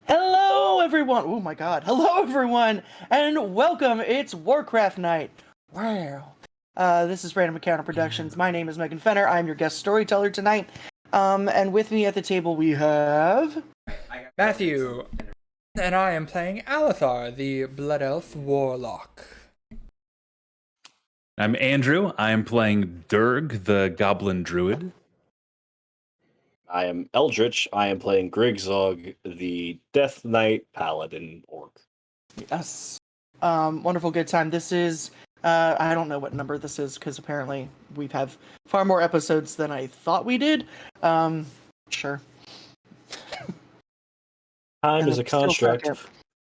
Hello, everyone! Oh my god. Hello, everyone! And welcome! It's Warcraft night! Wow. This is Random Encounter Productions. My name is Megan Fenner. I'm your guest storyteller tonight. And with me at the table we have... Matthew, and I am playing Alethar, the Blood Elf Warlock. I'm Andrew. I am playing Durg, the Goblin Druid. I am Eldritch. I am playing Grigzog, the Death Knight Paladin Orc. Yes. Wonderful good time. This is... I don't know what number this is, because apparently we have far more episodes than I thought we did. Sure. Time is a construct.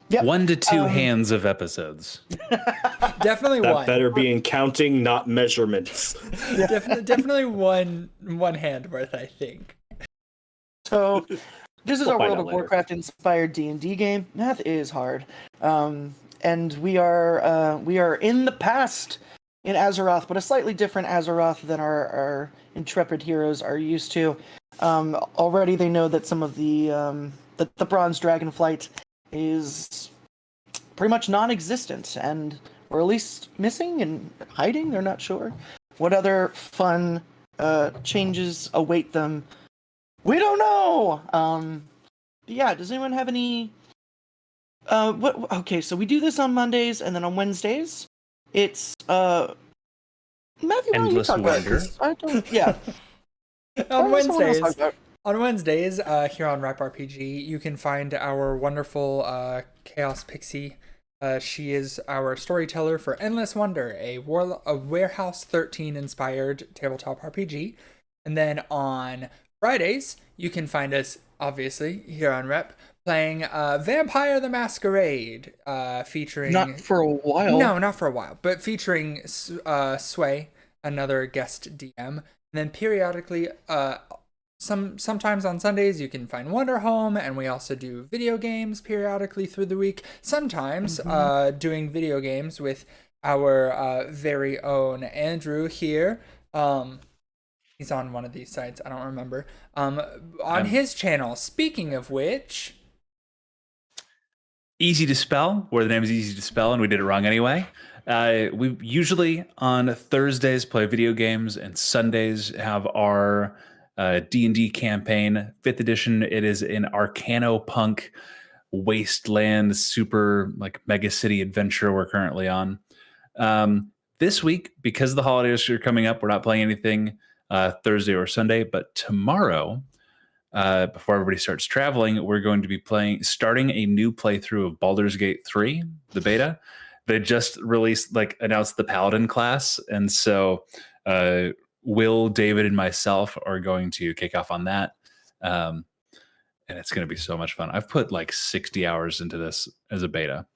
Yep. 1 to 2 hands of episodes. Definitely That one. better be in counting, not measurements. Definitely one hand worth, I think. So, this is We'll our find World out of later. Warcraft inspired D&D game. Math is hard. And we are in the past in Azeroth, but a slightly different Azeroth than our intrepid heroes are used to. Already they know that some of the Bronze Dragonflight is pretty much non-existent, and or at least missing and hiding. They're not sure what other fun changes await them. We don't know. Yeah. Does anyone have any? What? Okay, so we do this on Mondays, and then on Wednesdays, it's Matthew. Why don't you Endless talk about Wonder. this? I don't. Yeah. On Why does someone else Wednesdays, talk about- on Wednesdays, here on Rap RPG, you can find our wonderful Chaos Pixie. She is our storyteller for Endless Wonder, a Warehouse 13 inspired tabletop RPG. And then on Fridays, you can find us, obviously, here on Rep, playing Vampire the Masquerade, featuring... Not for a while. No, not for a while, but featuring Sway, another guest DM. And then periodically, sometimes on Sundays, you can find Wonderhome, and we also do video games periodically through the week. Sometimes doing video games with our very own Andrew here. He's on one of these sites, I don't remember. On his channel, speaking of which... Easy to spell, where the name is easy to spell, and we did it wrong anyway. We usually on Thursdays play video games, and Sundays have our D&D campaign, 5th edition. It is an Arcano-punk wasteland, super like mega city adventure we're currently on. This week, because the holidays are coming up, we're not playing anything Thursday or Sunday, but tomorrow, before everybody starts traveling, we're going to be starting a new playthrough of Baldur's Gate 3, the beta. They just announced the Paladin class, and so Will, David, and myself are going to kick off on that, and it's going to be so much fun. I've put like 60 hours into this as a beta.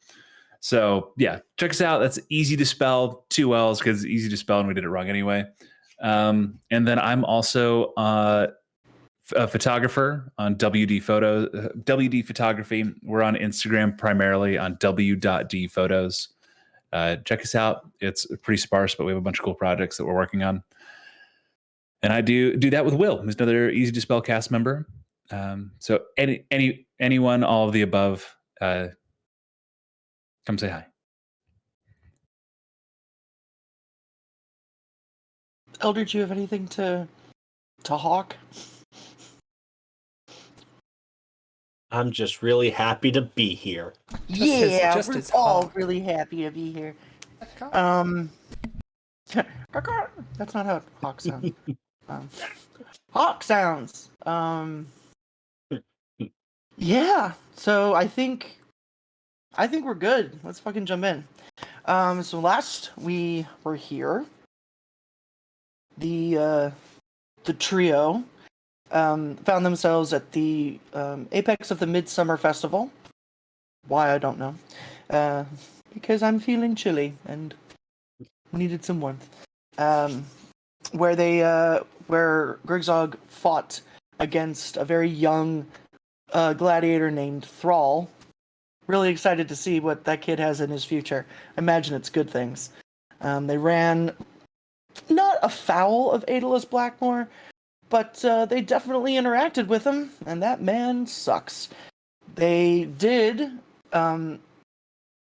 So yeah, check us out. That's easy to spell, 2 L's, because it's easy to spell and we did it wrong anyway. And then I'm also a photographer on WD Photography. We're on Instagram primarily on w.dphotos. Check us out. It's pretty sparse, but we have a bunch of cool projects that we're working on. And I do that with Will, who's another easy to spell cast member. So anyone, all of the above, come say hi. Elder, do you have anything to hawk? I'm just really happy to be here. We're his all hawk. really happy to be here. That's not how hawk sounds. Hawk sounds. Yeah. So I think we're good. Let's fucking jump in. So last we were here, the trio found themselves at the apex of the Midsummer Festival. Why, I don't know. Because I'm feeling chilly and needed some warmth. Where Grigzog fought against a very young gladiator named Thrall. Really excited to see what that kid has in his future. I imagine it's good things. They ran not afoul of Aedelus Blackmore, but they definitely interacted with him, and that man sucks. They did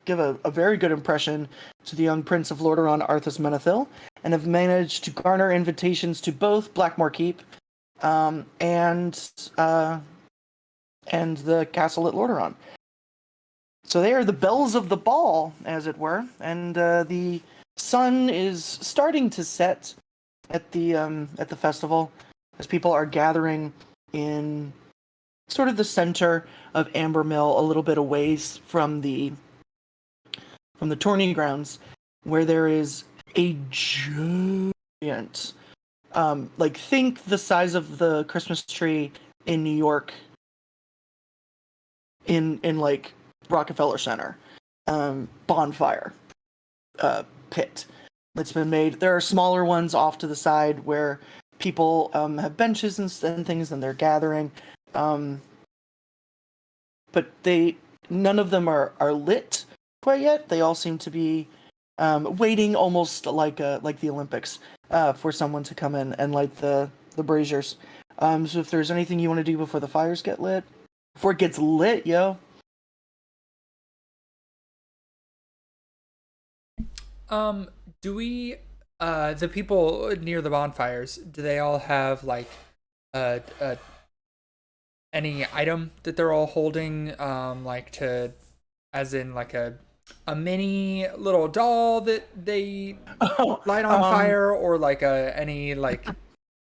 give a very good impression to the young Prince of Lordaeron, Arthas Menethil, and have managed to garner invitations to both Blackmoor Keep and the castle at Lordaeron. So they are the bells of the ball, as it were, and the sun is starting to set at the festival as people are gathering in sort of the center of Ambermill, a little bit away from the tourney grounds, where there is a giant, like think the size of the Christmas tree in New York, in like Rockefeller Center, bonfire pit that's been made. There are smaller ones off to the side where people have benches and things, and they're gathering. But none of them are lit quite yet. They all seem to be waiting, almost like the Olympics, for someone to come in and light the braziers. So if there's anything you want to do before the fires get lit, before it gets lit, yo. Do we, the people near the bonfires, do they all have like any item that they're all holding, like to, as in like a mini little doll that they light on fire, or like any like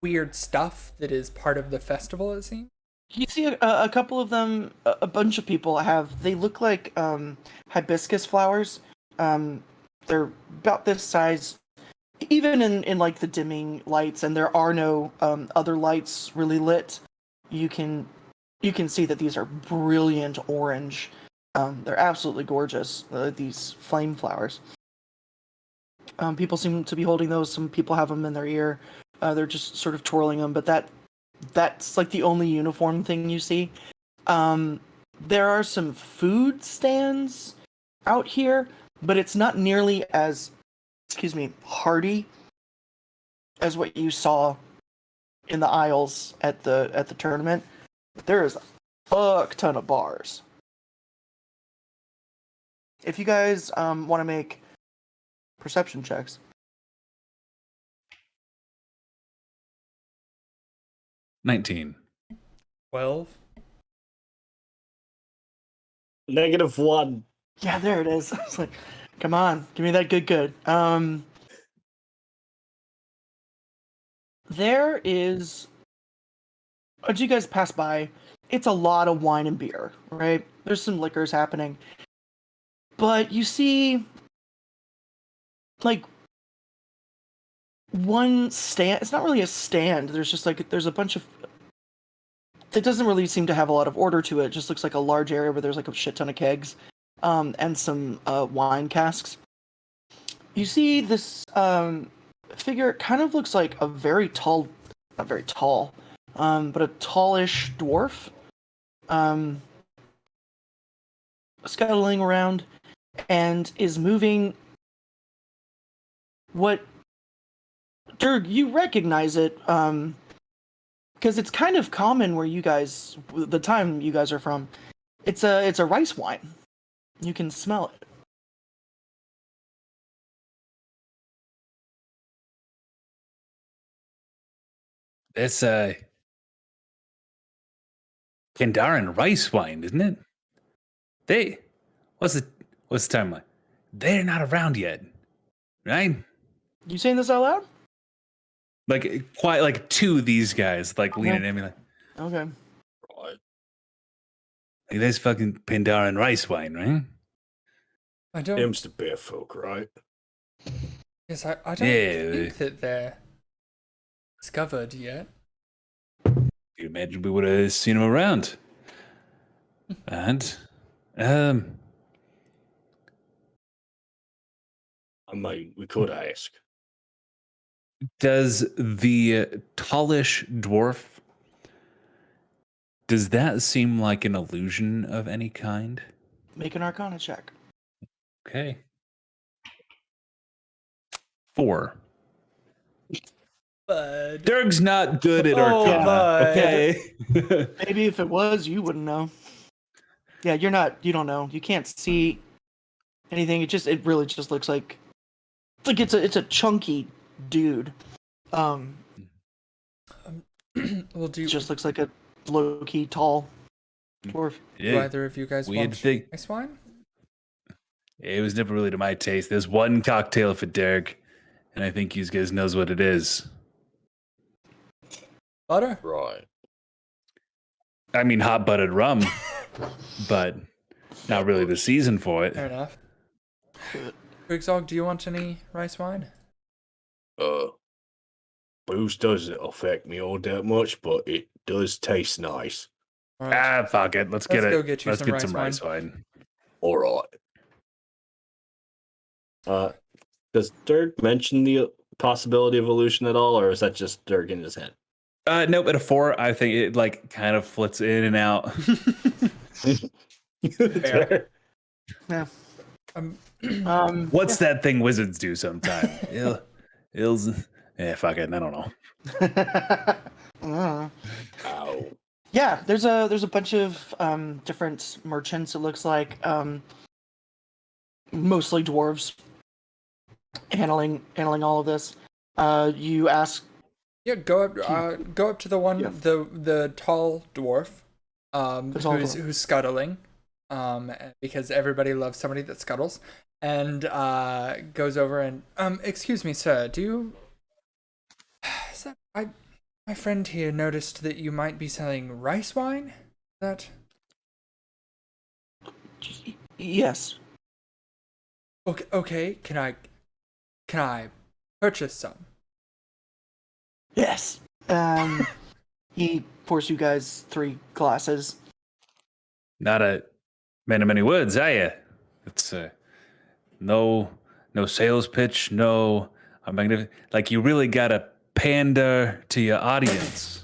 weird stuff that is part of the festival, it seems? You see a couple of them, a bunch of people have, they look like hibiscus flowers. They're about this size, even in like the dimming lights, and there are no other lights really lit. You can see that these are brilliant orange. They're absolutely gorgeous, these flame flowers. People seem to be holding those. Some people have them in their ear. They're just sort of twirling them, but that's like the only uniform thing you see. There are some food stands out here, but it's not nearly as, hearty as what you saw in the aisles at the tournament. There is a fuck ton of bars. If you guys want to make perception checks. -19. 12. -1. Yeah, there it is. I was like, come on, give me that good. There is, as you guys pass by, it's a lot of wine and beer, right? There's some liquors happening. But you see, like, one stand. It's not really a stand. There's just like, there's a bunch of, it doesn't really seem to have a lot of order to it. It just looks like a large area where there's like a shit ton of kegs, and some wine casks. You see this figure. It kind of looks like a very tall, not very tall, but a tallish dwarf, scuttling around, and is moving. What, Dirk, you recognize it, because it's kind of common where you guys, the time you guys are from. It's a rice wine. You can smell it. It's Kandarian rice wine, isn't it? What's the timeline? They're not around yet, right? You saying this out loud? Like quite like to these guys, like leaning in me like, Okay. Right. hey, that's fucking Pandaren rice wine, right? I don't. Them's the bear folk, right? Yes, I don't Yeah. think that they're discovered yet. You imagine we would have seen them around. And I mean, we could ask. does the tallish dwarf, does that seem like an illusion of any kind? Make an Arcana check. Okay. 4. Bud. Dirk's not good at Oh, Arcana. bud. Okay. Maybe if it was, you wouldn't know. Yeah, you don't know. You can't see anything. It really just looks like it's a chunky dude. Well, It just looks like a low key tall dwarf. do either of you guys weird want thing. ice wine? It was never really to my taste. There's one cocktail for Derek, and I think you guys knows what it is. Butter? Right. I mean, hot buttered rum, but not really the season for it. Fair enough. Grigzog, do you want any rice wine? Booze doesn't affect me all that much, but it does taste nice. All right. Fuck it. Let's Let's get go it. get you Let's some get some rice rice wine. All right. Does Dirk mention the possibility of evolution at all, or is that just Dirk in his head? Nope. At a 4, I think it like kind of flits in and out. Fair. Yeah. What's that thing wizards do sometime? Fuck it. I don't know. Ow. Yeah, there's a bunch of different merchants. It looks like mostly dwarves handling all of this. You ask. Yeah, go up to the one, Yeah. the tall dwarf, The tall who's dwarf. scuttling, because everybody loves somebody that scuttles, and goes over and excuse me, sir, do you? Is that my friend here noticed that you might be selling rice wine? That Yes. okay? Can I purchase some? Yes. He pours you guys 3 glasses. Not a man of many words, are you? It's no sales pitch. No, I'm magnificent. Like you really gotta pander to your audience.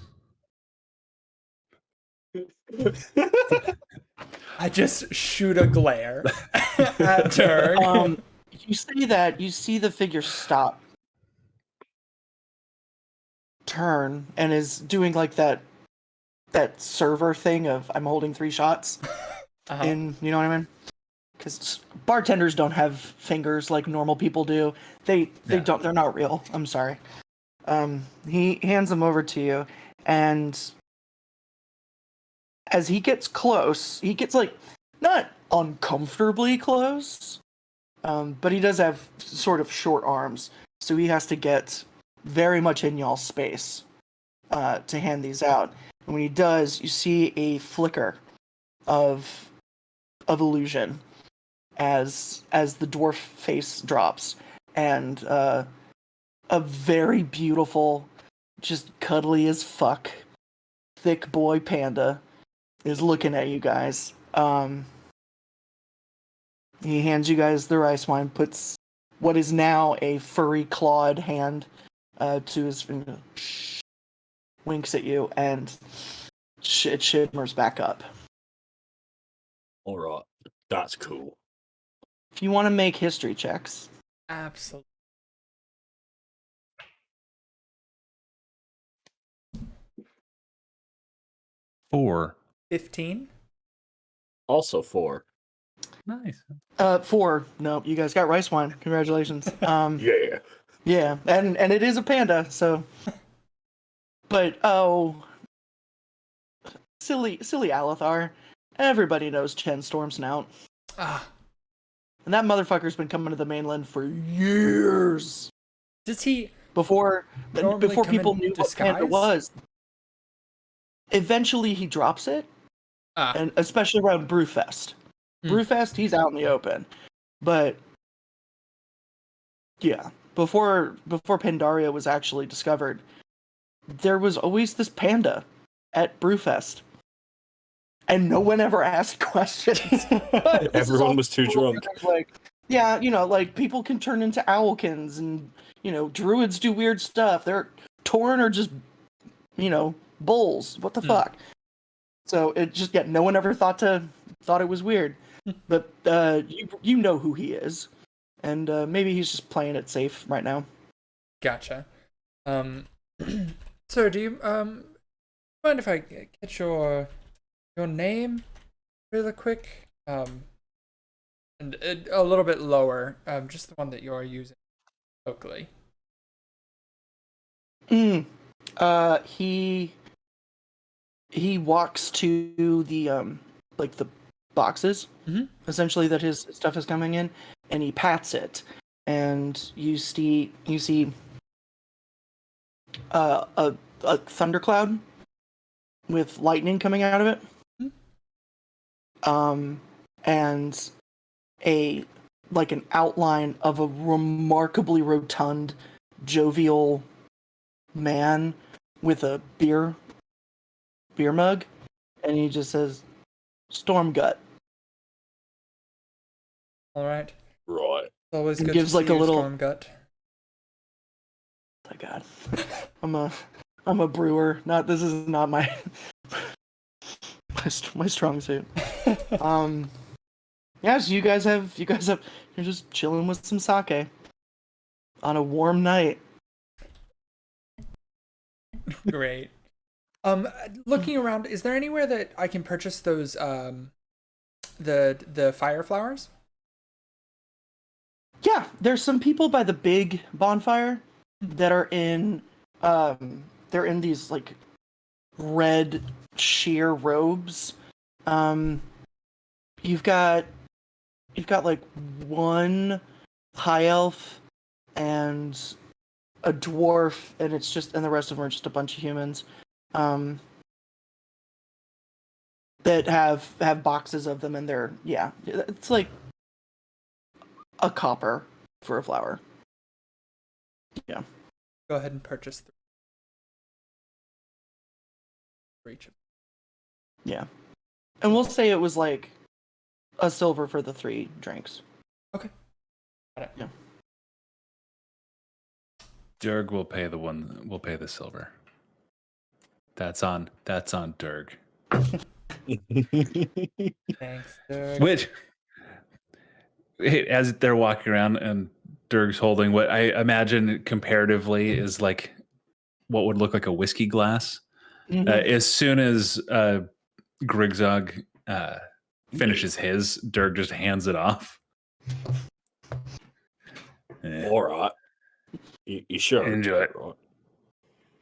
I just shoot a glare at Turk. You say that, you see the figure stop, turn, and is doing like that server thing of I'm holding 3 shots. In, you know what I mean? Because bartenders don't have fingers like normal people do. They don't. They're not real. I'm sorry. He hands them over to you, and as he gets close, he gets like not uncomfortably close, but he does have sort of short arms, so he has to get very much in y'all's space to hand these out. And when he does, you see a flicker of illusion as the dwarf face drops, and a very beautiful, just cuddly as fuck, thick boy panda is looking at you guys. He hands you guys the rice wine, puts what is now a furry clawed hand to his finger, winks at you, and it shimmers back up. All right. That's cool. If you want to make history checks. Absolutely. Four. 15. Also 4. Nice. 4. No, you guys got rice wine. Congratulations. Yeah. Yeah, and it is a panda, so. But silly Alethar. Everybody knows Chen Storm Snout, Ah, and that motherfucker's been coming to the mainland for years. does he Before normally come people in knew what panda disguise? was. Eventually, he drops it, Ah, and especially around Brewfest. Hmm. Brewfest, he's out in the open, but yeah, before Pandaria was actually discovered, there was always this panda at Brewfest, and no one ever asked questions. But this is Everyone all was too people drunk. think, like, yeah, like people can turn into owlkins, and druids do weird stuff. They're Tauren are just bulls. What the fuck? So it just no one ever thought it was weird. But you know who he is, and maybe he's just playing it safe right now. gotcha. So do you mind if I get your name, really quick. And a little bit lower, just the one that you're using locally. He walks to the like the boxes, essentially, that his stuff is coming in, and he pats it, and you see a thundercloud with lightning coming out of it, and an outline of a remarkably rotund, jovial man with a beer mug, and he just says, "Stormgut." All right. Right. It's always And good gives to like see a you, little- Stormgut. My God, I'm a brewer. This is not my my strong suit. Yeah. So you guys have you're just chilling with some sake on a warm night. Great. Looking around, is there anywhere that I can purchase those the fire flowers? Yeah, there's some people by the big bonfire that are in they're in these like red sheer robes. You've got like one high elf and a dwarf, and the rest of them are just a bunch of humans. That have boxes of them, and it's like a copper for a flower. Yeah. Go ahead and purchase three each. Yeah. And we'll say it was like a silver for the 3 drinks. Okay. Got it. Yeah. Durg will pay the silver. That's on Durg. Thanks, Dirk. Which, as they're walking around and Durg's holding what I imagine comparatively is like what would look like a whiskey glass. As soon as Grigzog finishes his, Durg just hands it off. All right. You sure? Enjoy it.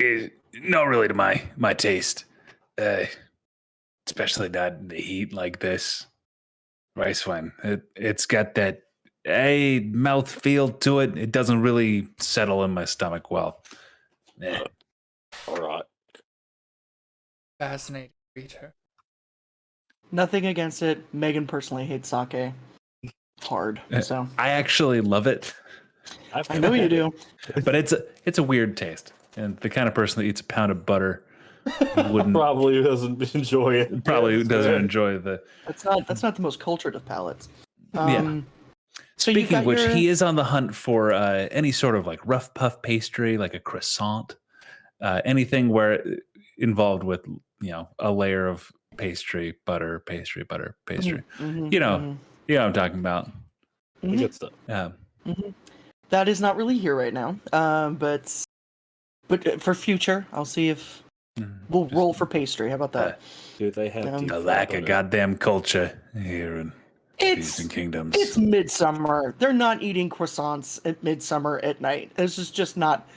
Right. Not really to my taste, especially not in the heat like this. Rice wine, it's got that mouth feel to it. It doesn't really settle in my stomach well. All right. Fascinating creature. Nothing against it. Megan personally hates sake hard, so I actually love it, I know you do. but it's a weird taste, and the kind of person that eats a pound of butter wouldn't Probably doesn't enjoy it. probably doesn't enjoy the. That's not the most cultured of palates. Yeah. So you've Speaking of got which, your- he is on the hunt for any sort of like rough puff pastry, like a croissant, anything where involved with a layer of pastry, butter. Mhm, You know mhm. what I'm talking about. The good stuff. That is not really here right now. But for future, I'll see if we'll roll for pastry. How about that? Do they have deep A fried lack of butter? goddamn culture here in It's Eastern Kingdoms. It's Midsummer. They're not eating croissants at Midsummer at night. This is just not.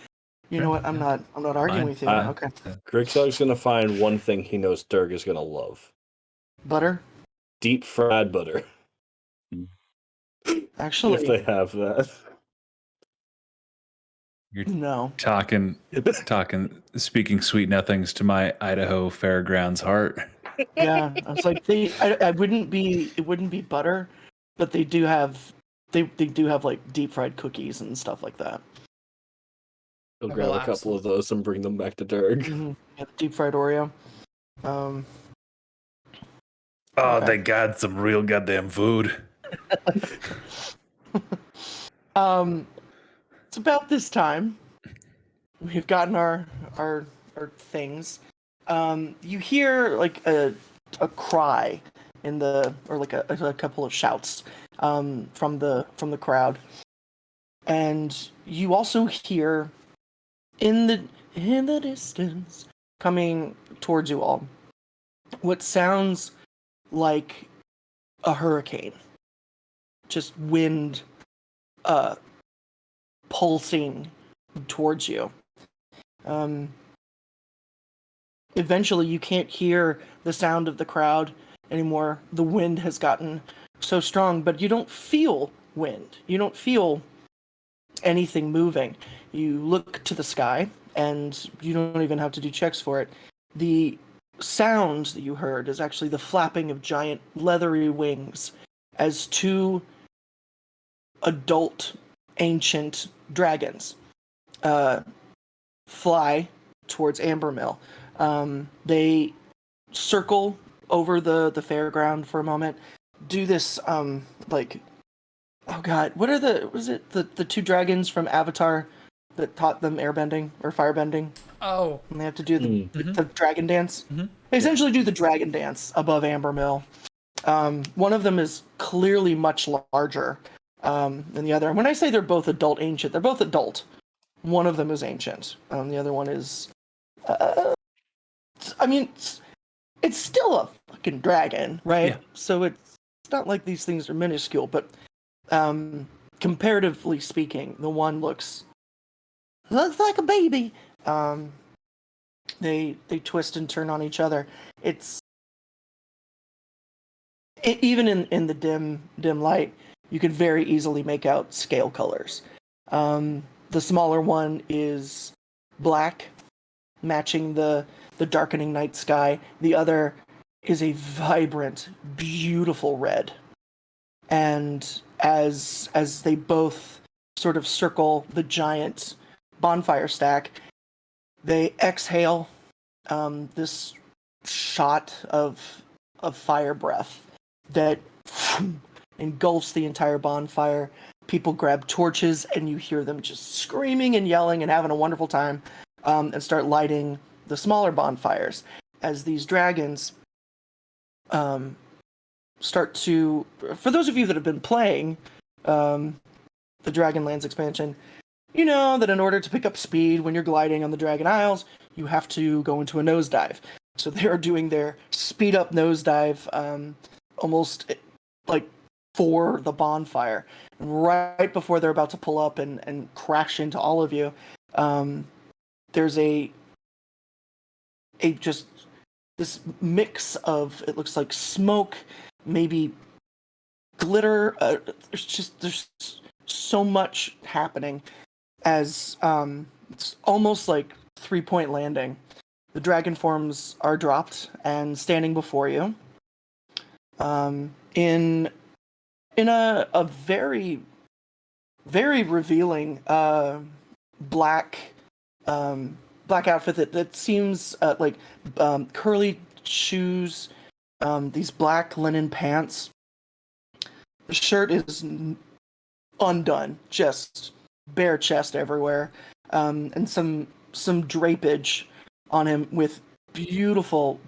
You know what? I'm not arguing Fine. with you. Uh, Okay. Grigzog's gonna find one thing he knows Durg is gonna love: Butter. deep fried butter. Actually, If they have that. You're no. talking, speaking sweet nothings to my Idaho Fairgrounds heart. Yeah, I was like, I wouldn't be. It wouldn't be butter, but they do have. They do have like deep fried cookies and stuff like that. He'll I grab will a couple of those and bring them back to Durg. Yeah, deep fried Oreo. Oh, Okay. they got some real goddamn food. It's about this time. We've gotten our things. You hear like a cry or like a couple of shouts from the crowd, and you also hear in the distance, coming towards you all, what sounds like a hurricane. Just wind pulsing towards you. Eventually, you can't hear the sound of the crowd anymore. The wind has gotten so strong, but you don't feel wind. You don't feel anything moving. You look to the sky, and you don't even have to do checks for it. The sound that you heard is actually the flapping of giant leathery wings as two adult ancient dragons fly towards Ambermill. They circle over the fairground for a moment, do this like, oh god, what are the two dragons from Avatar that taught them airbending or firebending? Oh, And they have to do the dragon dance. Mhm. They essentially do the dragon dance above Ambermill. One of them is clearly much larger than the other. And when I say they're both adult ancient, they're both adult. One of them is ancient. The other one is, I mean, it's still a fucking dragon, right? Yeah. So it's not like these things are minuscule, but comparatively speaking, the one looks like a baby. They twist and turn on each other. Even in the dim light, you could very easily make out scale colors. The smaller one is black, matching the darkening night sky. The other is a vibrant, beautiful red. And as they both sort of circle the giant bonfire stack, they exhale this shot of fire breath that engulfs the entire bonfire. People grab torches, and you hear them just screaming and yelling and having a wonderful time, and start lighting the smaller bonfires as these dragons start to. For those of you that have been playing the Dragonlance expansion, you know that in order to pick up speed when you're gliding on the Dragon Isles, you have to go into a nosedive. So they are doing their speed up nosedive almost like for the bonfire. And right before they're about to pull up and crash into all of you, there's a just this mix of, it looks like smoke, maybe glitter. There's so much happening as it's almost like 3-point landing. The dragon forms are dropped and standing before you in a very, very revealing black outfit that seems like curly shoes, these black linen pants. The shirt is undone, just bare chest everywhere, and some drapage on him with beautiful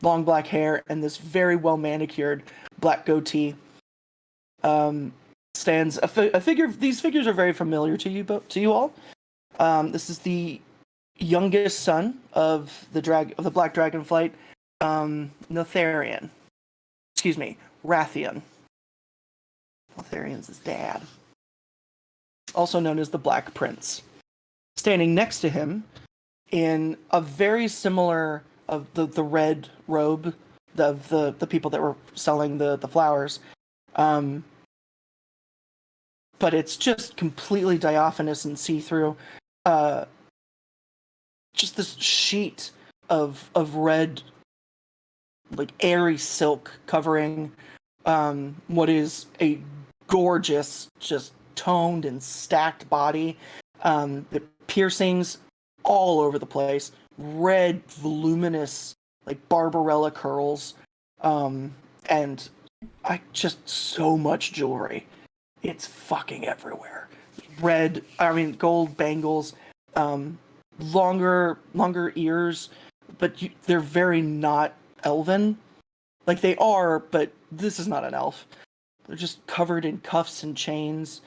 long black hair and this very well manicured black goatee. Stands a figure. These figures are very familiar to you all. This is the youngest son of the Black Dragonflight, Notharian. Excuse me, Rathian. Notharian's his dad, also known as the Black Prince. Standing next to him, in a very similar of the red robe of the people that were selling the flowers, but it's just completely diaphanous and see-through. Just this sheet of red, like airy silk covering what is a gorgeous, just toned and stacked body. The piercings all over the place, red, voluminous, like Barbarella curls, and so much jewelry. It's fucking everywhere. Gold bangles, longer ears, but they're very not elven. Like they are, but this is not an elf. They're just covered in cuffs and chains.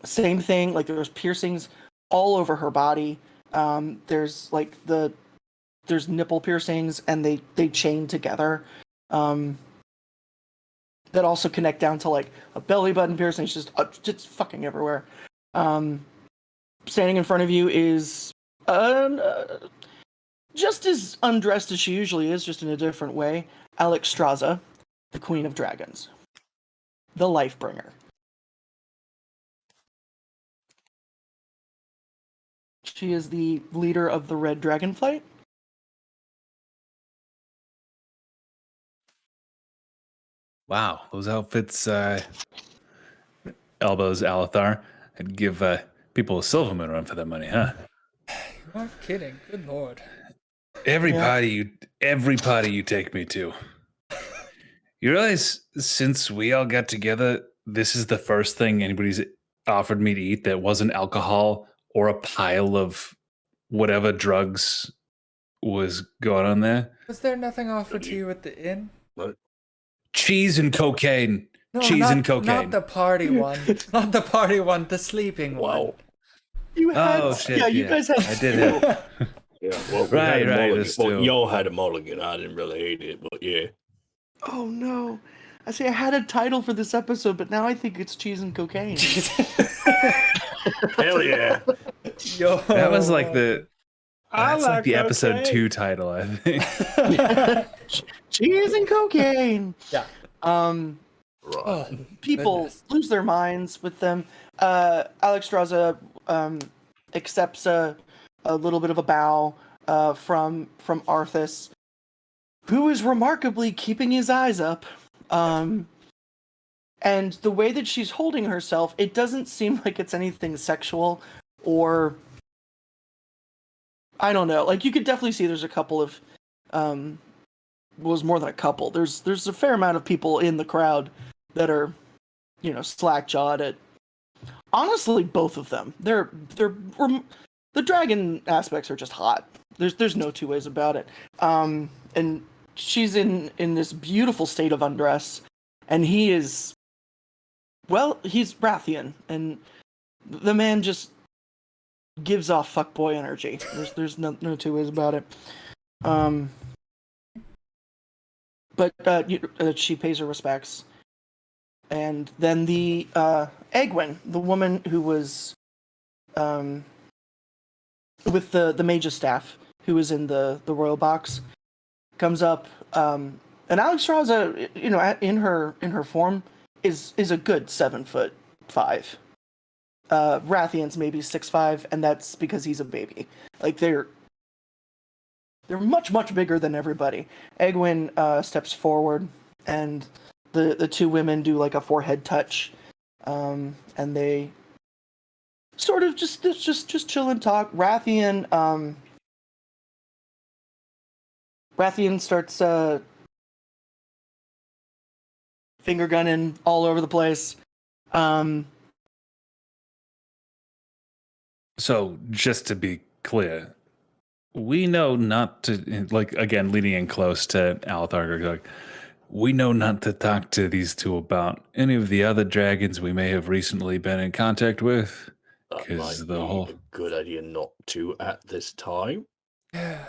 Same thing, like there's piercings all over her body. There's nipple piercings, and they chain together. that also connect down to like a belly button piercing. It's just fucking everywhere. Standing in front of you is just as undressed as she usually is, just in a different way. Alexstrasza, the Queen of Dragons, the Lifebringer. She is the leader of the Red Dragon Flight. Wow, those outfits, elbows, Alethar. I'd give people a Silvermoon run for that money, huh? You aren't kidding. Good lord. Every Yeah. party you take me to. You realize since we all got together, this is the first thing anybody's offered me to eat that wasn't alcohol or a pile of whatever drugs was going on there. Was there nothing offered to you at the inn? What? Cheese and cocaine. No, Cheese and not cocaine. the party one. Not the party one. The sleeping one. Wow. You had, Oh shit! yeah, you guys had. I did have. Yeah, well, we Right, had a right, mulligan. there's Well, two. y'all had a mulligan. I didn't really hate it, but yeah. Oh no! I say I had a title for this episode, but now I think it's cheese and cocaine. Hell yeah. Yo. That was like the. I That's like the like episode cocaine. 2 title, I think. Cheese and cocaine. Yeah. Right. Oh, People goodness. lose their minds with them. Alexstrasza accepts a little bit of a bow from Arthas, who is remarkably keeping his eyes up. And the way that she's holding herself, it doesn't seem like it's anything sexual or I don't know. Like you could definitely see there's a couple of was more than a couple. There's a fair amount of people in the crowd that are, slack jawed at. Honestly, both of them. They're the dragon aspects are just hot. There's no two ways about it. And she's in this beautiful state of undress, and he is. Well, he's Rathian, and the man just gives off fuckboy energy. There's no two ways about it. But she pays her respects, and then the Egwin, the woman who was with the mage's staff, who was in the royal box, comes up, and Alexstrasza, in her form, is a good 7'5". Rathian's maybe 6'5", and that's because he's a baby. Like they're much bigger than everybody. Egwin steps forward, and the two women do like a forehead touch, and they sort of just chill and talk. Rathian starts finger gunning all over the place. So, just to be clear, we know not to, like, again, leaning in close to Alethar, like, we know not to talk to these two about any of the other dragons we may have recently been in contact with. That 'Cause might the be whole- a good idea not to at this time. Yeah.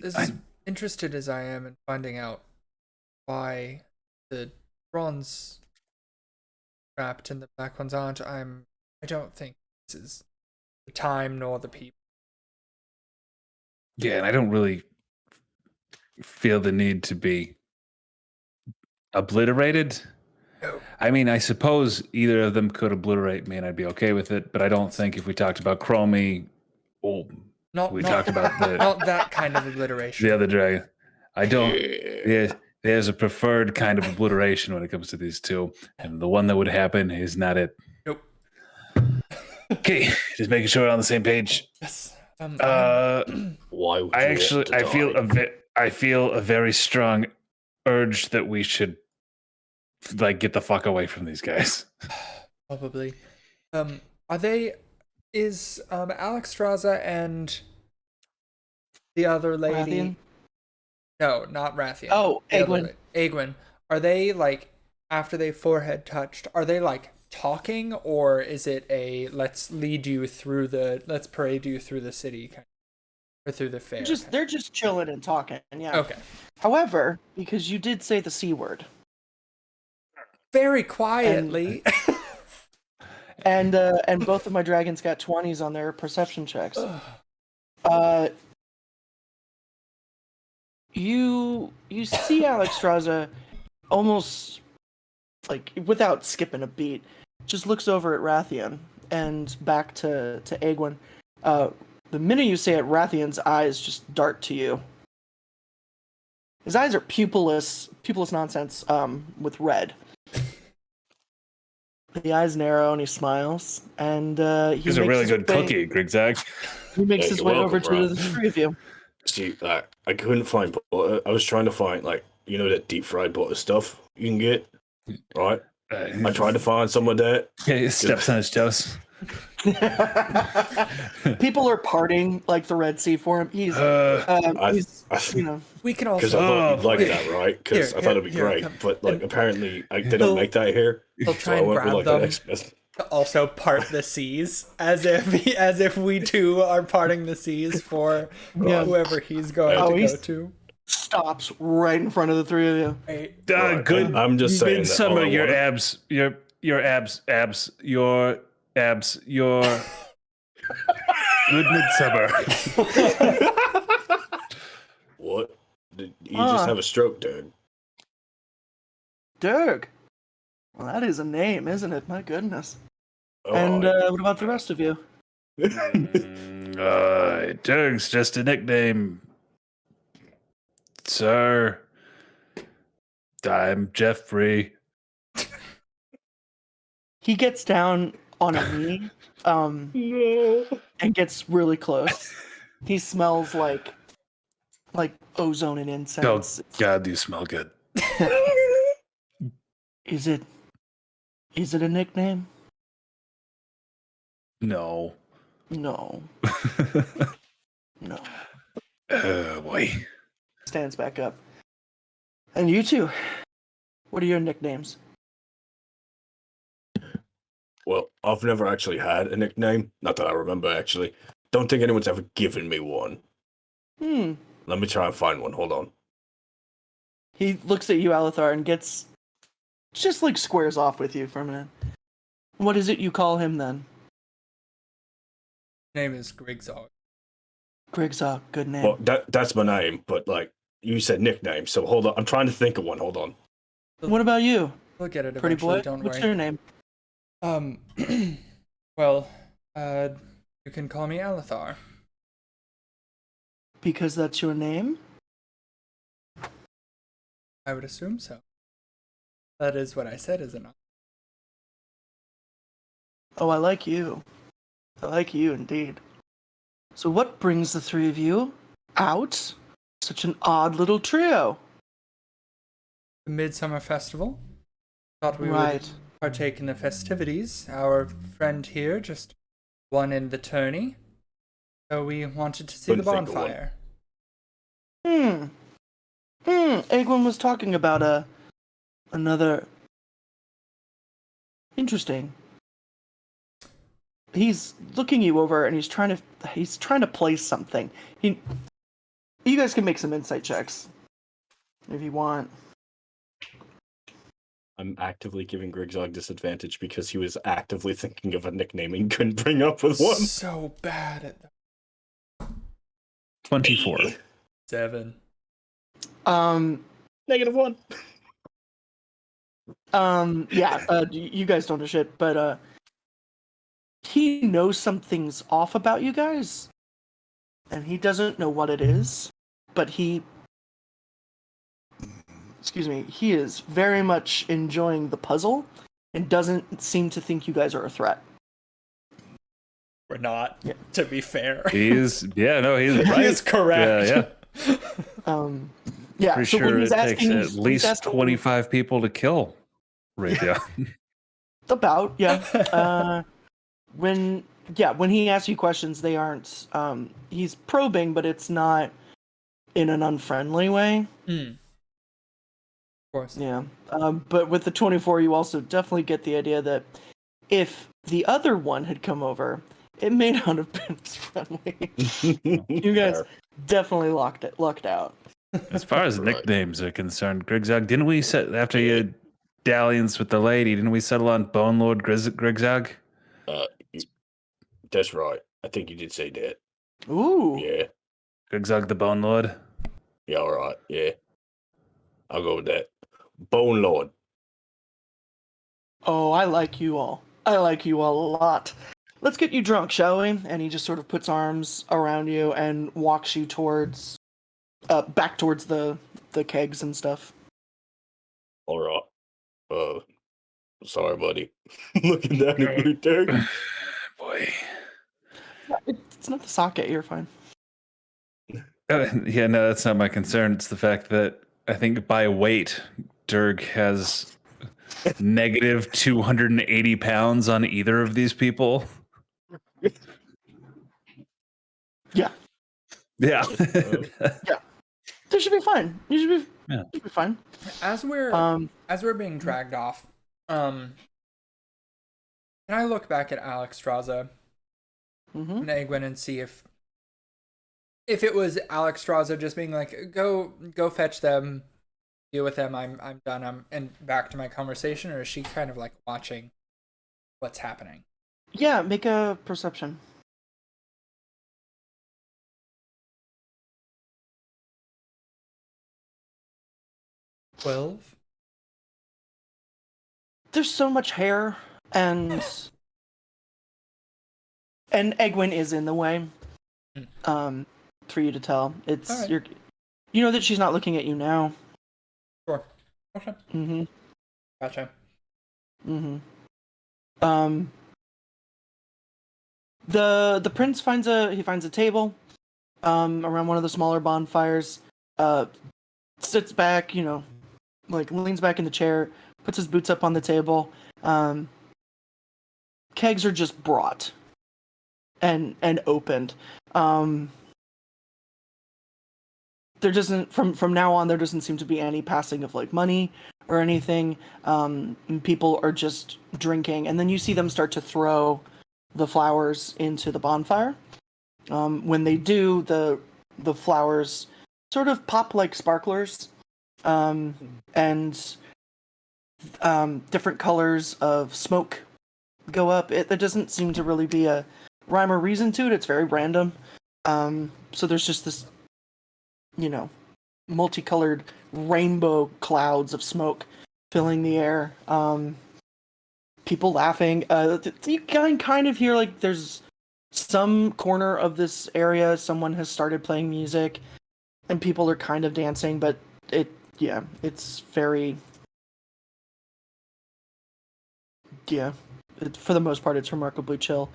As interested as I am in finding out why the bronze trapped and the black ones aren't, I don't think this is the time nor the people. Yeah, and I don't really feel the need to be obliterated. No. I mean, I suppose either of them could obliterate me and I'd be okay with it, but I don't think if we talked about Chromie, or we talked about not that kind of obliteration. the other dragon, I don't. Yeah. There's a preferred kind of obliteration when it comes to these two, and the one that would happen is not it. Nope. Okay, just making sure we're on the same page. Yes. Why would I you actually, want to I feel a very strong urge that we should like get the fuck away from these guys. Probably. Is Alexstrasza and the other lady? Rathian? No, not Rathian. Oh, The other Egwin. Egwin. Are they like after they forehead touched? Are they like talking, or is it a let's parade you through the city kind or through the fair? They're just chilling and talking. Yeah. Okay. However, because you did say the C word, Very quietly. and both of my dragons got 20s on their perception checks. You see Alexstrasza almost like without skipping a beat, just looks over at Rathian and back to Egwin. The minute you say it, Rathian's eyes just dart to you. His eyes are pupilless nonsense, with red. The eyes narrow and he smiles, and He's a really good cookie, Grigzag. He makes his way welcome, over to the three of you. See, I couldn't find butter. I was trying to find, that deep fried butter stuff you can get, right? I tried to find some of that. Yeah, he steps on his toes. People are parting like the Red Sea for him. He's We can because also. I thought you'd like that, right? Because I thought it'd be great, come. but apparently they don't make that here. He'll try and grab the them next best. to also part the seas, as if we two are parting the seas for whoever he's going to go to. Stops right in front of the three of you. Right. Good. I'm just saying. Midsummer, that your abs, your abs, your abs, your good Midsummer. What? Did you just have a stroke, dude? Dirk. Well, that is a name, isn't it? My goodness. Oh, And what about the rest of you? Dirk's just a nickname, sir. I'm Jeffrey. He gets down on a knee, and gets really close. He smells like ozone and Oh incense. God, you smell good. Is it a nickname? No. No. No. Oh boy. Stands back up. And you two, what are your nicknames? Well, I've never actually had a nickname. Not that I remember, actually. Don't think anyone's ever given me one. Let me try and find one. Hold on. He looks at you, Alethar, and gets just squares off with you for a minute. What is it you call him then? Name is Grigzog. Grigzog, good name. Well, that's my name, but you said nickname, so hold on. I'm trying to think of one. Hold on. What about you? We'll get it Pretty eventually, boy? don't What's worry. your name? Well, you can call me Alethar. Because that's your name? I would assume so. That is what I said, is it not? Oh, I like you. I like you indeed. So what brings the three of you out? Such an odd little trio. The Midsummer Festival. Thought we would Right. partake in the festivities. Our friend here just won in the tourney. So we wanted to see Couldn't the think of one. bonfire. Egwin was talking about another. Interesting. He's looking you over and he's trying to place something. You guys can make some insight checks if you want. I'm actively giving Grigzog disadvantage because he was actively thinking of a nickname and couldn't bring up with one. So bad at that. 24. 7. -1. You guys don't know shit, but he knows something's off about you guys, and he doesn't know what it is, but he is very much enjoying the puzzle and doesn't seem to think you guys are a threat. We're not, Yeah. to be fair. He's right. He is correct. Yeah. Pretty So sure when it he's takes asking, at least 25 people to kill Raytheon. about when he asks you questions, they aren't. He's probing, but it's not in an unfriendly way. Of course. Yeah. But with the 24, you also definitely get the idea that if the other one had come over, it may not have been as friendly. You guys, definitely lucked out. As far as Right. nicknames are concerned, Grigzog, didn't we set after your dalliance with the lady? Didn't we settle on Bone Lord Grigzog? You- that's right. I think you did say that. Ooh. Yeah. Grigzog the Bone Lord. Yeah. All right. Yeah. I'll go with that. Bone Lord. Oh, I like you all. I like you all a lot. Let's get you drunk, shall we? And he just sort of puts arms around you and walks you towards, back towards the kegs and stuff. All right. Sorry, buddy. Looking down at you, dude. Boy. It's not the socket. You're fine. Yeah, no, that's not my concern. It's the fact that I think by weight, Dirk has negative 280 pounds on either of these people. Yeah. Yeah. This should be fine. You should be fine. As we're being dragged off, can I look back at Alex Straza and Egwin and see if it was Alex Straza just being like, go fetch them, deal with them, I'm done, and back to my conversation, or is she kind of like watching what's happening? Yeah, make a perception. $12. There's so much hair, and Egwin is in the way. For you to tell, it's All right. you know that she's not looking at you now. Sure. Okay. Gotcha. The prince finds a table around one of the smaller bonfires, sits back, like leans back in the chair, puts his boots up on the table. Kegs are just brought and opened. There doesn't from now on there doesn't seem to be any passing of like money or anything. People are just drinking, and then you see them start to throw the flowers into the bonfire. When they do, the flowers sort of pop like sparklers, and different colors of smoke go up. There doesn't seem to really be a rhyme or reason to it. It's very random. So there's just this, multicolored rainbow clouds of smoke filling the air. People laughing. You can kind of hear like there's some corner of this area someone has started playing music, and people are kind of dancing, but it's very for the most part it's remarkably chill.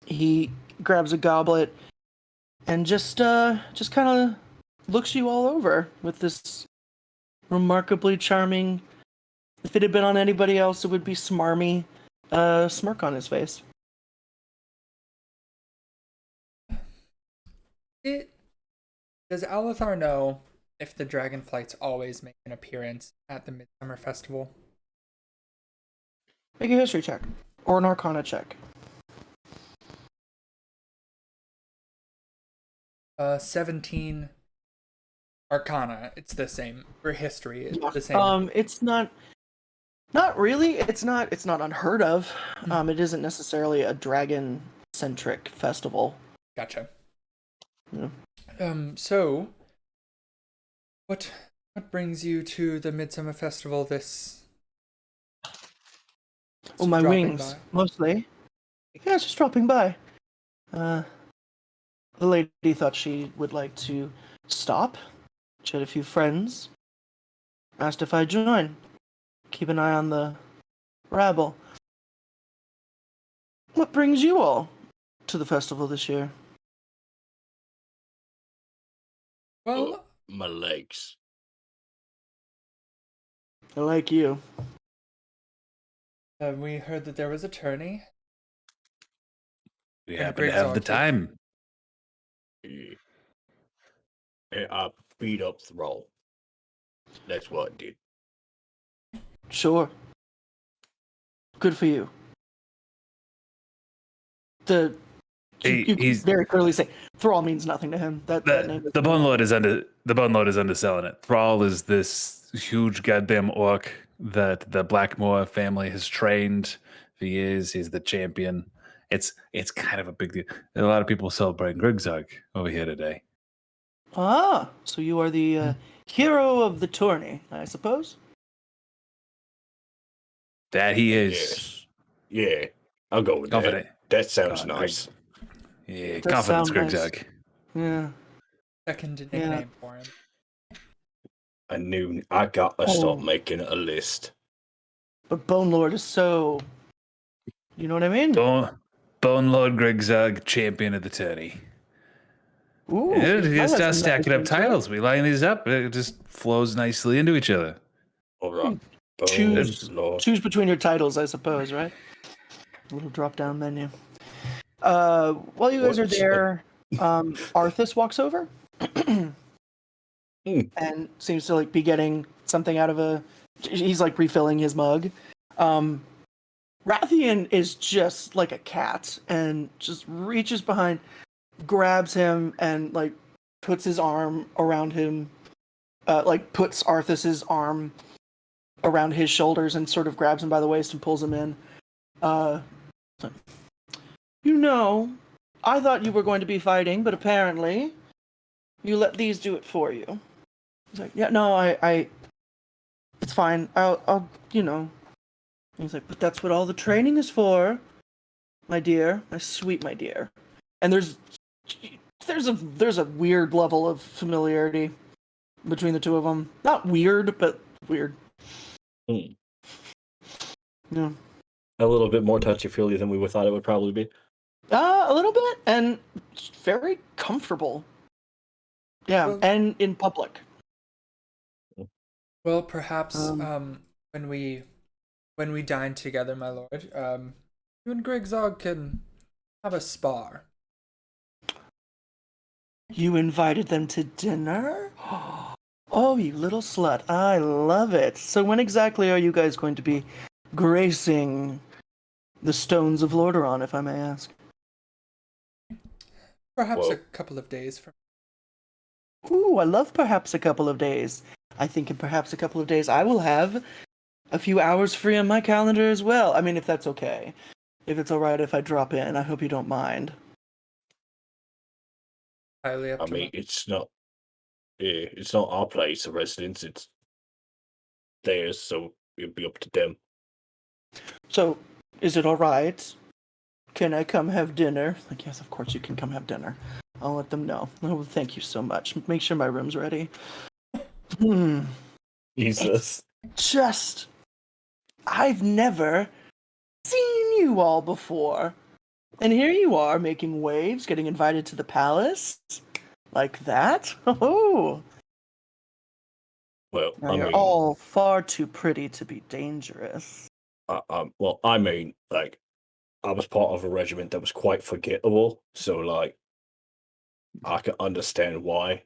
He grabs a goblet and just kind of looks you all over with this remarkably charming, if it had been on anybody else it would be smarmy, smirk on his face. Does Alethar know if the dragonflights always make an appearance at the Midsummer Festival? Make a history check or an arcana check. 17 arcana. It's the same. For history, it's the same. It's not really. It's not unheard of. It isn't necessarily a dragon centric festival. Gotcha. Yeah. So what brings you to the Midsummer Festival this Oh, my dropping wings, by? mostly. Yeah, just dropping by. The lady thought she would like to stop. She had a few friends. Asked if I'd join. Keep an eye on the rabble. What brings you all to the festival this year? Well, My legs. I like you. we heard that there was a tourney. We And happen to have the Grigzog. time. Yeah. And I beat up Thrall. That's what I did. Sure. Good for you. The you can he's very clearly say Thrall means nothing to him. That name. the Bone Lord is underselling it. Thrall is this huge goddamn orc that the Blackmoor family has trained for years. He's the champion. It's kind of a big deal. There are a lot of people celebrating Grigzog over here today. Ah, so you are the hero of the tourney, I suppose. That he is. Yes. Yeah. I'll go with Confident. that. That sounds God, nice. Yeah, It does confidence sound nice. Grigzog. Yeah. Second Yeah. nickname for him. I knew I gotta Oh. start making a list. But Bone Lord is so. You know what I mean? Bone Lord Grigzog, champion of the tourney. Ooh, Yeah, he you has start some stacking nice up names, right? titles. We line these up. It just flows nicely into each other. All right. Choose Lord. choose between your titles, I suppose, right? A little drop down menu. While you guys are What's there, Arthas walks over Hmm. and seems to be getting something out of a. He's refilling his mug. Rathian is just like a cat and just reaches behind, grabs him, and puts his arm around him. Puts Arthas's arm around his shoulders and sort of grabs him by the waist and pulls him in. I thought you were going to be fighting, but apparently you let these do it for you. He's like, yeah, no, I it's fine. I'll. He's like, but that's what all the training is for, my dear, my sweet, my dear. And there's a weird level of familiarity between the two of them. Not weird, but weird. Hmm. Yeah. A little bit more touchy-feely than we thought it would probably be. A little bit, and very comfortable. Yeah, Well- and in public. Well, perhaps Um, when we dine together, my lord, you and Grigzog can have a spar. You invited them to dinner? Oh, you little slut. I love it. So when exactly are you guys going to be gracing the stones of Lordaeron, if I may ask? Perhaps Whoa. a couple of days from. Ooh, I love perhaps a couple of days. I think in perhaps a couple of days I will have a few hours free on my calendar as well. I mean, if that's okay. If it's alright if I drop in, I hope you don't mind. Highly up I to mean, it's not our place of residence. It's theirs, so it'd be up to them. So, is it alright? Can I come have dinner? Yes, of course you can come have dinner. I'll let them know. Oh, thank you so much. Make sure my room's ready. Jesus. I've never seen you all before. And here you are making waves, getting invited to the palace. Like that? Oh, Well, I you're mean, all far too pretty to be dangerous. well, I mean, I was part of a regiment that was quite forgettable, so I can understand why.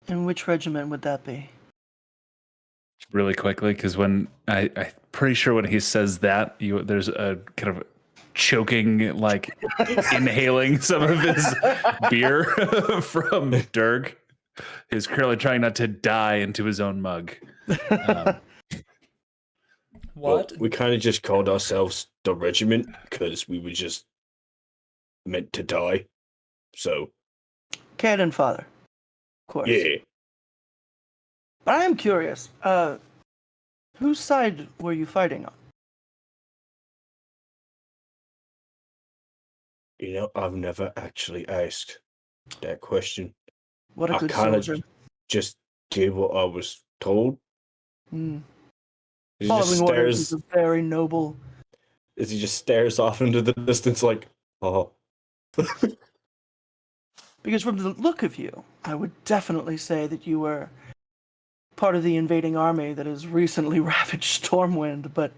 And which regiment would that be? Really quickly, because when I'm pretty sure when he says that, there's a kind of choking, inhaling some of his beer from Dirk. He's currently trying not to die into his own mug. What? Well, we kind of just called ourselves the regiment because we were just meant to die. So, Cannon father. Of course. yeah. But I am curious, whose side were you fighting on? I've never actually asked that question. What a I good kind of soldier. just did what I was told. Mm. He Following just orders is stares. a very noble. He just stares off into the distance, like, oh. Because from the look of you, I would definitely say that you were part of the invading army that has recently ravaged Stormwind, but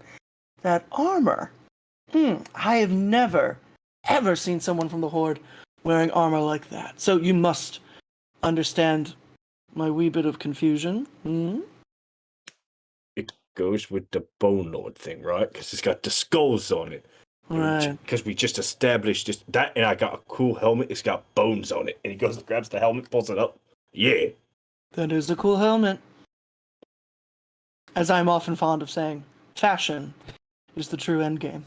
that armor. I have never, ever seen someone from the Horde wearing armor like that. So you must understand my wee bit of confusion. It goes with the Bone Lord thing, right? Because it's got the skulls on it. Right. Because we just established just that, and I got a cool helmet. It's got bones on it, and he goes and grabs the helmet, pulls it up. Yeah. That is a cool helmet. As I'm often fond of saying, fashion is the true endgame.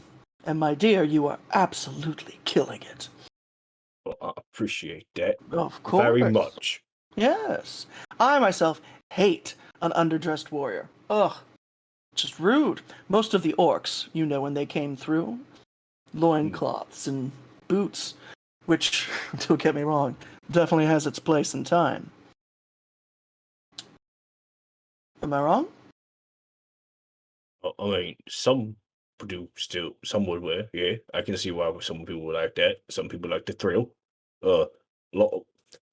And my dear, you are absolutely killing it. Well, I appreciate that Of course. very much. Yes. I myself hate an underdressed warrior. Ugh. Just rude. Most of the orcs, you know, when they came through, loincloths and boots, which, don't get me wrong, definitely has its place in time. Am I wrong? I mean, some do still, some would wear, yeah. I can see why some people would like that. Some people like the thrill. Lot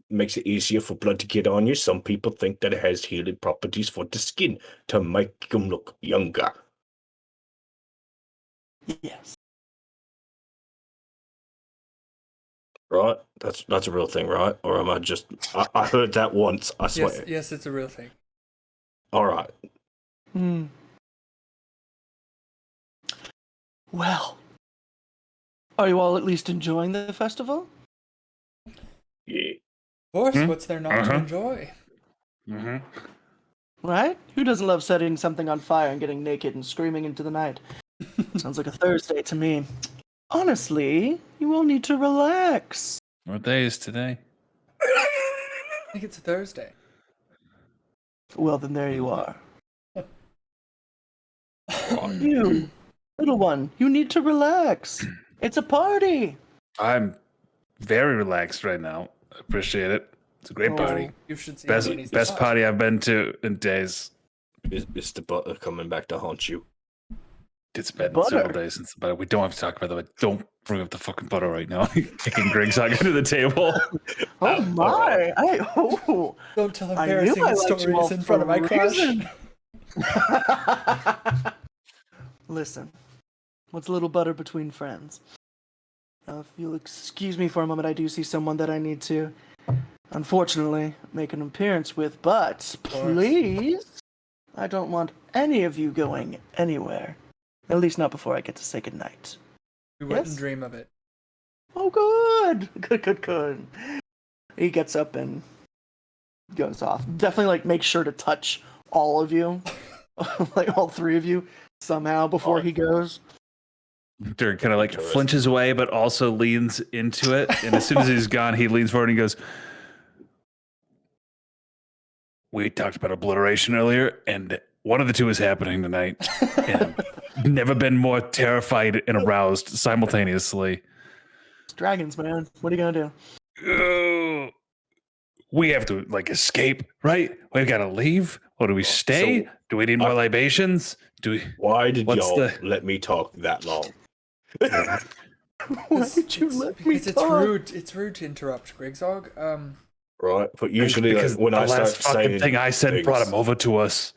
makes it easier for blood to get on you. Some people think that it has healing properties for the skin to make them look younger. Yes. Right? That's a real thing, right? Or am I just... I heard that once, I swear. Yes, it's a real thing. All right. Well, are you all at least enjoying the festival? Yeah. Of course, what's there not to enjoy? Right? Who doesn't love setting something on fire and getting naked and screaming into the night? Sounds like a Thursday to me. Honestly, you all need to relax. What day is today? I think it's a Thursday. Well, then there you are. You, little one, you need to relax. It's a party. I'm very relaxed right now. I appreciate it. It's a great party. You should see Best party I've been to in days. Is the butter coming back to haunt you? It's been Butter. several days since the butter. We don't have to talk about that. Don't bring up the fucking butter right now. Kicking Greg's under the table. Oh my! Don't tell I knew embarrassing I liked you all stories in front of my for a crush. reason. Listen, what's a little butter between friends? If you'll excuse me for a moment, I do see someone that I need to, unfortunately, make an appearance with, but please, I don't want any of you going anywhere. At least not before I get to say goodnight. We wouldn't Yes? dream of it. Oh, good! Good. He gets up and goes off. Definitely, like, make sure to touch all of you. Like, all three of you, somehow, before he goes. Dirk kind of like flinches away, but also leans into it. And as soon as he's gone, he leans forward and he goes, "We talked about obliteration earlier, and one of the two is happening tonight. And I've never been more terrified and aroused simultaneously. It's dragons, man. What are you gonna do? We have to like escape, right? We've got to leave. Or do we stay? So, do we need more libations? Do we? Why did What's y'all the- let me talk that long? Why did you let me Because it's talk? rude. It's rude to interrupt, Grigzog. Right? But usually, because like, when the I start last fucking saying thing I said things, brought him over to us.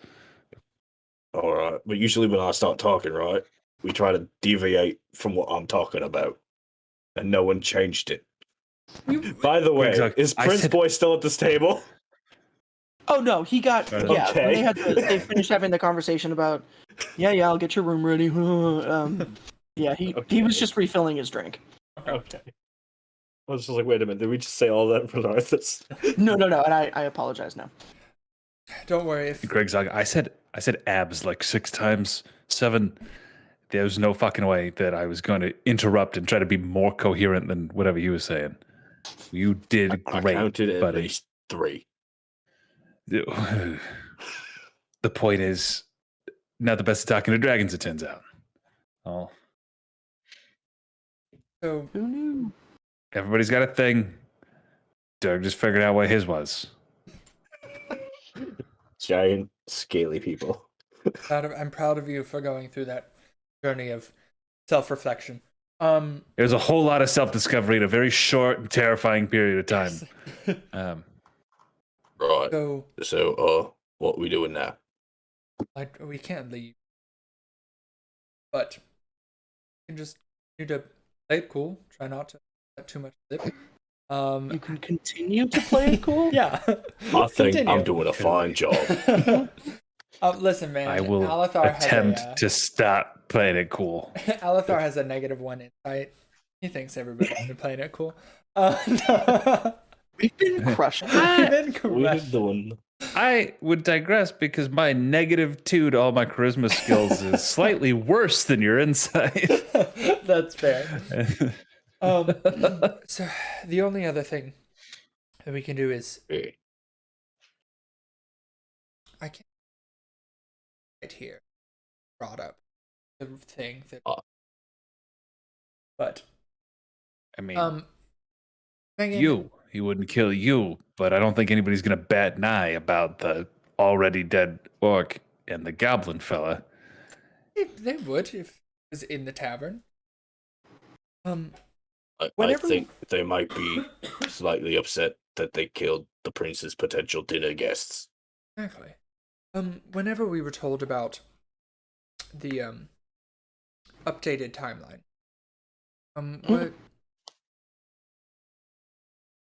All right. But usually, when I start talking, right, we try to deviate from what I'm talking about, and no one changed it. By the way, Exactly. is Prince Boy still at this table? Oh no, he got Okay. yeah. When they finished having the conversation about yeah, I'll get your room ready. Yeah, he was just refilling his drink. Okay. I was just like, wait a minute, did we just say all that for Arthas? No, and I apologize now. Don't worry. Greg's like, I said abs like 6 times, 7. There's no fucking way that I was going to interrupt and try to be more coherent than whatever he was saying. You did I great, counted at buddy. least 3. The point is, not the best at talking to dragons, it turns out. Oh, So Who knew? everybody's got a thing. Doug just figured out what his was. Giant, scaly people. I'm proud of you for going through that journey of self-reflection. There's a whole lot of self-discovery in a very short and terrifying period of time. Right. So What are we doing now? we can't leave, but you can just need to play it cool. Try not to let too much slip. You can continue to play it cool. Yeah. I think Continue. I'm doing a fine job. Listen, man. I will Alethar has attempt to stop playing it cool. Alethar has a -1 insight. He thinks everybody's been playing it cool. No. We've been crushed. We've been We're crushed. done. I would digress because my -2 to all my charisma skills is slightly worse than your insight. That's fair. So the only other thing that we can do is Yeah. I can't right here brought up the thing that but I mean, Megan, he wouldn't kill you, but I don't think anybody's gonna bat an eye about the already dead orc and the goblin fella. they would if it was in the tavern. I Whenever- think they might be slightly upset that they killed the prince's potential dinner guests. Exactly. Whenever we were told about the updated timeline,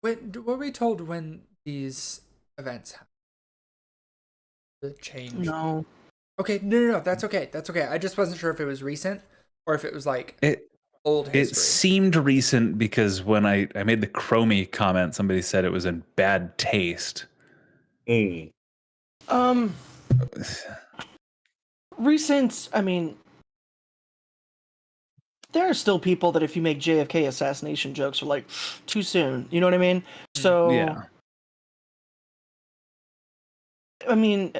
were we told when these events happened? The change. No. Okay, no, that's okay. That's okay. I just wasn't sure if it was recent or if it was like old It history. seemed recent because when I made the Chromie comment, somebody said it was in bad taste. Mm. Recent, I mean, there are still people that if you make JFK assassination jokes are like, too soon. You know what I mean? So, Yeah. I mean,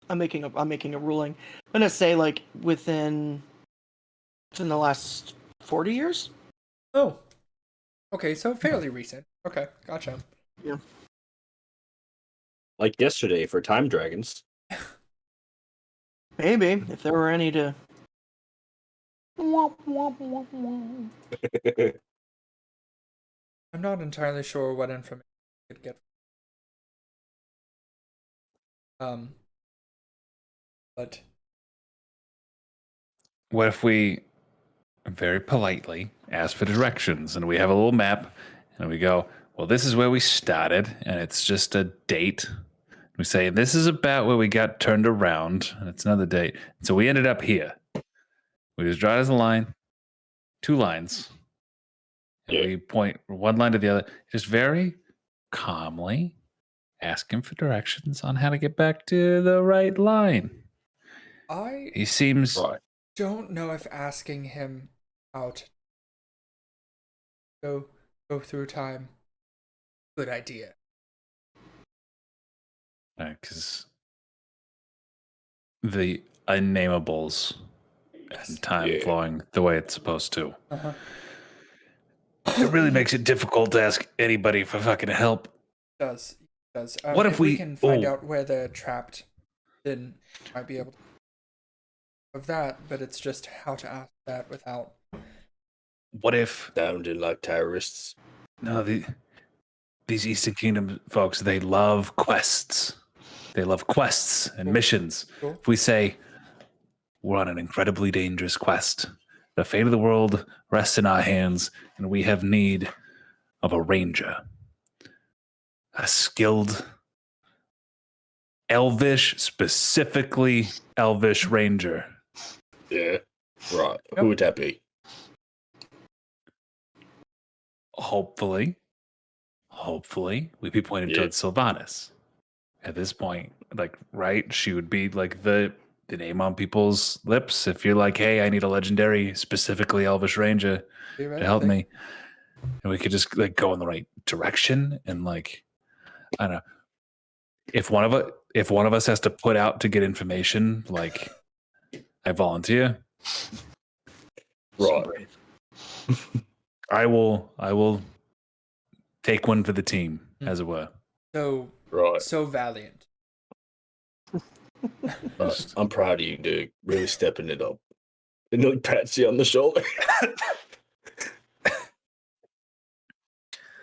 I'm making a ruling. I'm gonna say like within the last 40 years. Oh. Okay, so fairly recent. Okay, gotcha. Yeah. Like yesterday for Time Dragons. Maybe if there were any to. I'm not entirely sure what information I could get. But What if we very politely ask for directions and we have a little map and we go, well, this is where we started and it's just a date. We say, this is about where we got turned around and it's another date. So we ended up here. We just draw it as a line, 2 lines, and we point one line to the other, just very calmly ask him for directions on how to get back to the right line. He seems don't know if asking him out go through time good idea. Because the unnamables and time flowing the way it's supposed to. It really makes it difficult to ask anybody for fucking help. It does. What if we can find out where they're trapped, then might be able to of that, but it's just how to ask that without. What if sounded like terrorists? No, these Eastern Kingdom folks, they love quests. They love quests and missions. Cool. If we say we're on an incredibly dangerous quest, the fate of the world rests in our hands, and we have need of a ranger, a skilled elvish, specifically elvish ranger. Yeah. Right. Who would that be? Hopefully, we'd be pointing towards Sylvanas. At this point, like, right, she would be like the name on people's lips. If you're like, hey, I need a legendary, specifically elvish ranger to help me, and we could just like go in the right direction. And like, I don't know, if one of us has to put out to get information, like, I volunteer. Right. I will take one for the team, as it were. So valiant. I'm proud of you, dude. Really stepping it up. And like pats you on the shoulder.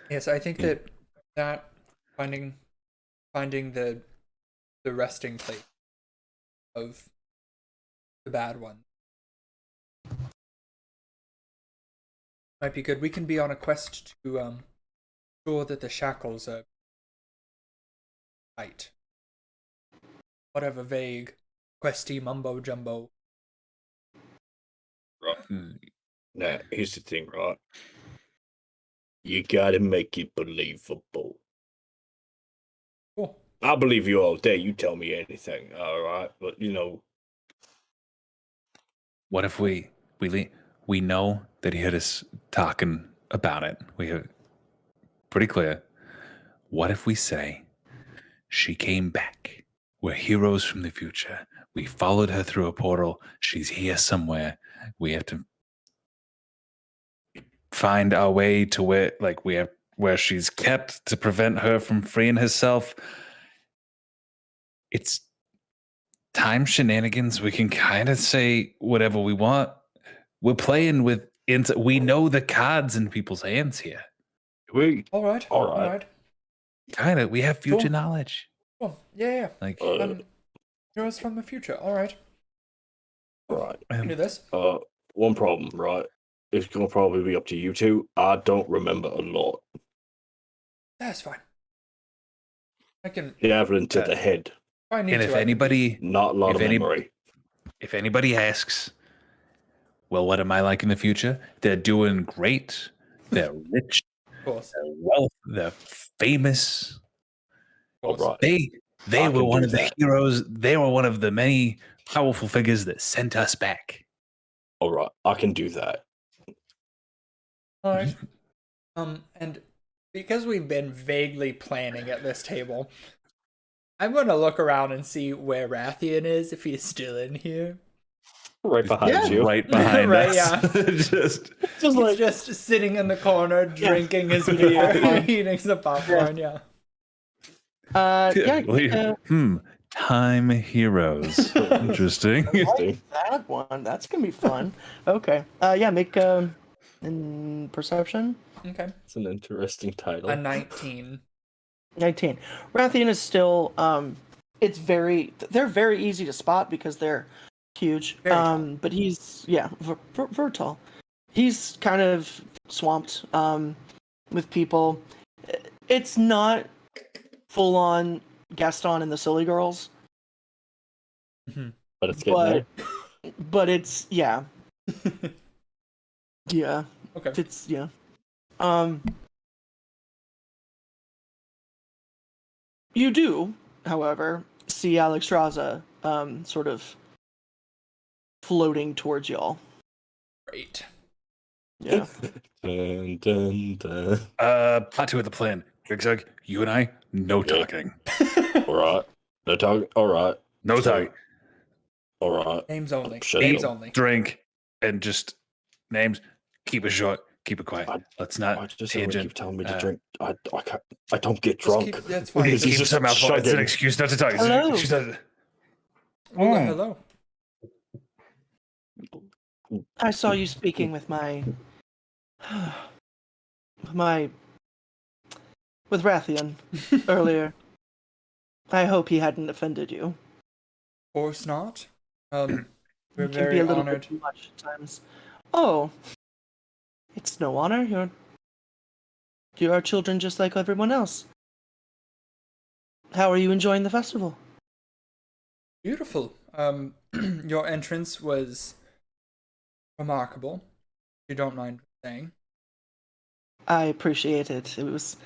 Yes, I think that finding the resting place of the bad one might be good. We can be on a quest to ensure that the shackles are tight. Whatever vague questy mumbo jumbo Now, here's the thing, right? You gotta make it believable. Cool. I'll believe you all day. You tell me anything, all right? But What if we know that he heard us talking about it? We heard pretty clear. What if we say she came back? We're heroes from the future. We followed her through a portal. She's here somewhere. We have to find our way to where she's kept to prevent her from freeing herself. It's time shenanigans. We can kind of say whatever we want. We're playing with we know the cards in people's hands here. All right. Kind of. We have future Cool. knowledge. Cool. Yeah. Like Heroes from the future. All right. right. Can do this. One problem, right? It's gonna probably be up to you two. I don't remember a lot. That's fine. I can. Javelin to the head. If I need and to, if I can anybody Not a lot If of any- memory. if anybody asks, well, what am I like in the future? They're doing great. They're rich. Of course. They're wealth. They're famous. Of course. All right. They I were can one do of the that. heroes. They were one of the many powerful figures that sent us back. All right. I can do that. All right. And because we've been vaguely planning at this table, I'm gonna look around and see where Rathian is, if he's still in here. Right behind Yeah. you. Right behind Right, us. yeah. Just He's just sitting in the corner, drinking his beer, eating some popcorn. Yeah. Time heroes. Interesting. Interesting. That one. That's gonna be fun. Okay. Yeah. Make in perception. Okay. It's an interesting title. A 19. 19. Rathian is still they're very easy to spot because they're huge. Very tall. But he's very tall. He's kind of swamped with people. It's not full on Gaston and the Silly Girls, But it's getting there. but it's yeah. Okay. It's you do, however, see Alexstrasza sort of floating towards y'all. Great. Yeah. Dun, dun, dun. Part two of the plan. Zigzag, you and I, no talking. All right. No talking. All right. No talking. All right. Names only. Shut Names up. only. Drink and just names. Keep it short. Keep it quiet. I- Let's I not just tangent. keep telling me to drink. I can't. I don't get Just drunk. keep- that's fine. This is Keep just some mouthful. It's an chugging. excuse not to talk. It's an Hello. excuse not to- Oh, hello. I saw you speaking with with Rathian earlier. I hope he hadn't offended you. Of course not. We're It can very be a little honored. bit too much at times. Oh, it's no honor. You are children just like everyone else. How are you enjoying the festival? Beautiful. Your entrance was remarkable. If you don't mind saying. I appreciate it. It was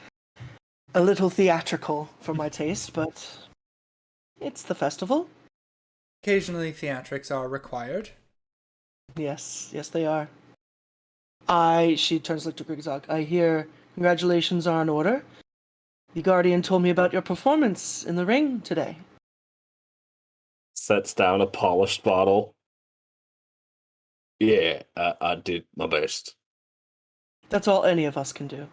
a little theatrical for my taste, but it's the festival. Occasionally, theatrics are required. Yes, they are. She turns to Grigzog. I hear congratulations are in order. The Guardian told me about your performance in the ring today. Sets down a polished bottle. Yeah, I did my best. That's all any of us can do.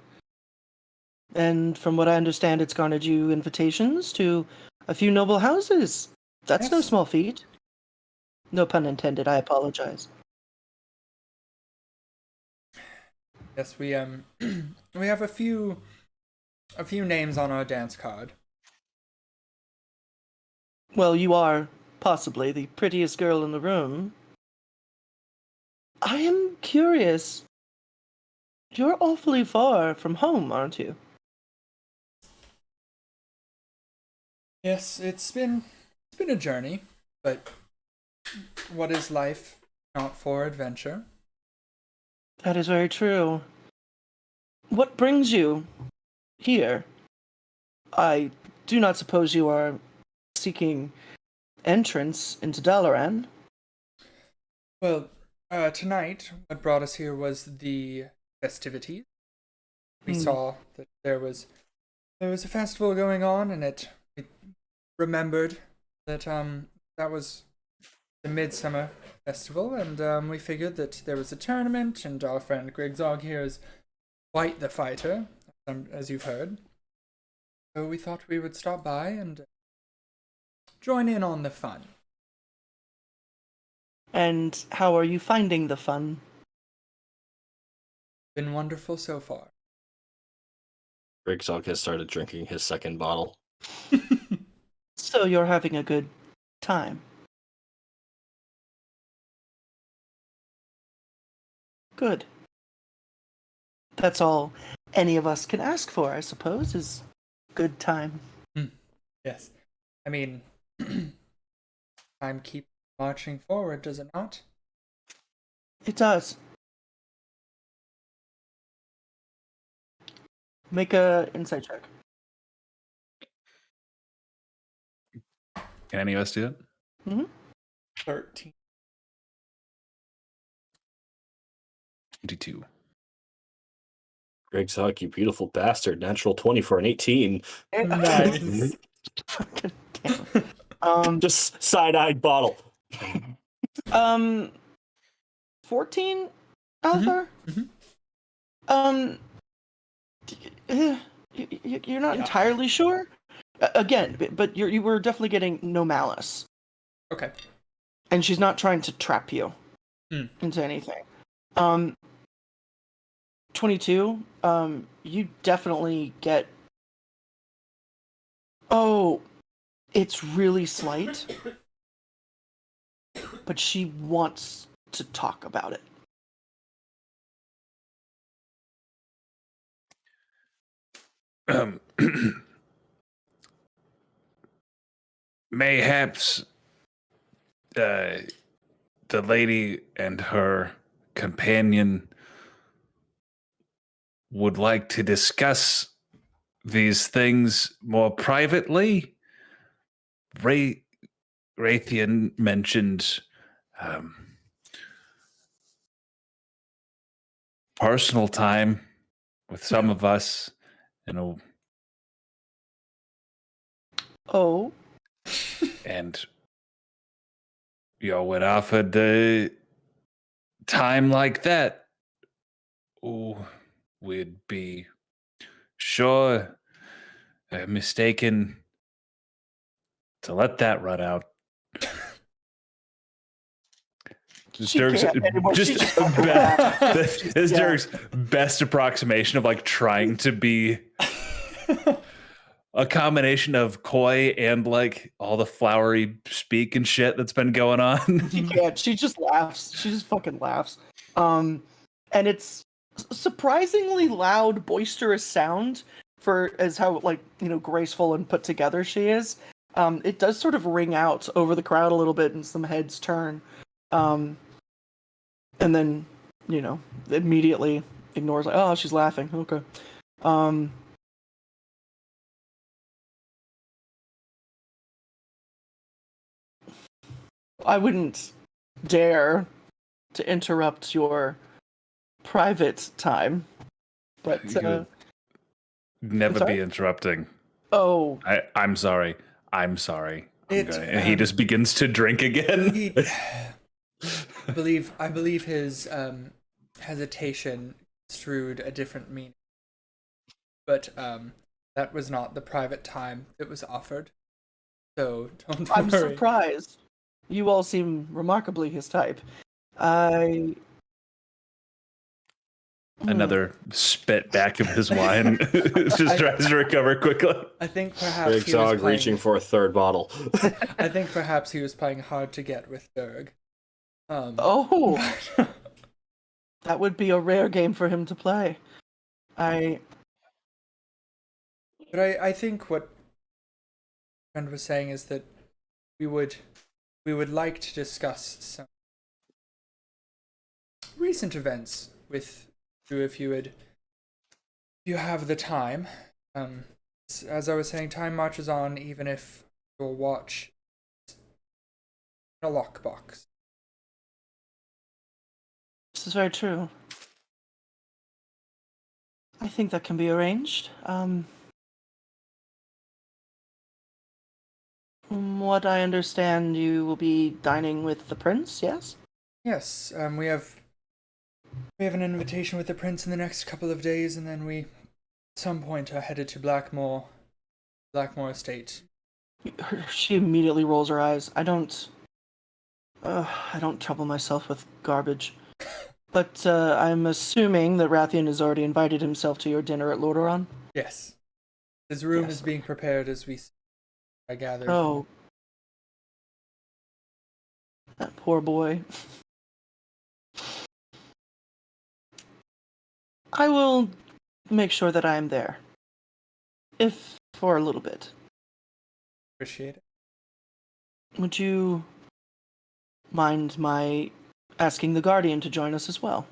And from what I understand, it's garnered you invitations to a few noble houses. That's no Yes. small feat. No pun intended, I apologize. Yes, we we have a few names on our dance card. Well, you are possibly the prettiest girl in the room. I am curious. You're awfully far from home, aren't you? Yes, it's been a journey, but what is life not for adventure? That is very true. What brings you here? I do not suppose you are seeking entrance into Dalaran. Well, tonight, what brought us here was the festivities. We saw that there was a festival going on, and we remembered that that was the Midsummer festival, and we figured that there was a tournament, and our friend Grigzog here is quite the fighter, as you've heard. So we thought we would stop by and join in on the fun. And how are you finding the fun? Been wonderful so far. Rigzog has started drinking his second bottle. So you're having a good time. Good. That's all any of us can ask for, I suppose, is good time. Yes. I mean, time keeps marching forward, does it not? It does. Make a insight check. Can any of us do it? Mm-hmm. 13. 22. Rigzog, you beautiful bastard. Natural 20 for an 18. Nice. Just side-eyed bottle. 14, Althar? You're not entirely sure? Again, but you were definitely getting no malice. Okay. And she's not trying to trap you into anything. 22, you definitely get... Oh, it's really slight. But she wants to talk about it. Mayhaps the lady and her companion would like to discuss these things more privately. Raytheon mentioned personal time with some of us, Oh. and when offered the time like that, we'd be sure mistaken to let that run out. Dirk's Dirk's best approximation of like trying to be a combination of coy and like all the flowery speak and shit that's been going on. She can't. She just laughs. She just fucking laughs. And it's surprisingly loud, boisterous sound for as how graceful and put together she is. It does sort of ring out over the crowd a little bit, and some heads turn. And then, immediately ignores, like, oh, she's laughing. Okay. I wouldn't dare to interrupt your private time, but never be interrupting. Oh, I'm sorry. I'm sorry. And he just begins to drink again. I believe his hesitation construed a different meaning, but that was not the private time that was offered. So don't I'm worry. surprised. You all seem remarkably his type. Another spit back of his wine. Just tries to recover quickly. I think perhaps Rigzog reaching for a third bottle. I think perhaps he was playing hard to get with Durg. That would be a rare game for him to play. But I think what friend was saying is that we would like to discuss some recent events with you if you have the time. As I was saying, time marches on even if your watch is in a lockbox. This is very true. I think that can be arranged. From what I understand, you will be dining with the prince, yes? Yes, we have an invitation with the prince in the next couple of days, and then we, at some point, are headed to Blackmore Estate. She immediately rolls her eyes. I don't trouble myself with garbage. But I'm assuming that Rathian has already invited himself to your dinner at Lordaeron? Yes, his room Yes. is being prepared as we speak, I gathered. Oh. That poor boy. I will make sure that I am there. If for a little bit. Appreciate it. Would you mind my asking the Guardian to join us as well?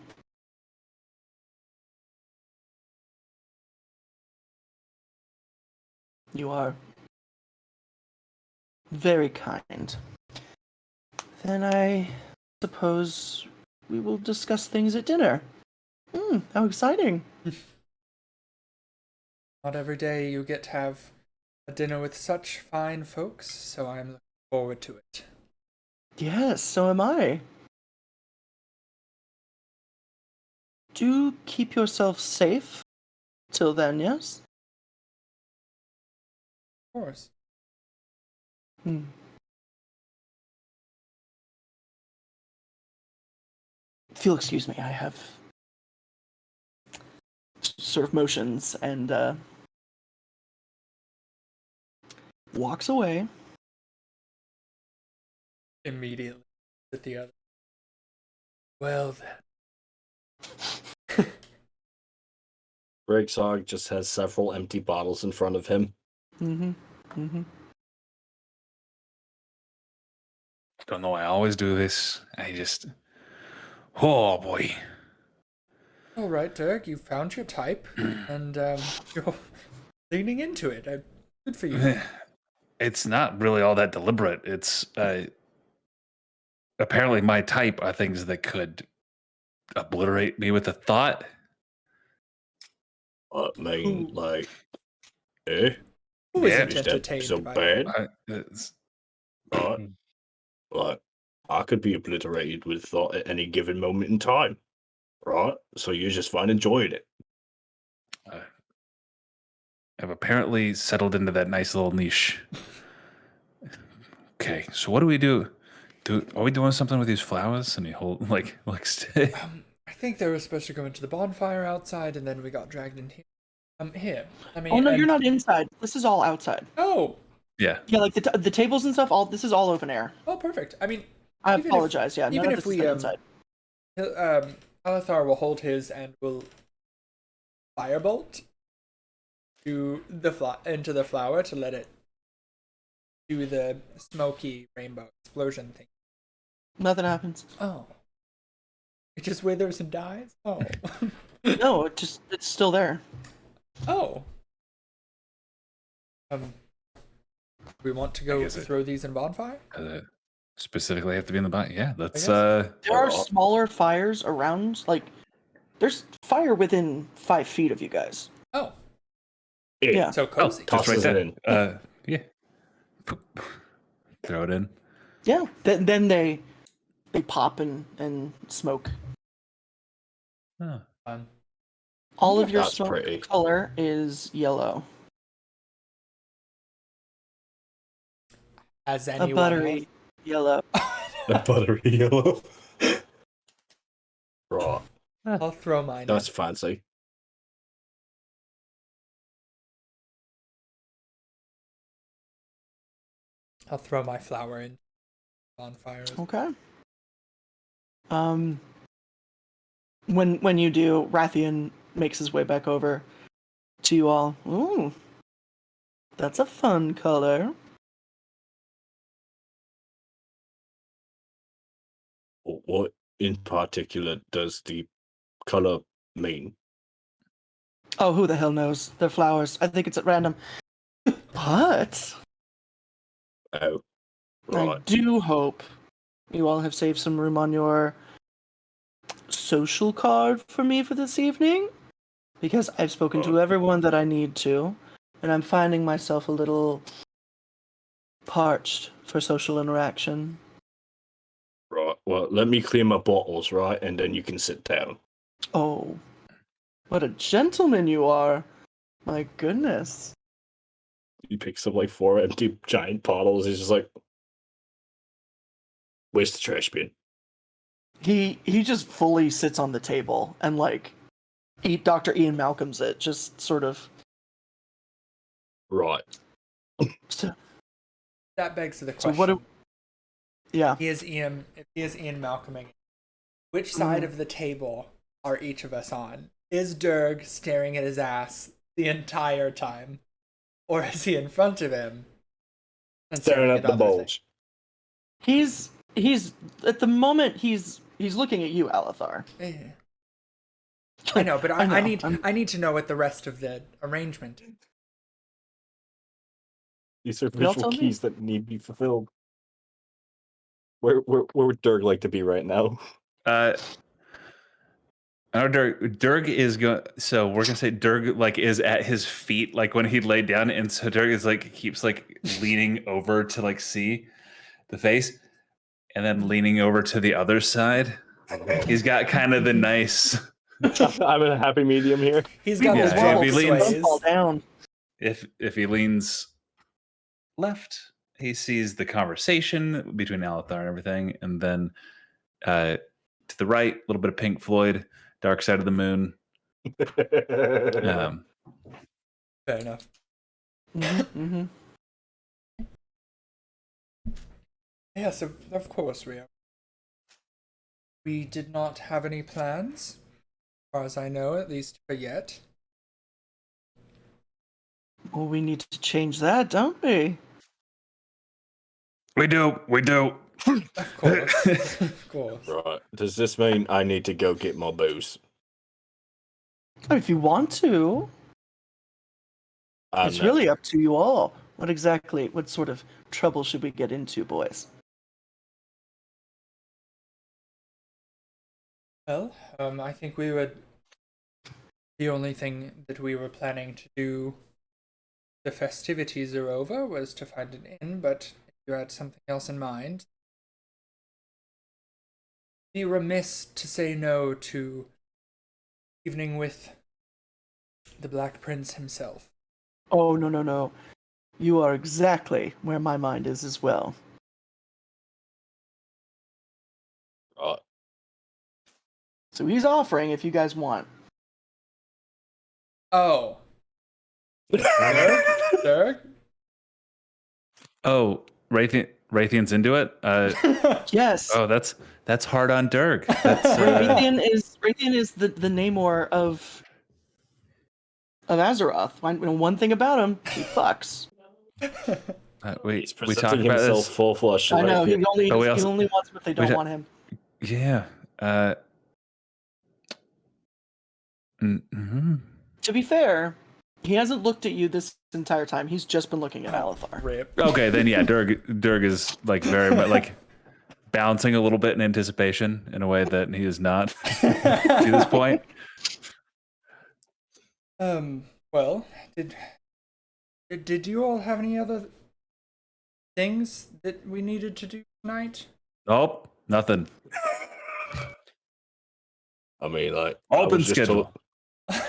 You are very kind. Then I suppose we will discuss things at dinner. How exciting. Not every day you get to have a dinner with such fine folks, so I'm looking forward to it. Yes, so am I. Do keep yourself safe till then, yes? Of course. If you'll excuse me, I have sort of motions and walks away. Immediately at the other. Well then. Briggsog just has several empty bottles in front of him. Don't know why I always do this. Oh boy. All right, Dirk, you found your type, and you're leaning into it. Good for you. It's not really all that deliberate. It's apparently my type are things that could obliterate me with a thought. I mean, Ooh. like, eh? Who Yeah. isn't Is that entertained so by bad? It's- Right? Like, I could be obliterated with thought at any given moment in time. Right? So you're just fine enjoying it. I've apparently settled into that nice little niche. Okay, so what do we do? Are we doing something with these flowers? And he hold stay. I think they were supposed to go into the bonfire outside, and then we got dragged in here. Here. I mean, Oh no, you're not inside. This is all outside. Oh. Yeah. Yeah, like the tables and stuff. This is all open air. Oh, perfect. I mean, I even apologize. Yeah, none even of if this is we done inside. Alethar will hold his and will firebolt to into the flower to let it do the smoky rainbow explosion thing. Nothing happens. Oh. It just withers and dies? Oh. No, it's still there. Oh. We want to go throw these in bonfire? Specifically have to be in the body. Yeah, that's There are smaller fires around. Like, there's fire within 5 feet of you guys. Oh. Yeah. So cozy. just right Tosses it there. in. Yeah. Throw it in. Yeah. Then they pop and smoke. Oh. All of your That's smoke pretty. color is yellow. As A anyone buttery yellow. A buttery yellow. Right. I'll throw mine That's in. fancy. I'll throw my flower in bonfire. Okay. When you do, Rathian makes his way back over to you all. Ooh. That's a fun color. What in particular does the color mean? Oh, who the hell knows? They're flowers. I think it's at random. But Oh, I right. do hope you all have saved some room on your social card for me for this evening. Because I've spoken to everyone that I need to, and I'm finding myself a little parched for social interaction. Right. Well, let me clear my bottles, right, and then you can sit down. Oh, what a gentleman you are. My goodness. He picks up like 4 empty giant bottles. He's just like, "Where's the trash bin?" He just fully sits on the table and like Dr. Ian Malcolm's it, just sort of. Right. So, That begs the so question. what do, yeah. If he is Ian Malcolming, which side of the table are each of us on? Is Durg staring at his ass the entire time? Or is he in front of him and Staring at the other bulge. He's at the moment he's looking at you, Alethar. things? Yeah. I know, but I know. I need to know what the rest of the arrangement is. These are Y'all visual tell me. keys that need to be fulfilled. Where would Durg like to be right now? I know Durg is going. So we're gonna say Durg like is at his feet, like when he laid down, and so Durg is like keeps like leaning over to like see the face, and then leaning over to the other side. He's got kind of the nice. I'm in a happy medium here. He's got Yeah, his if drop he leans- sways. Fall down. If he leans left, he sees the conversation between Alethar and everything, and then to the right, a little bit of Pink Floyd, Dark Side of the Moon. Fair enough. Mm-hmm. Yes, of course we are. We did not have any plans, as far as I know, at least for yet. Well, we need to change that, don't we? We do. Of course, of course. Right. Does this mean I need to go get my booze? If you want to, it's No. really up to you all. What sort of trouble should we get into, boys? Well, I think the only thing that we were planning to do, the festivities are over, was to find an inn, but if you had something else in mind, be remiss to say no to evening with the Black Prince himself. Oh, no. You are exactly where my mind is as well. Right. So he's offering if you guys want. Oh. Derek? Oh, Raytheon's into it. Yes. Oh, that's hard on Durg. That's Raytheon is the Namor of Azeroth. One thing about him, he fucks. wait, He's we talked presenting about himself this. full flush. I know right he only But we he also- only wants what they don't we- want him. Yeah. Mm-hmm. To be fair, he hasn't looked at you this entire time. He's just been looking at Alethar. Rip. Okay, then yeah, Durg is like very much like bouncing a little bit in anticipation in a way that he is not to this point. Well, did you all have any other things that we needed to do tonight? Oh, nothing. I mean, like, Open schedule.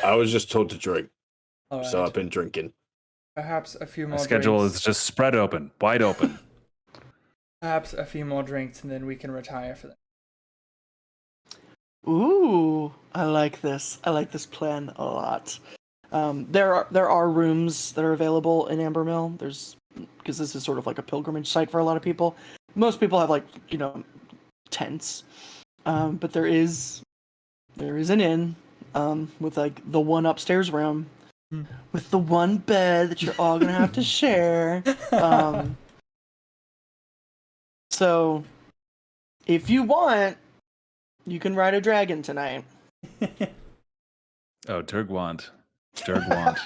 I was just told to drink, All right. so I've been drinking. Perhaps a few My more schedule drinks. is just spread open, wide open. Perhaps a few more drinks, and then we can retire for that. Ooh, I like this. I like this plan a lot. There are rooms that are available in Ambermill. Because this is sort of like a pilgrimage site for a lot of people. Most people have like tents, but there is an inn with like the one upstairs room with the one bed that you're all gonna have to share. So if you want, you can ride a dragon tonight. Oh, Durgwant. Durgwant.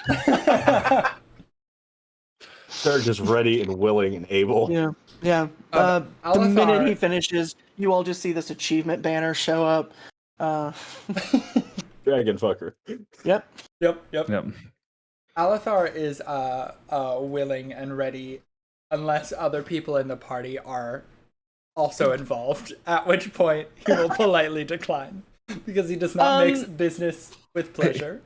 Dirk is ready and willing and able. Yeah, yeah. The minute he finishes, you all just see this achievement banner show up. Dragon fucker. Yep. Yep. Yep. Alethar is willing and ready, unless other people in the party are also involved. At which point he will politely decline because he does not mix business with pleasure.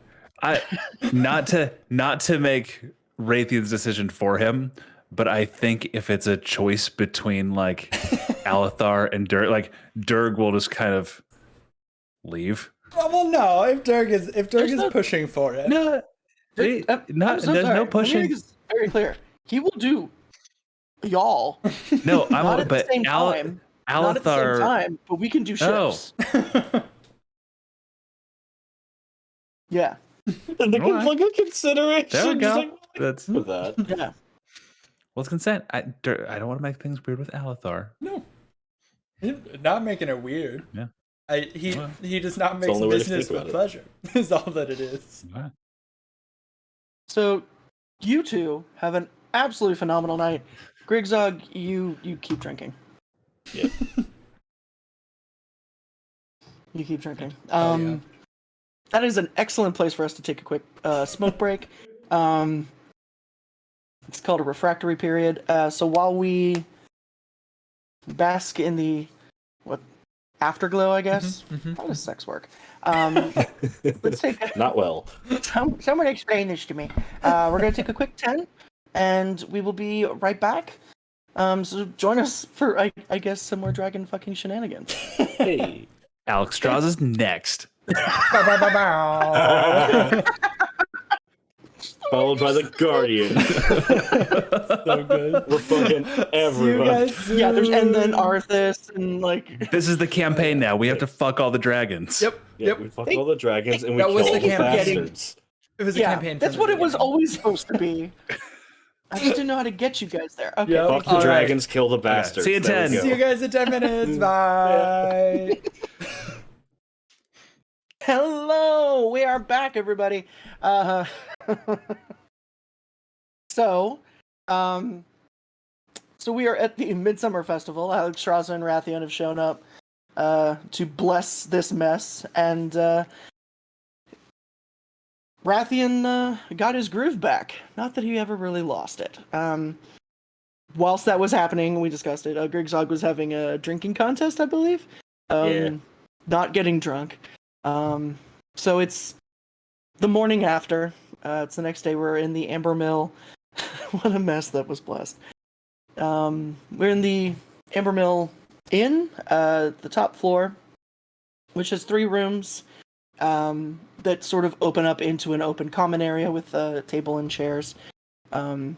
Not to make Raytheon's decision for him, but I think if it's a choice between like Alethar and Durg, like Durg will just kind of leave. Well, no. If Durg is pushing for it, No, I'm so there's sorry. no Let me pushing. make this very clear. He will do y'all. No, Not at the same time. Not at the same Alethar. time, but we can do shifts. Yeah. Look at consideration. There we Just go. like, That's with that. Yeah. well, it's consent. I don't want to make things weird with Alethar. no, he's not making it weird. Yeah. He does not mix only way to business speak with about pleasure. it. Is all that it is. All right. So you two have an absolutely phenomenal night. Grigzog, you keep drinking. Yeah. You keep drinking. Yeah. That is an excellent place for us to take a quick smoke break. It's called a refractory period. So while we bask in the afterglow, I guess. How does sex work? Let's take. Not well. Someone explain this to me. We're gonna take a quick 10, and we will be right back. So join us for I guess some more dragon fucking shenanigans. Hey. Alex Strauss is next. Followed by the Guardian. So good. We're fucking everybody. Yeah, and then Arthas and like. This is the campaign now. We have to fuck all the dragons. Yep. Yeah, Yep. we fucked all the dragons and we That killed was all the the campaign. bastards. It was a Yeah, campaign. that's from what the it was beginning. always supposed to be. I just didn't know how to get you guys there. Okay. Yep. Fuck the All right. dragons, kill the bastards. See you in There 10. we go. See you guys in 10 minutes. Bye. Hello, we are back, everybody. So we are at the Midsummer Festival. Alex Strauss and Rathian have shown up to bless this mess, and Rathian got his groove back. Not that he ever really lost it. Whilst that was happening, we discussed it. Grigzog was having a drinking contest, I believe. Yeah. Not getting drunk. So it's the morning after. It's the next day. We're in the Amber Mill. What a mess that was blessed. We're in the Amber Mill Inn, the top floor, which has 3 rooms that sort of open up into an open common area with a table and chairs. And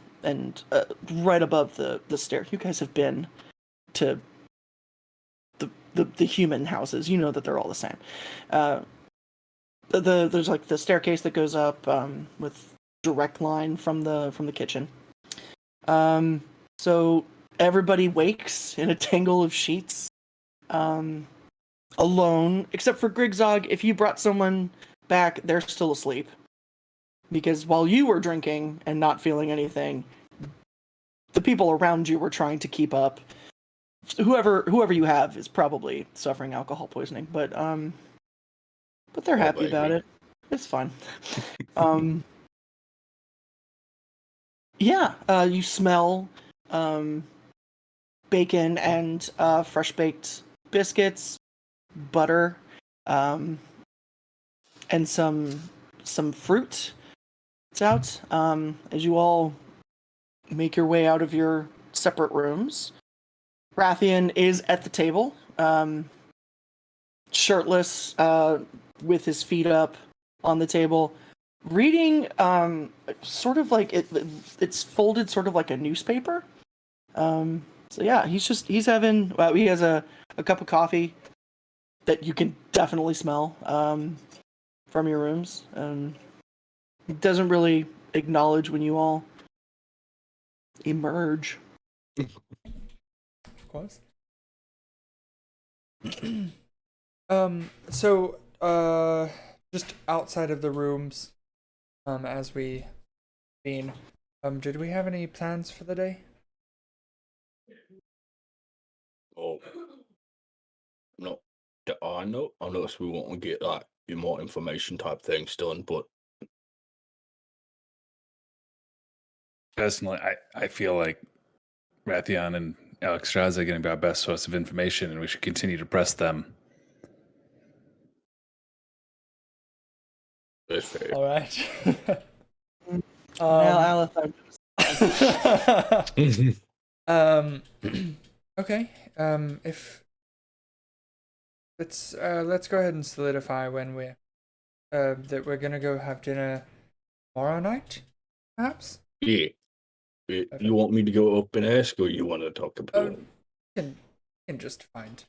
right above the stair. You guys have been to the human houses. You know that they're all the same. There's like the staircase that goes up with direct line from the kitchen. So everybody wakes in a tangle of sheets, alone, except for Grigzog. If you brought someone back, they're still asleep. Because while you were drinking and not feeling anything, the people around you were trying to keep up. Whoever you have is probably suffering alcohol poisoning, but they're happy about it. It's fine. Yeah, you smell bacon and fresh baked biscuits, butter, and some fruit. It's out. As you all make your way out of your separate rooms, Rathian is at the table, shirtless, with his feet up on the table, reading sort of like it's folded sort of like a newspaper. So yeah, he's having he has a cup of coffee that you can definitely smell from your rooms. He doesn't really acknowledge when you all emerge. Of course. So just outside of the rooms, as we been. Did we have any plans for the day? Oh, not that I know, unless we want to get like more information type things done. But Personally, I feel like Rathian and Alex Straza are going to be our best source of information, and we should continue to press them. that's fair. All right. Now, Aleth, Okay. If let's go ahead and solidify when we're that we're gonna go have dinner tomorrow night, perhaps. Yeah. You want me to go up and ask, or you want to talk about it? Can just find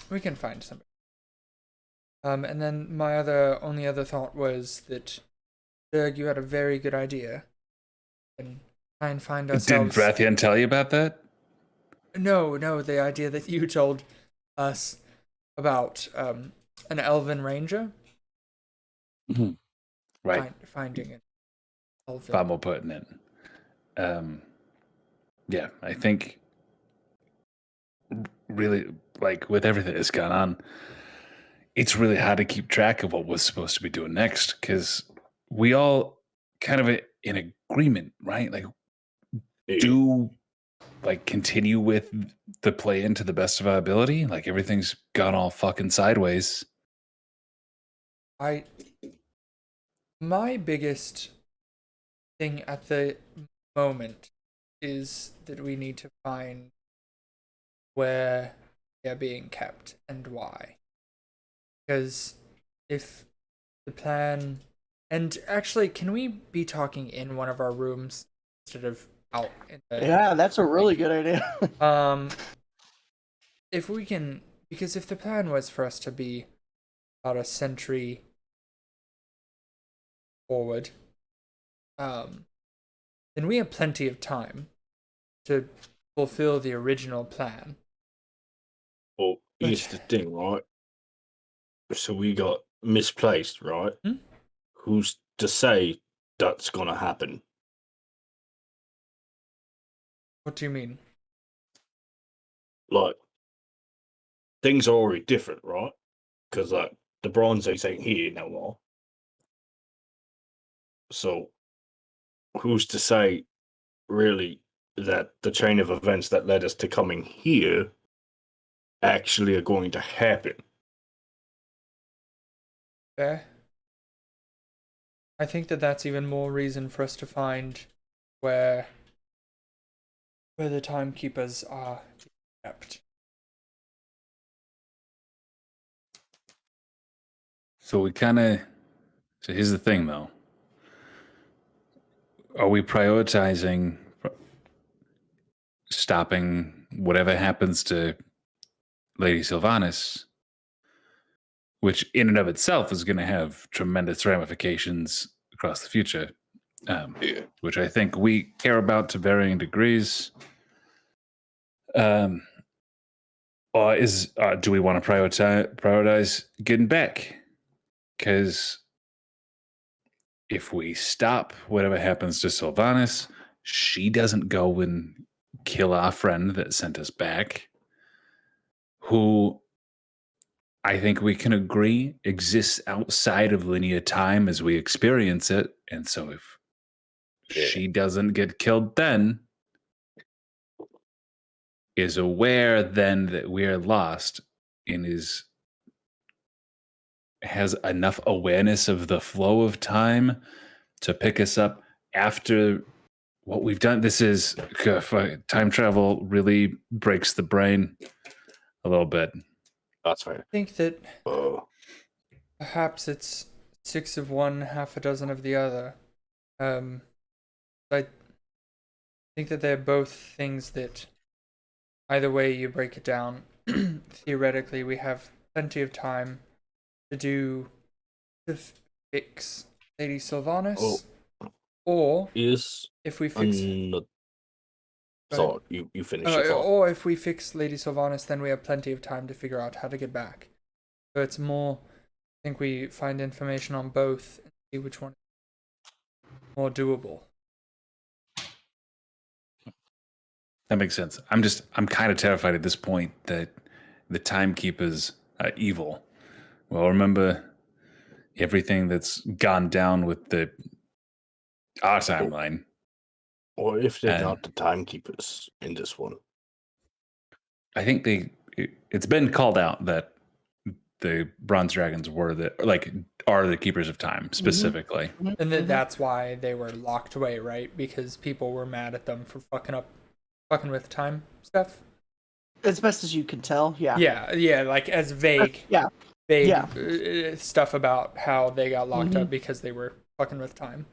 we can find somebody. And then my only other thought was that Dirk, you had a very good idea. And try and find ourselves. Did Rathian tell you about that? No, the idea that you told us about an elven ranger. Mm-hmm. Right. Finding it. Far more pertinent. Yeah, I think really, like, with everything that's gone on, it's really hard to keep track of what we're supposed to be doing next, because we all kind of in agreement, right? Like, do like continue with the plan to the best of our ability. Like, everything's gone all fucking sideways. My biggest thing at the moment is that we need to find where they're being kept and why. Because if the plan, and actually, can we be talking in one of our rooms instead of out in the... Yeah, that's a really good idea. If we can, because if the plan was for us to be about a century forward, then we have plenty of time to fulfill the original plan. Well, here's the thing, right? So we got misplaced, right? Who's to say that's gonna happen? What do you mean? Like, things are already different, right? Because like the Bronze Age ain't here no more. So who's to say really that the chain of events that led us to coming here actually are going to happen? Fair. I think that's even more reason for us to find where the timekeepers are kept. So here's the thing, though. Are we prioritizing stopping whatever happens to Lady Sylvanas, which in and of itself is going to have tremendous ramifications across the future, which I think we care about to varying degrees? Or do we want to prioritize getting back? Because if we stop whatever happens to Sylvanas, she doesn't go and kill our friend that sent us back, who I think we can agree exists outside of linear time as we experience it. And so if she doesn't get killed then, is aware then that we're lost, and has enough awareness of the flow of time to pick us up after what we've done. This is time travel really breaks the brain a little bit. That's fair. I think that perhaps it's 6 of one, half a dozen of the other. I think that they're both things that either way you break it down, theoretically we have plenty of time to fix Lady Sylvanas, or if we fix... So you finish your thought. Or if we fix Lady Sylvanas, then we have plenty of time to figure out how to get back. So it's more, I think we find information on both and see which one is more doable. That makes sense. I'm kind of terrified at this point that the timekeepers are evil. Well, remember everything that's gone down with our timeline. Or if they're And not the timekeepers in this one. I think it's been called out that the bronze dragons are the keepers of time specifically. And that's why they were locked away, right? Because people were mad at them for fucking with time stuff. As best as you can tell, yeah. Yeah, like as vague Yeah. stuff about how they got locked up because they were fucking with time.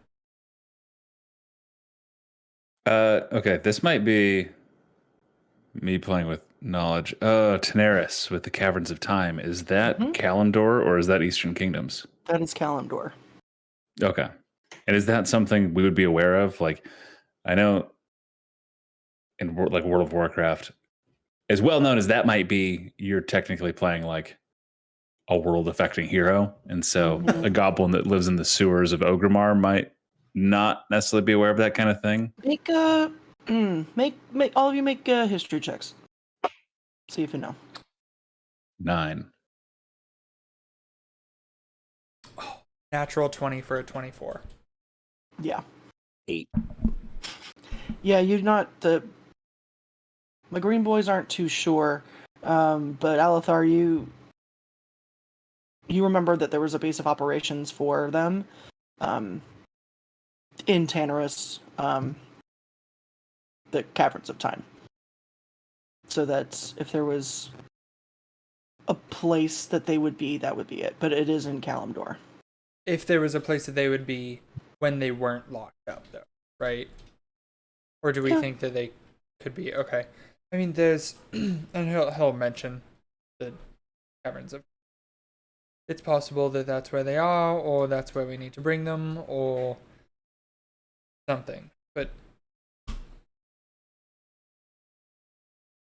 Okay, this might be me playing with knowledge. Teneris with the Caverns of Time. Is that Kalimdor or is that Eastern Kingdoms? That is Kalimdor. Okay. And is that something we would be aware of? Like, I know in like World of Warcraft, as well known as that might be, you're technically playing like a world-affecting hero. And so a goblin that lives in the sewers of Ogrimmar might not necessarily be aware of that kind of thing. Make all of you make history checks. See if you know. 9. Natural 20 for a 24. Yeah. 8. Yeah, you're not the Green Boys aren't too sure, but Alethar, you remember that there was a base of operations for them in Tanarus, the Caverns of Time. So that if there was a place that they would be, that would be it. But it is in Kalimdor. If there was a place that they would be when they weren't locked up, though, right? Or do we think that they could be? Okay. I mean, there's, and he'll mention the Caverns of. It's possible that that's where they are, or that's where we need to bring them, or something. But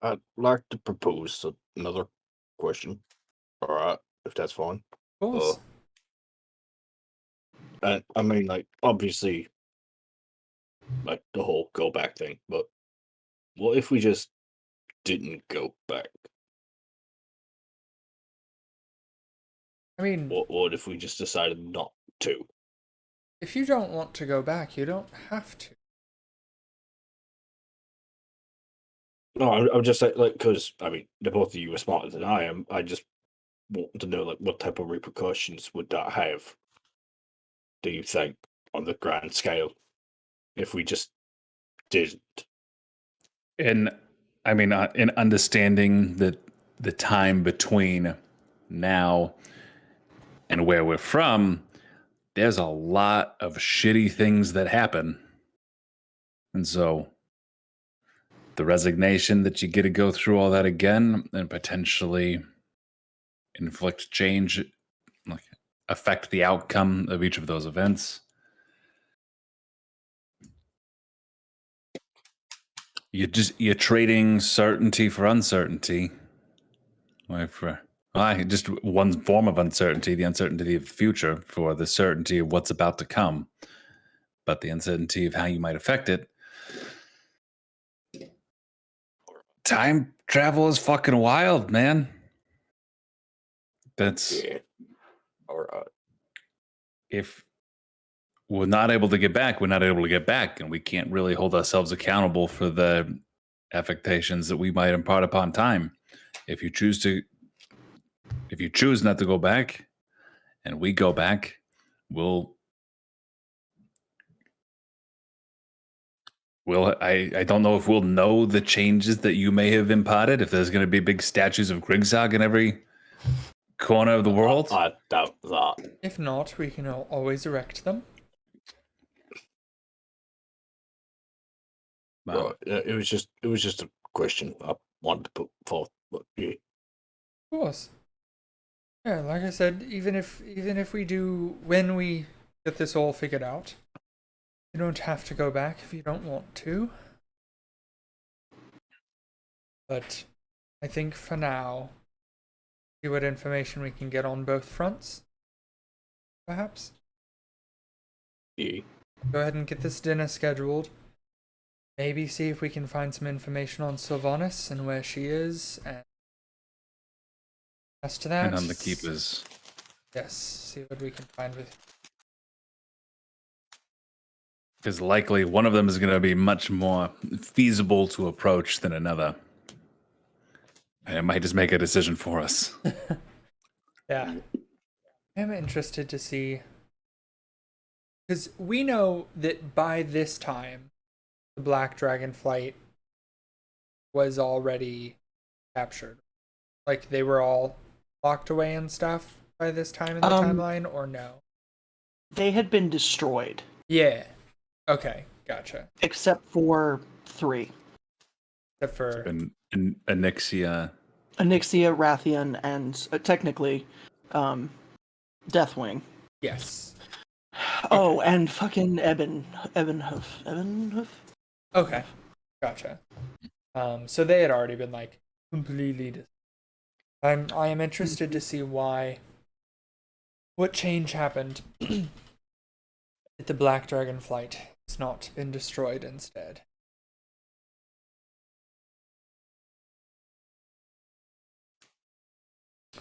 I'd like to propose another question. All right, if that's fine. of course, And I mean, like, obviously, like the whole go back thing, but what if we just didn't go back? I mean, What if we just decided not to? if you don't want to go back, you don't have to. No, I'm just like, because I mean, the both of you are smarter than I am. I just want to know, like, what type of repercussions would that have? Do you think, on the grand scale, if we just didn't? And I mean, in understanding that the time between now and where we're from, there's a lot of shitty things that happen. And so the resignation that you get to go through all that again and potentially inflict change, like affect the outcome of each of those events. You're trading certainty for uncertainty. Just one form of uncertainty, the uncertainty of the future, for the certainty of what's about to come, but the uncertainty of how you might affect it. Time travel is fucking wild, man. That's All right. If we're not able to get back, we're not able to get back, and we can't really hold ourselves accountable for the affectations that we might impart upon time. If you choose not to go back, and we go back, I don't know if we'll know the changes that you may have imparted, if there's going to be big statues of Grigzog in every corner of the world. I doubt that. If not, we can always erect them. Wow. It was just a question I wanted to put forth. But yeah. Of course. Yeah, like I said, even if we do, when we get this all figured out, you don't have to go back if you don't want to. But I think for now, See what information we can get on both fronts. Perhaps. Yeah. Go ahead and get this dinner scheduled. Maybe see if we can find some information on Sylvanas and where she is. And as to that, And on the keepers. yes, see what we can find with. Because likely one of them is going to be much more feasible to approach than another. And it might just make a decision for us. Yeah, I'm interested to see. Because we know that by this time, the Black Dragon flight was already captured. Like, they were all locked away and stuff by this time in the timeline, or no? They had been destroyed. Yeah. Okay, gotcha. Except for 3. Except for... And Anixia. Anixia, Rathian, and technically, Deathwing. Yes. Oh, and fucking Ebenhoof. Okay, gotcha. So they had already been, like, completely... I am interested to see what change happened at the Black Dragon flight. It's not been destroyed instead.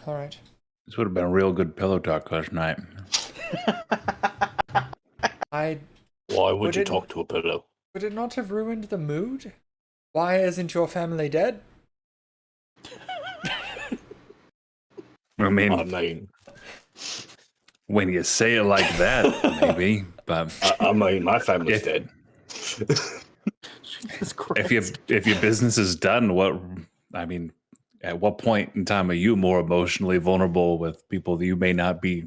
All right. This would have been a real good pillow talk last night. Why Would you it- talk to a pillow? would it not have ruined the mood? Why isn't your family dead? I mean, I mean, when you say it like that, maybe. But I mean, my family's If- dead. Jesus Christ. if your business is done, at what point in time are you more emotionally vulnerable with people that you may not be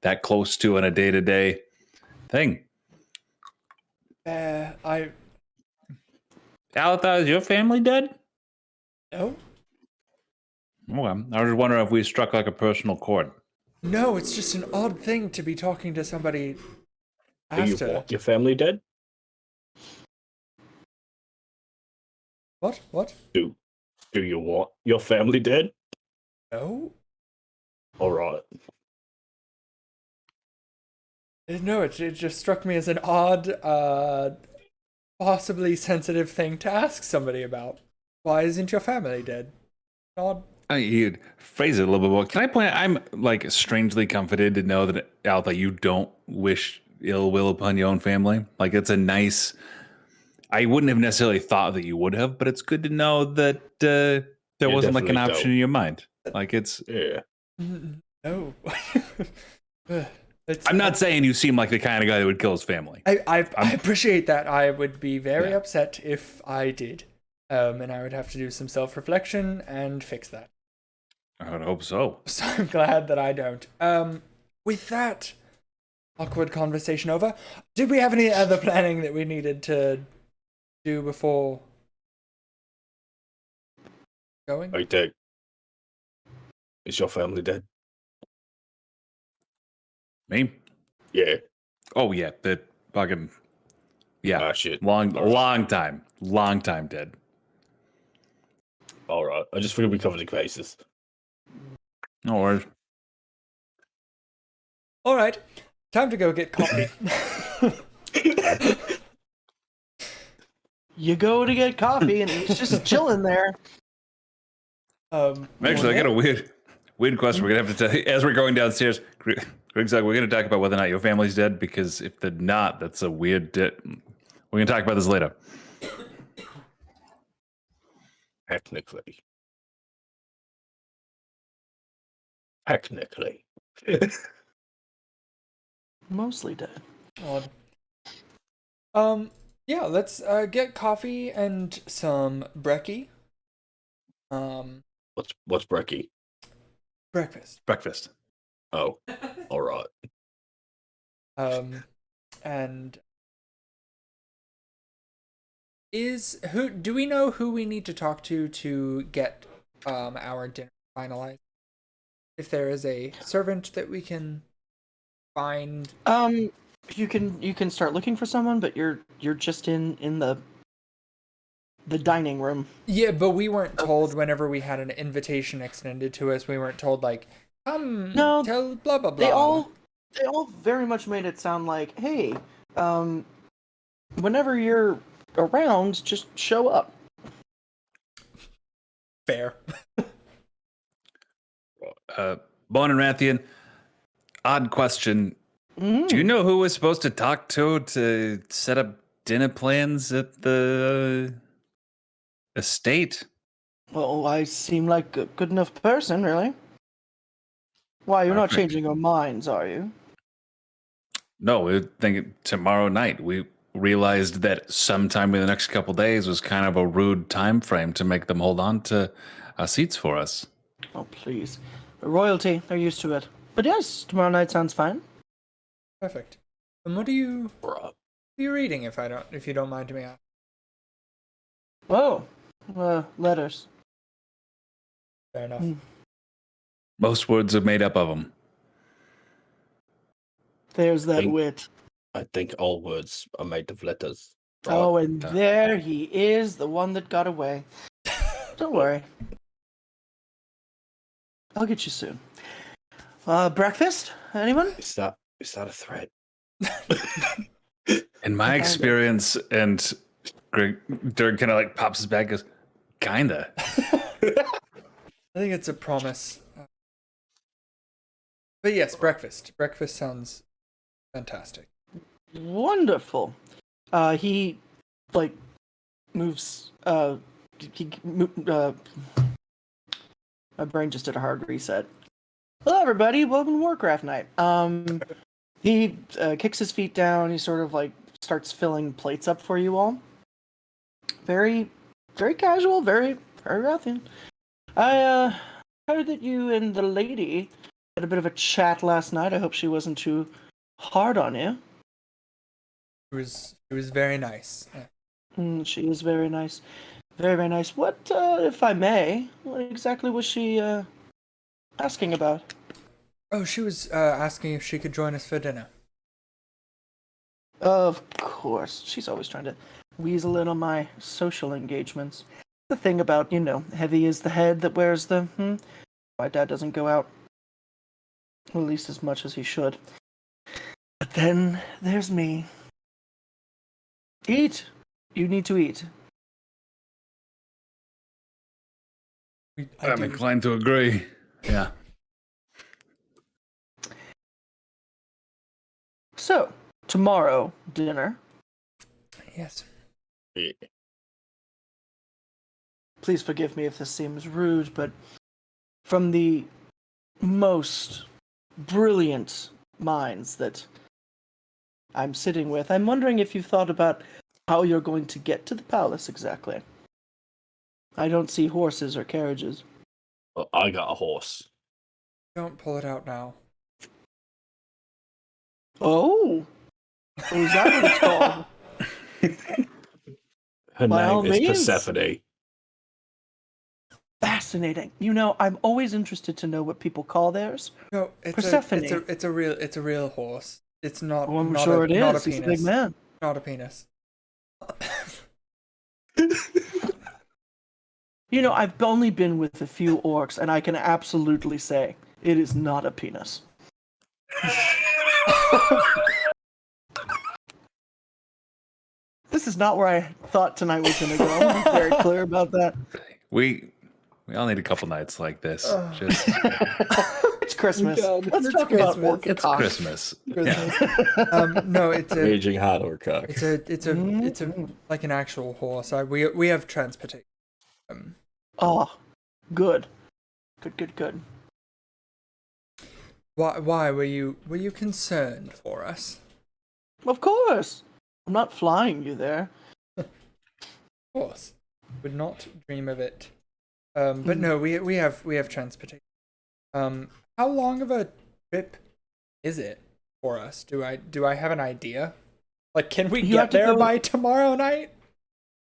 that close to in a day-to-day thing? I Althar, is your family dead? no, Okay. I was just wondering if we struck like a personal chord. no. It's just an odd thing to be talking to somebody Do you after. want your family dead? What? What? Do you want your family dead? No. All right. No, it just struck me as an odd, possibly sensitive thing to ask somebody about. Why isn't your family dead? Odd. You'd phrase it a little bit more. Can I point out, I'm like strangely comforted to know that Alpha, you don't wish ill will upon your own family. Like it's a nice. I wouldn't have necessarily thought that you would have, but it's good to know that there You wasn't like an definitely option don't. in your mind. Like it's. Yeah. No. I'm not saying you seem like the kind of guy that would kill his family. I appreciate that. I would be very Yeah. upset if I did. And I would have to do some self-reflection and fix that. I would hope so. So I'm glad that I don't. With that awkward conversation over, did we have any other planning that we needed to do before going? Hey, Dick. Is your family dead? Me? Yeah. Oh yeah, that fucking yeah. Ah, shit. Long time dead. All right. I just figured we covered the bases. No worries. All right, time to go get coffee. You go to get coffee, and he's just chilling there. Actually, I got a weird question. We're gonna have to tell you as we're going downstairs. Greg's like, we're gonna talk about whether or not your family's dead, because if they're not, that's a weird. We're gonna talk about this later. Technically. Mostly dead. Odd. Yeah, let's get coffee and some brekkie. What's brekkie? Breakfast. Breakfast. Oh, all right. And do we know who we need to talk to get our dinner finalized? If there is a servant that we can find. You can start looking for someone, but you're just in the dining room. Yeah, but we weren't told whenever we had an invitation extended to us. We weren't told like, come No, tell blah blah blah. They all very much made it sound like, hey, whenever you're around, just show up. Fair. Bon and Rathian, odd question. Mm. Do you know who we're supposed to talk to set up dinner plans at the estate? Well, I seem like a good enough person, really. Why, you're not Perfect. changing your minds, are you? No, we were thinking tomorrow night. We realized that sometime in the next couple days was kind of a rude time frame to make them hold on to our seats for us. Oh, please. Royalty, they're used to it. But yes, tomorrow night sounds fine. Perfect. And what are you Bruh. reading if you don't mind me asking? Oh, letters. Fair enough. Most words are made up of them. There's that Think- wit. I think all words are made of letters. Bruh. Oh, and there he is, the one that got away. Don't worry. I'll get you soon. Breakfast? Anyone? Is that a threat? In my Kinda. experience, and Dirk kind of like pops his back, goes, kinda. I think it's a promise. But yes, breakfast. Breakfast sounds fantastic. Wonderful. He, like, moves, my brain just did a hard reset. Hello, everybody. Welcome to Warcraft night. He kicks his feet down. He sort of, like, starts filling plates up for you all. Very, very casual, very, very Rathian. I, heard that you and the lady had a bit of a chat last night. I hope she wasn't too hard on you. It was very nice. She is very nice. Very, very nice. What, if I may, what exactly was she, asking about? Oh, she was asking if she could join us for dinner. Of course. She's always trying to weasel in on my social engagements. The thing about, heavy is the head that wears the, My dad doesn't go out. At least as much as he should. But then, there's me. Eat! You need to eat. I'm inclined to agree. Yeah. So, tomorrow, dinner. Yes. Yeah. Please forgive me if this seems rude, but from the most brilliant minds that I'm sitting with, I'm wondering if you've thought about how you're going to get to the palace exactly. I don't see horses or carriages. Well, I got a horse. Don't pull it out now. Oh! Is that what it's called? Her By all name is means. Persephone. Fascinating. I'm always interested to know what people call theirs. No, it's Persephone. it's a real horse. It's not. Oh, I'm not sure a, it is. Not a He's penis. a big man. Not a penis. I've only been with a few orcs, and I can absolutely say it is not a penis. This is not where I thought tonight was going to go. I'm very clear about that. We all need a couple nights like this. Just It's Christmas. God, Let's it's talk about Christmas. orc it's cock. Christmas. Christmas. No, it's a Raging hot or cock. it's a like an actual horse. We have transportation. Oh, good. Good. Why were you concerned for us? Of course. I'm not flying you there. Of course, would not dream of it. But no, we have transportation. How long of a trip is it for us? Do I have an idea? Like, can we You have get to there go- by tomorrow night?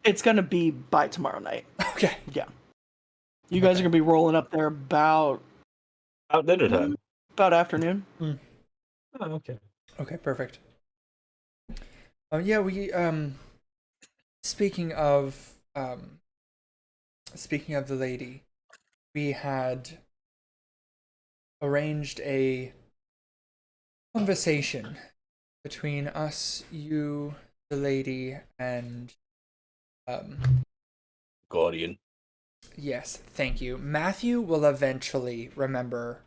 It's going to be by tomorrow night. Okay. Yeah. You guys are going to be rolling up there about Out dinner time. afternoon. Oh, okay. Okay, perfect. Yeah, we speaking of speaking of the lady, we had arranged a conversation between us, you, the lady, and Guardian. yes, thank you. Matthew will eventually remember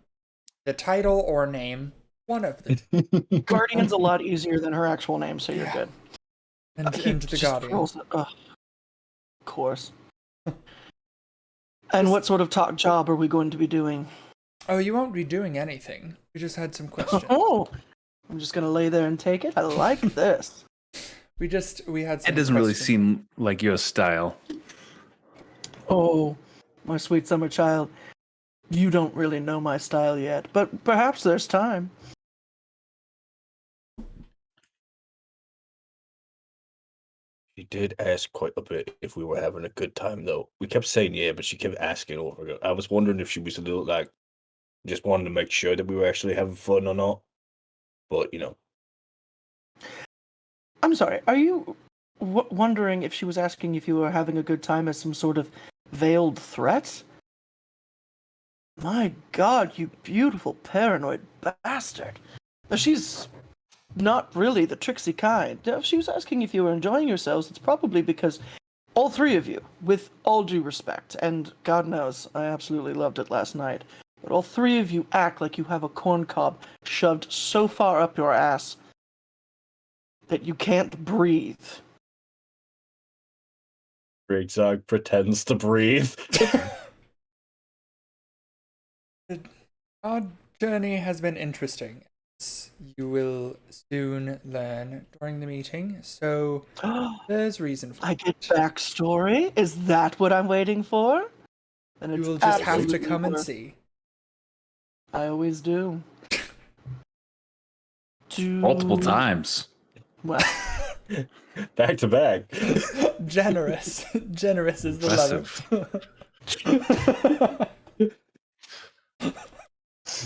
the title or name, one of the two. Guardian's a lot easier than her actual name, so you're Yeah. good. And, He and the just Guardian. rolls it. Ugh. Of course. And what sort of top job are we going to be doing? Oh, you won't be doing anything. We just had some questions. Oh, I'm just gonna lay there and take it. I like this. We had some It doesn't really questions. seem like your style. Oh, my sweet summer child. You don't really know my style yet, but perhaps there's time. She did ask quite a bit if we were having a good time, though. We kept saying yeah, but she kept asking over again. I was wondering if she was a little like, just wanted to make sure that we were actually having fun or not. But, I'm sorry, are you wondering if she was asking if you were having a good time as some sort of veiled threat? My god, you beautiful paranoid bastard. She's not really the tricksy kind. If she was asking if you were enjoying yourselves, it's probably because all three of you, with all due respect, and God knows, I absolutely loved it last night, but all three of you act like you have a corn cob shoved so far up your ass that you can't breathe. Great Zog pretends to breathe. Our journey has been interesting. As you will soon learn during the meeting, so there's reason for I it. get backstory? Is that what I'm waiting for? Then You it's will just have to absolutely come and worth- see. I always do. Multiple times. Well, Back to back. Generous. Generous is the Impressive. letter.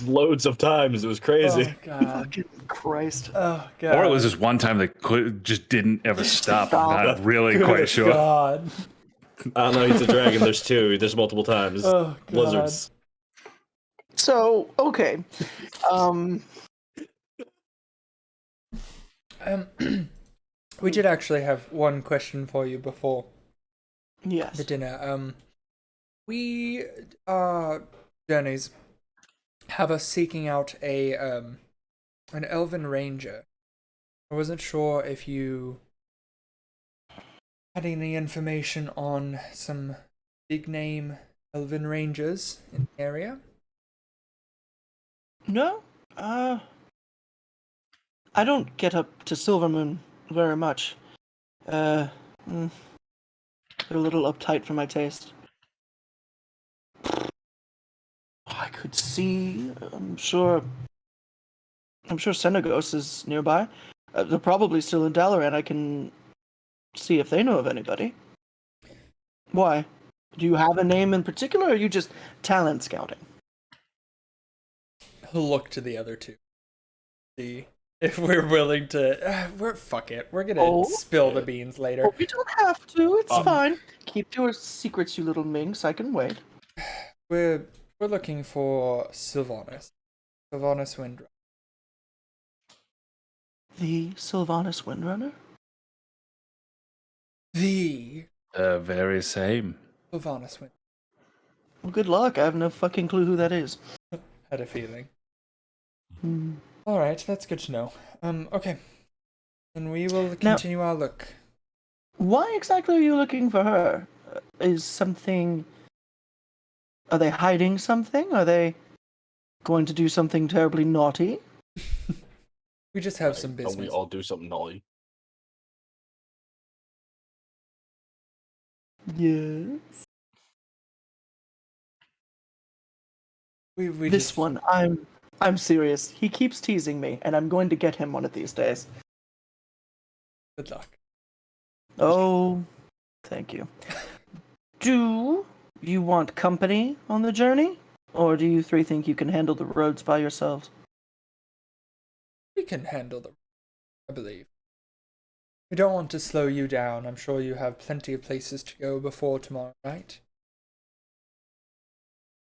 Loads of times. It was crazy. Oh god. fucking Christ. Oh god. Or it was just one time that just didn't ever stop. Stop. Not really Good quite sure. God. I don't know, he's a dragon. There's two. There's multiple times. Oh god. Blizzards. So, okay. We did actually have one question for you before Yes. the dinner. We journeys have us seeking out an elven ranger. I wasn't sure if you had any information on some big name elven rangers in the area. No? I don't get up to Silvermoon very much. They're a little uptight for my taste. I could see. I'm sure Senegos is nearby. They're probably still in Dalaran. I can see if they know of anybody. Why? Do you have a name in particular, or are you just talent scouting? He'll look to the other two. See if we're willing to. Fuck it. We're gonna spill the beans later. Oh, we don't have to. It's fine. Keep your secrets, you little minx. I can wait. We're looking for Sylvanas. Sylvanas Windrunner. The Sylvanas Windrunner? The Very same. Sylvanas Windrunner. Well, good luck. I have no fucking clue who that is. Had a feeling. Hmm. Alright, that's good to know. Okay. Then we will continue our look. Why exactly are you looking for her? Is something... Are they hiding something? Are they going to do something terribly naughty? We just have some Don't we business. all do something naughty? Yes. We This just, one, I'm serious. He keeps teasing me, and I'm going to get him one of these days. Good luck. Oh, thank you. Do you want company on the journey? Or do you three think you can handle the roads by yourselves? We can handle them, I believe. We don't want to slow you down. I'm sure you have plenty of places to go before tomorrow night.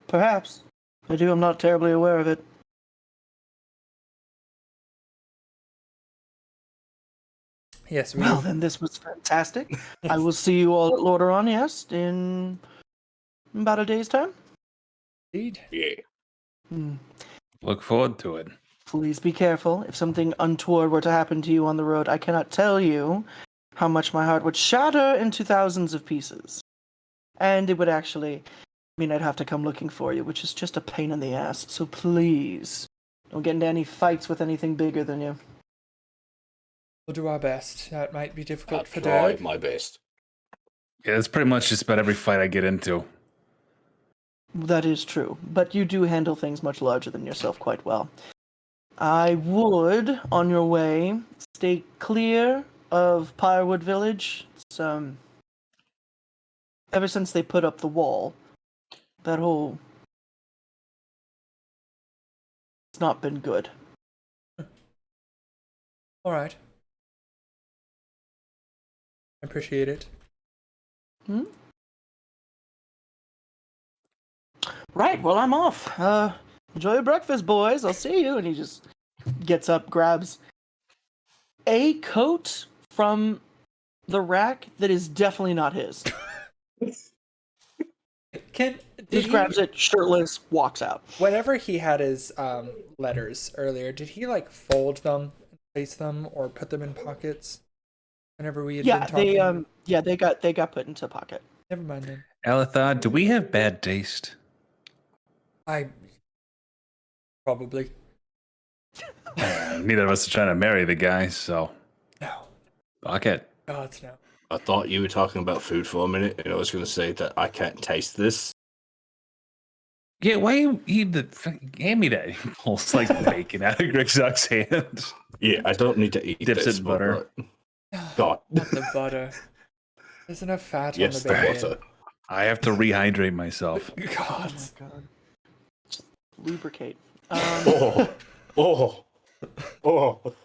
Perhaps. I do. I'm not terribly aware of it. Yes, we Well, then this was fantastic. I will see you all at Lordaeron, yes, in about a day's time. indeed. Yeah. Look forward to it. Please be careful. If something untoward were to happen to you on the road, I cannot tell you how much my heart would shatter into thousands of pieces. And it would actually mean I'd have to come looking for you, which is just a pain in the ass. So please, don't get into any fights with anything bigger than you. We'll do our best. That might be difficult I'll for try Derek. my best. Yeah, that's pretty much just about every fight I get into. That is true, but you do handle things much larger than yourself quite well. I would, on your way, stay clear of Pyrewood Village. It's, ever since they put up the wall, that whole... It's not been good. All right. I appreciate it. Right, well, I'm off. Enjoy your breakfast, boys. I'll see you. And he just gets up, grabs a coat from the rack that is definitely not his. Did Just he, grabs it, shirtless, walks out. whenever he had his letters earlier, did he like fold them, place them, or put them in pockets? Whenever we had been talking. They got put into a pocket. Never mind then. Alethar, do we have bad taste? I probably Neither of us are trying to marry the guy, so no. fuck it. Gods no. I thought you were talking about food for a minute, and I was going to say that I can't taste this. Yeah, why you eat hand me that? He pulls like bacon out of Grixok's hand. Yeah, I don't need to eat Dips this. in butter. God. Not the butter. There's enough fat Yes, on the the bacon. butter. I have to rehydrate myself. God. God. Just lubricate. Oh. Oh. Oh. All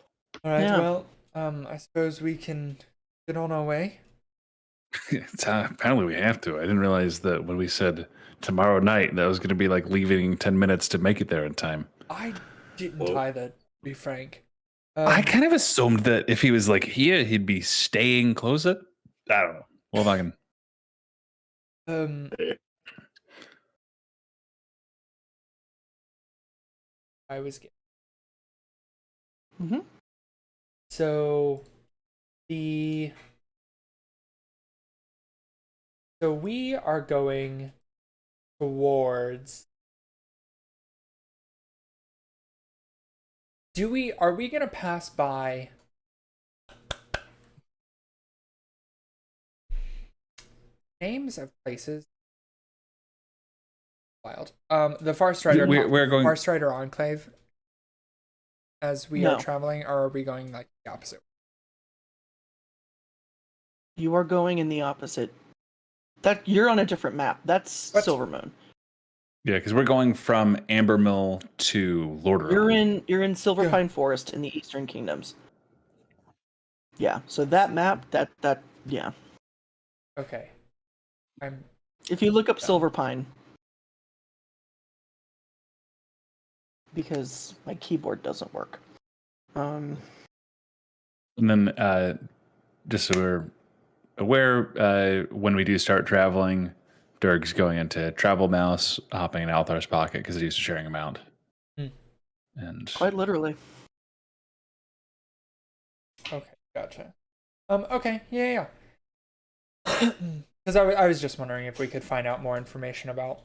right. Yeah. Well, I suppose we can get on our way. Apparently we have to. I didn't realize that when we said tomorrow night, that was going to be like leaving 10 minutes to make it there in time. I didn't Oh. either, to be frank. I kind of assumed that if he was like here, he'd be staying closer. I don't know. Well, I can. I was getting. Mm-hmm. So we are going towards. Are we gonna pass by names of places? Wild. The Far Strider. We're going. Far Strider Enclave. As we No. are traveling, or are we going like the opposite? You are going in the opposite. That you're on a different map. That's What? Silvermoon. Yeah, because we're going from Ambermill to Lordaeron. You're in Silverpine Forest in the Eastern Kingdoms. Yeah. So that map, yeah. Okay. If you look up Silverpine, because my keyboard doesn't work. And then, just so we're aware, when we do start traveling, Dirk's going into Travel Mouse, hopping in Althar's pocket because he's used to sharing a mount. And Quite literally. Okay, gotcha. Okay, yeah. Because I was just wondering if we could find out more information about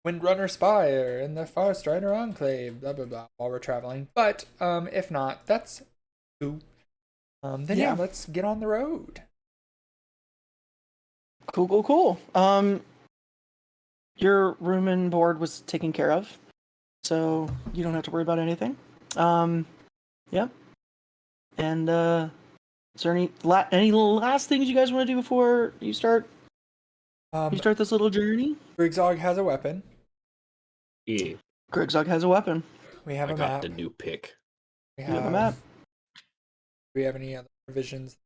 Windrunner Spire and the Far Strider Enclave, blah blah blah, while we're traveling. But if not, that's cool. Then yeah, let's get on the road. Cool. Your room and board was taken care of, so you don't have to worry about anything. Yeah. And is there any last things you guys want to do before you start this little journey? Grigzog has a weapon. Yeah. Grigzog has a weapon. We have I a got map. the new pick. We You have a map. we have any other provisions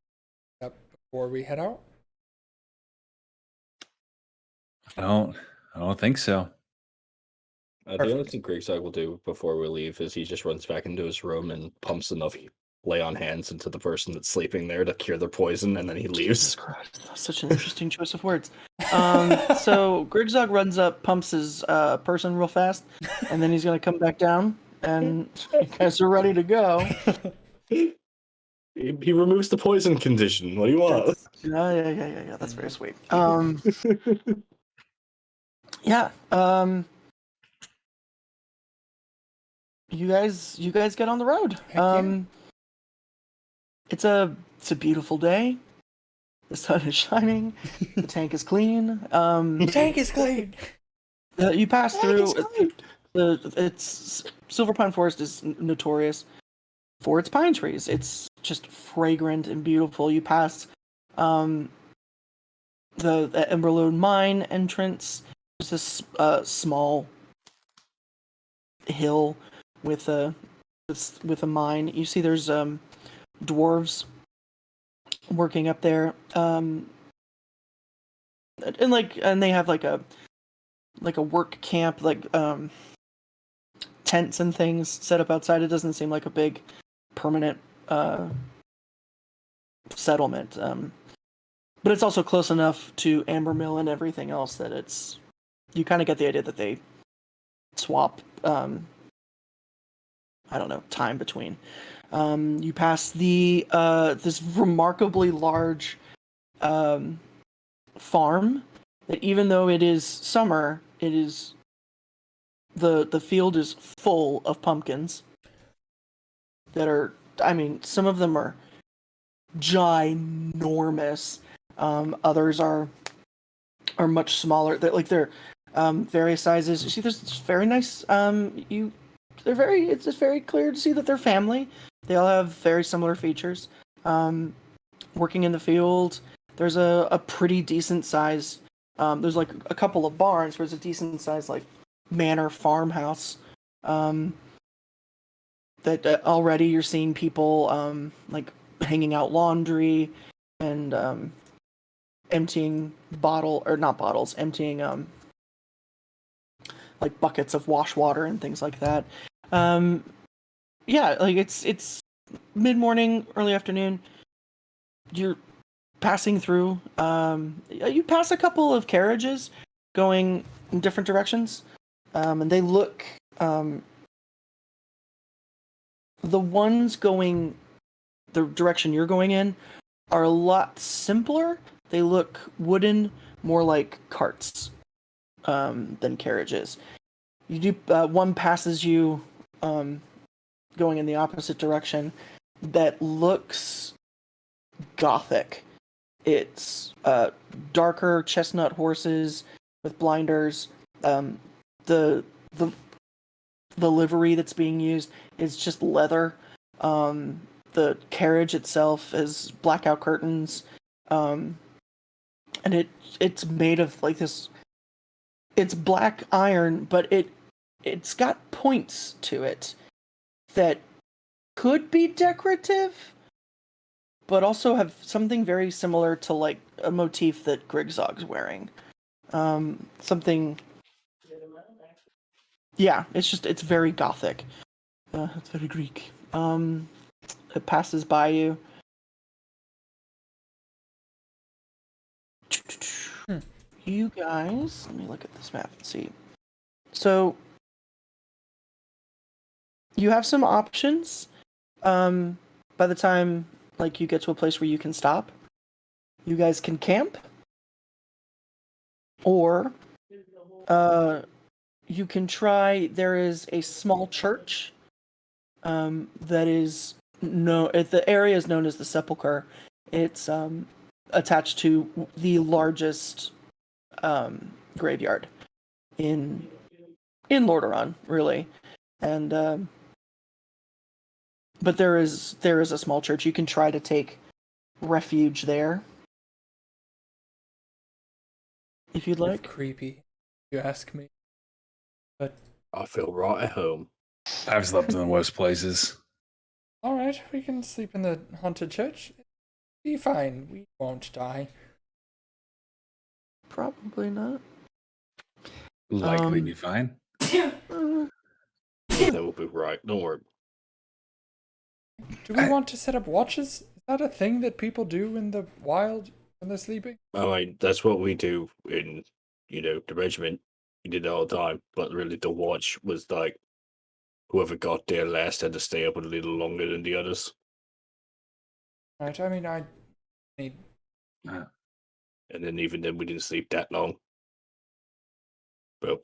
up before we head out? I don't think so. The only thing Grigzog will do before we leave is he just runs back into his room and pumps enough lay on hands into the person that's sleeping there to cure their poison, and then he leaves. Jesus Christ, that's such an interesting choice of words. So Grigzog runs up, pumps his person real fast, and then he's gonna come back down, and you guys are ready to go. He removes the poison condition. What do you want? Yeah. That's very sweet. Yeah. You guys get on the road. Heck yeah. It's a beautiful day. The sun is shining. The tank is clean. Tank is clean. You pass through. It's Silver Pine Forest is notorious for its pine trees. It's just fragrant and beautiful. You pass the Emberlode mine entrance. There's this small hill with a mine. You see there's dwarves working up there, and they have like a work camp, tents and things set up outside. It doesn't seem like a big permanent settlement, but it's also close enough to Amber Mill and everything else that you kind of get the idea that they swap time between. You pass this remarkably large farm that, even though it is summer, it is the field is full of pumpkins that are, some of them are ginormous. Others are much smaller. They're various sizes. You see, there's this very nice. It's just very clear to see that they're family. They all have very similar features. Working in the field, there's a pretty decent size. There's like a couple of barns. There's a decent size manor farmhouse. That already you're seeing people hanging out laundry and emptying emptying buckets of wash water and things like that. It's mid-morning, early afternoon. You're passing through. You pass a couple of carriages going in different directions, and they look. The ones going the direction you're going in are a lot simpler. They look wooden, more like carts than carriages. You do one passes you going in the opposite direction that looks gothic. It's darker chestnut horses with blinders. The livery that's being used is just leather. The carriage itself is blackout curtains, and it's made of this. It's black iron, but it's got points to it that could be decorative, but also have something very similar to a motif that Grigzog's wearing. Something. Yeah, it's very gothic. It's very Greek. It passes by you. You guys, let me look at this map and see. So, you have some options. By the time you get to a place where you can stop, you guys can camp, or you can try. There is a small church that is the area is known as the Sepulchre. It's attached to the largest graveyard in Lordaeron, really, and but there is a small church. You can try to take refuge there if you'd like. Creepy, you ask me. But I feel right at home. I've slept in the worst places. All right, we can sleep in the haunted church. Be fine. We won't die. Probably not. Likely be fine. Uh, That will be right. Don't worry. Do we want to set up watches? Is that a thing that people do in the wild when they're sleeping? I mean, that's what we do in, the regiment. We did it all the time. But really, the watch was like, whoever got there last had to stay up a little longer than the others. Right. I mean, I need. And then even then, we didn't sleep that long. Well,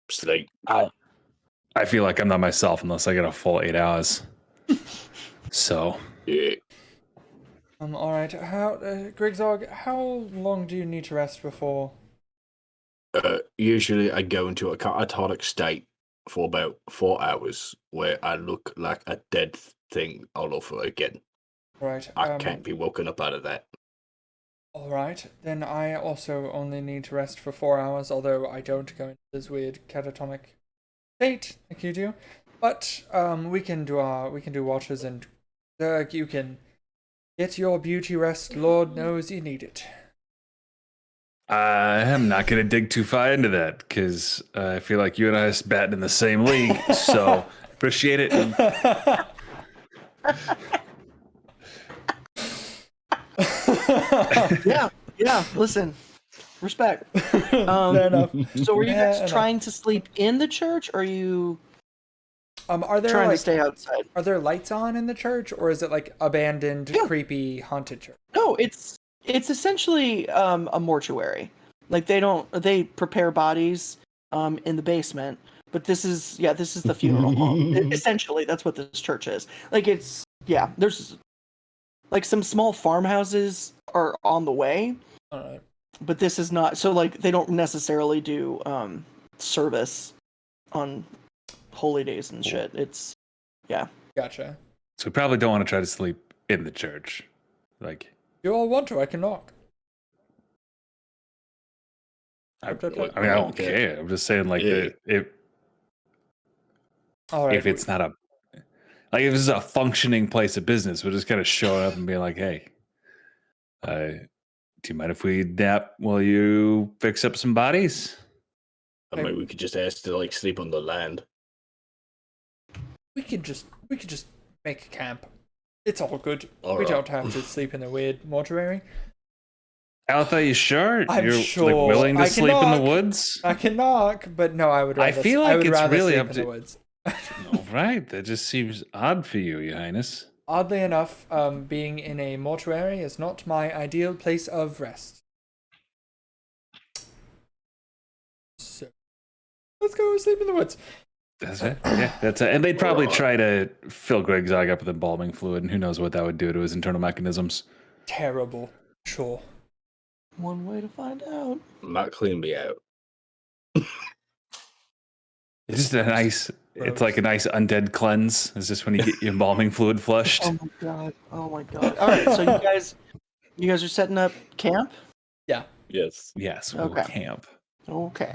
sleep. I feel like I'm not myself unless I get a full 8 hours. So Yeah. All right. How, Grigzog? How long do you need to rest before? Usually, I go into a catatonic state for about 4 hours, where I look like a dead thing all over again. Right. I can't be woken up out of that. All right. Then I also only need to rest for 4 hours, although I don't go into this weird catatonic state like you do. But we can do watches, and you can get your beauty rest. Lord knows you need it. I'm not going to dig too far into that because I feel like you and I are batting in the same league. So appreciate it. yeah. Listen, respect. Fair enough. So, were you guys Fair trying to sleep in the church, or are you Are there trying like to stay outside? are there lights on in the church, or is it like abandoned, Yeah. creepy, haunted church? No, it's essentially a mortuary. Like they prepare bodies in the basement, but this is the funeral home. Essentially, that's what this church is. Like there's like some small farmhouses are on the way, All right. but this is not. So like they don't necessarily do service on holy days and shit. It's Gotcha. So we probably don't want to try to sleep in the church. Like, You all want to? I can knock. I don't care. I'm just saying, like, Yeah. All right. if it's not if this is a functioning place of business, we're just kind of showing up and being like, hey, do you mind if we nap while you fix up some bodies? I mean, we could just ask to sleep on the land. we could just make a camp. It's all good. All we right. don't have to sleep in the weird mortuary. Alpha, you sure? I'm You're sure. willing to I can sleep in the knock. woods? I can knock, but no, I would rather. I feel like would it's rather really sleep up in to- the woods. All right, that just seems odd for you, Your Highness. Oddly enough, being in a mortuary is not my ideal place of rest. So, let's go sleep in the woods. That's it. Yeah, that's it. And they'd probably try to fill Greg's eye up with embalming fluid, and who knows what that would do to his internal mechanisms. Terrible. Sure. one way to find out. Might clean me out. It's just a nice. It's like a nice undead cleanse. It's just when you get your embalming fluid flushed. Oh my god! Oh my god! All right, so you guys are setting up camp. Yes. Yes, we'll Okay. camp. Okay.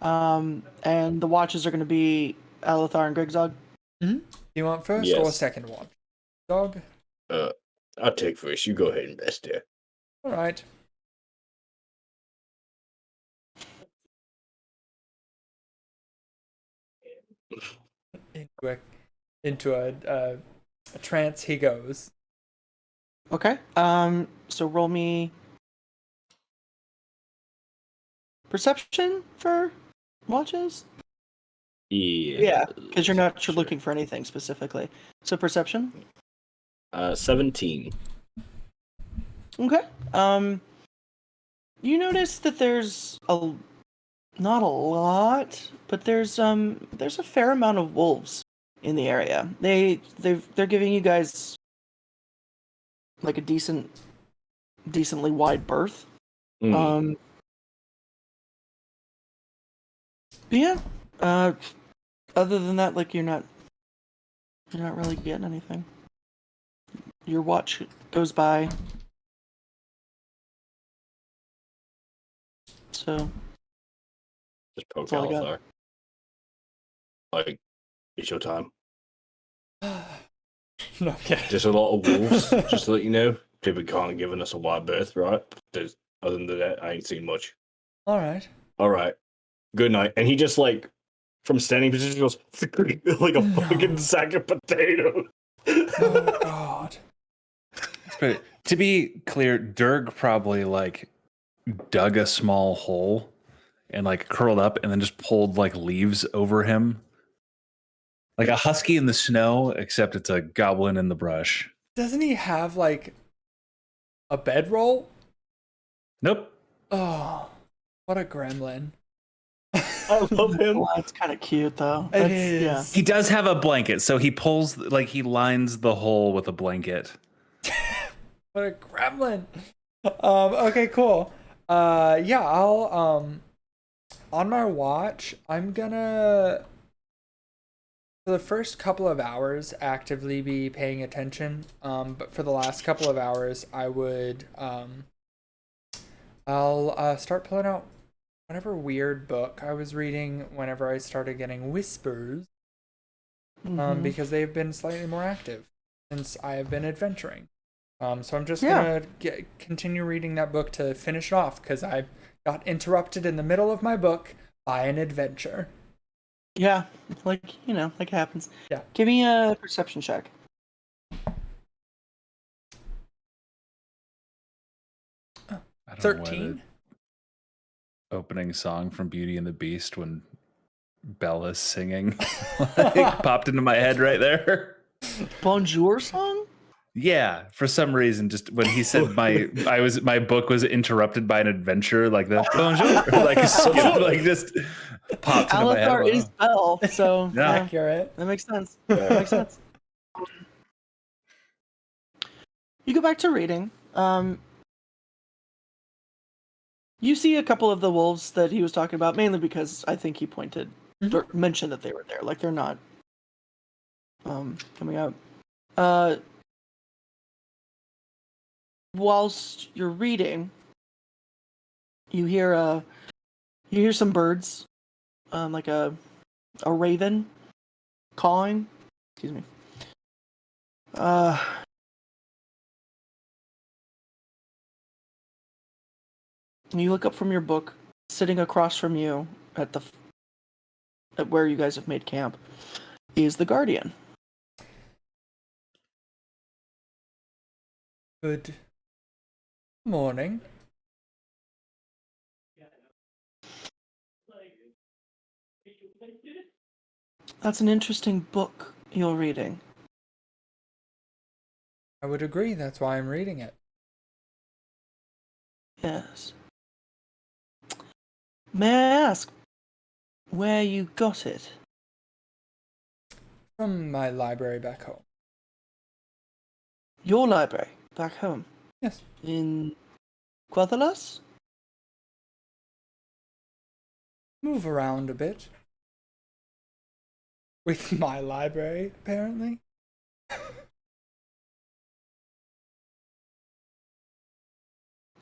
And the watches are going to be Alethar and Grigzog. You want first or Yes. second one? Dog? I'll take first. You go ahead and rest there. All right. Into a trance he goes. Okay. So roll me perception for watches. Yeah, because you're not Sure. looking for anything specifically. So perception. 17. Okay. You notice that there's not a lot, but there's a fair amount of wolves in the area. They're giving you guys like a decently wide berth. Mm. But yeah. Other than that, like you're not really getting anything. Your watch goes by. So Just poke That's all I got. Althar. It's your time. No kidding. There's a lot of wolves, just to let you know. People can't give us a wide berth, right? Other than that, I ain't seen much. All right. All right. Good night. And he just like from standing position goes like a fucking sack of potatoes. Oh God. But to be clear, Durg probably like dug a small hole and like curled up and then just pulled like leaves over him. Like a husky in the snow, except it's a goblin in the brush. Doesn't he have like a bedroll? Nope. Oh, what a gremlin. I love him. Well, that's kind of cute, though. It That's, is. Yeah. He does have a blanket, so he pulls like he lines the hole with a blanket. What a gremlin. Okay, cool. Yeah, I'll on my watch, I'm gonna for the first couple of hours actively be paying attention. But for the last couple of hours I would I'll start pulling out whatever weird book I was reading whenever I started getting whispers. Mhm. Because they've been slightly more active since I have been adventuring. So I'm just Yeah. gonna continue reading that book to finish it off because I got interrupted in the middle of my book by an adventure. Yeah, like, like it happens. Yeah. Give me a perception check. I don't know why 13. the opening song from Beauty and the Beast when Bella's singing like, popped into my head right there. Bonjour song? Yeah, for some reason, just when he said my book was interrupted by an adventure, like the bonjour, like like just popped into my head. Alethar is Bell, so Yeah. Accurate. that makes sense. That makes sense. You go back to reading. You see a couple of the wolves that he was talking about, mainly because I think he pointed or mentioned that they were there. Like they're not coming out. Whilst you're reading, you hear some birds, like a raven cawing. Excuse me. You look up from your book. Sitting across from you at where you guys have made camp is the Guardian. Good morning. That's an interesting book you're reading. I would agree. That's why I'm reading it. Yes. May I ask where you got it? From my library back home. Your library back home Yes. in Quathalas? Move around a bit. With my library, apparently.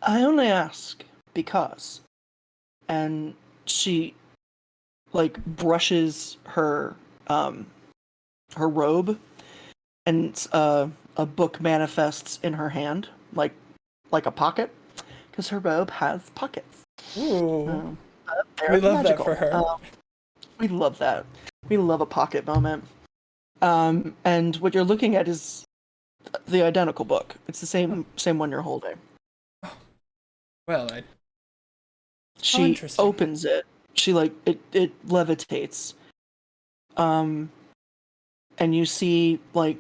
I only ask because, and she like brushes her robe, and a book manifests in her hand, like a pocket, because her robe has pockets. Ooh. They're We love that magical. for her. We love that. We love a pocket moment. And what you're looking at is the identical book. It's the same one you're holding. Well, She interesting. opens it. She it levitates. And you see like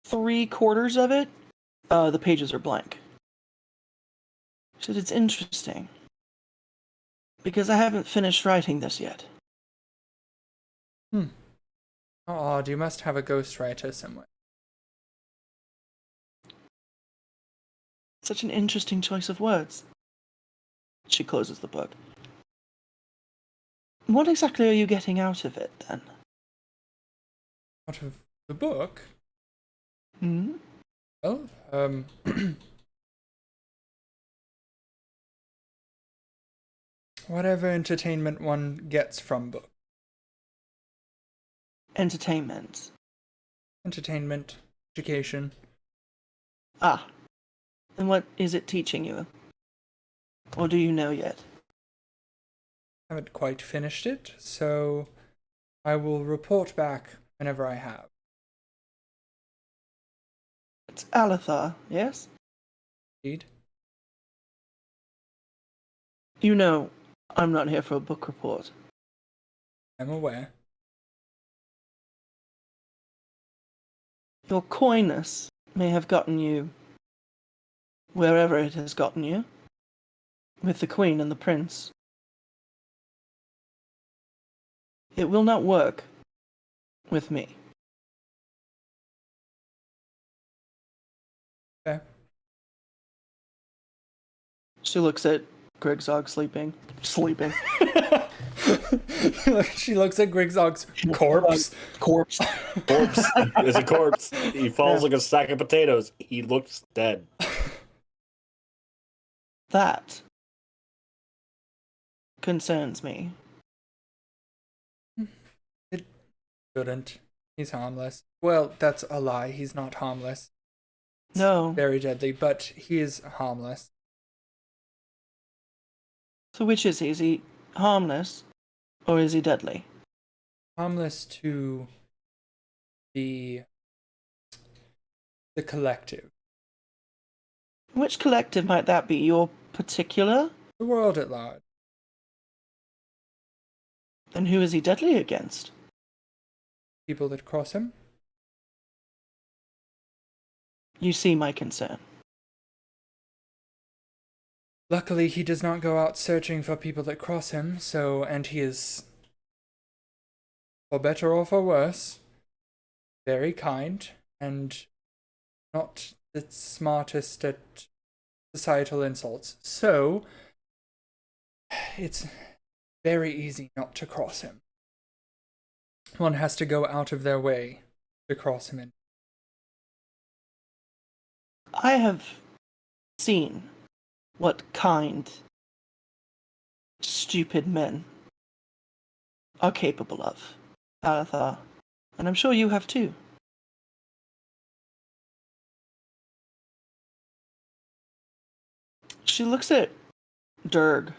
3/4 of it. The pages are blank. She said it's interesting because I haven't finished writing this yet. How odd. You must have a ghostwriter somewhere. Such an interesting choice of words. She closes the book. What exactly are you getting out of it then? Out of the book? Hmm? Well, whatever entertainment one gets from book. Entertainment. Entertainment, education. Ah. And what is it teaching you? Or do you know yet? Haven't quite finished it, so I will report back whenever I have. It's Alethar, yes? Indeed. You know, I'm not here for a book report. I'm aware. Your coyness may have gotten you wherever it has gotten you, with the Queen and the Prince. It will not work with me. Okay. She looks at Grigzog sleeping. She looks at Grigzog's corpse. Corpse. Corpse is a corpse. He falls like a sack of potatoes. He looks dead. That concerns me. It shouldn't. He's harmless. Well, that's a lie. He's not harmless. No. Very deadly, but he is harmless. So which is he? Is he harmless or is he deadly? Harmless to the collective. Which collective might that be? Your particular? The world at large. Then who is he deadly against? People that cross him. You see my concern. Luckily, he does not go out searching for people that cross him, and he is, for better or for worse, very kind and not the smartest at societal insults. So, it's very easy not to cross him. One has to go out of their way to cross him. I have seen what kind, stupid men are capable of, Alethar. And I'm sure you have too. She looks at Durg.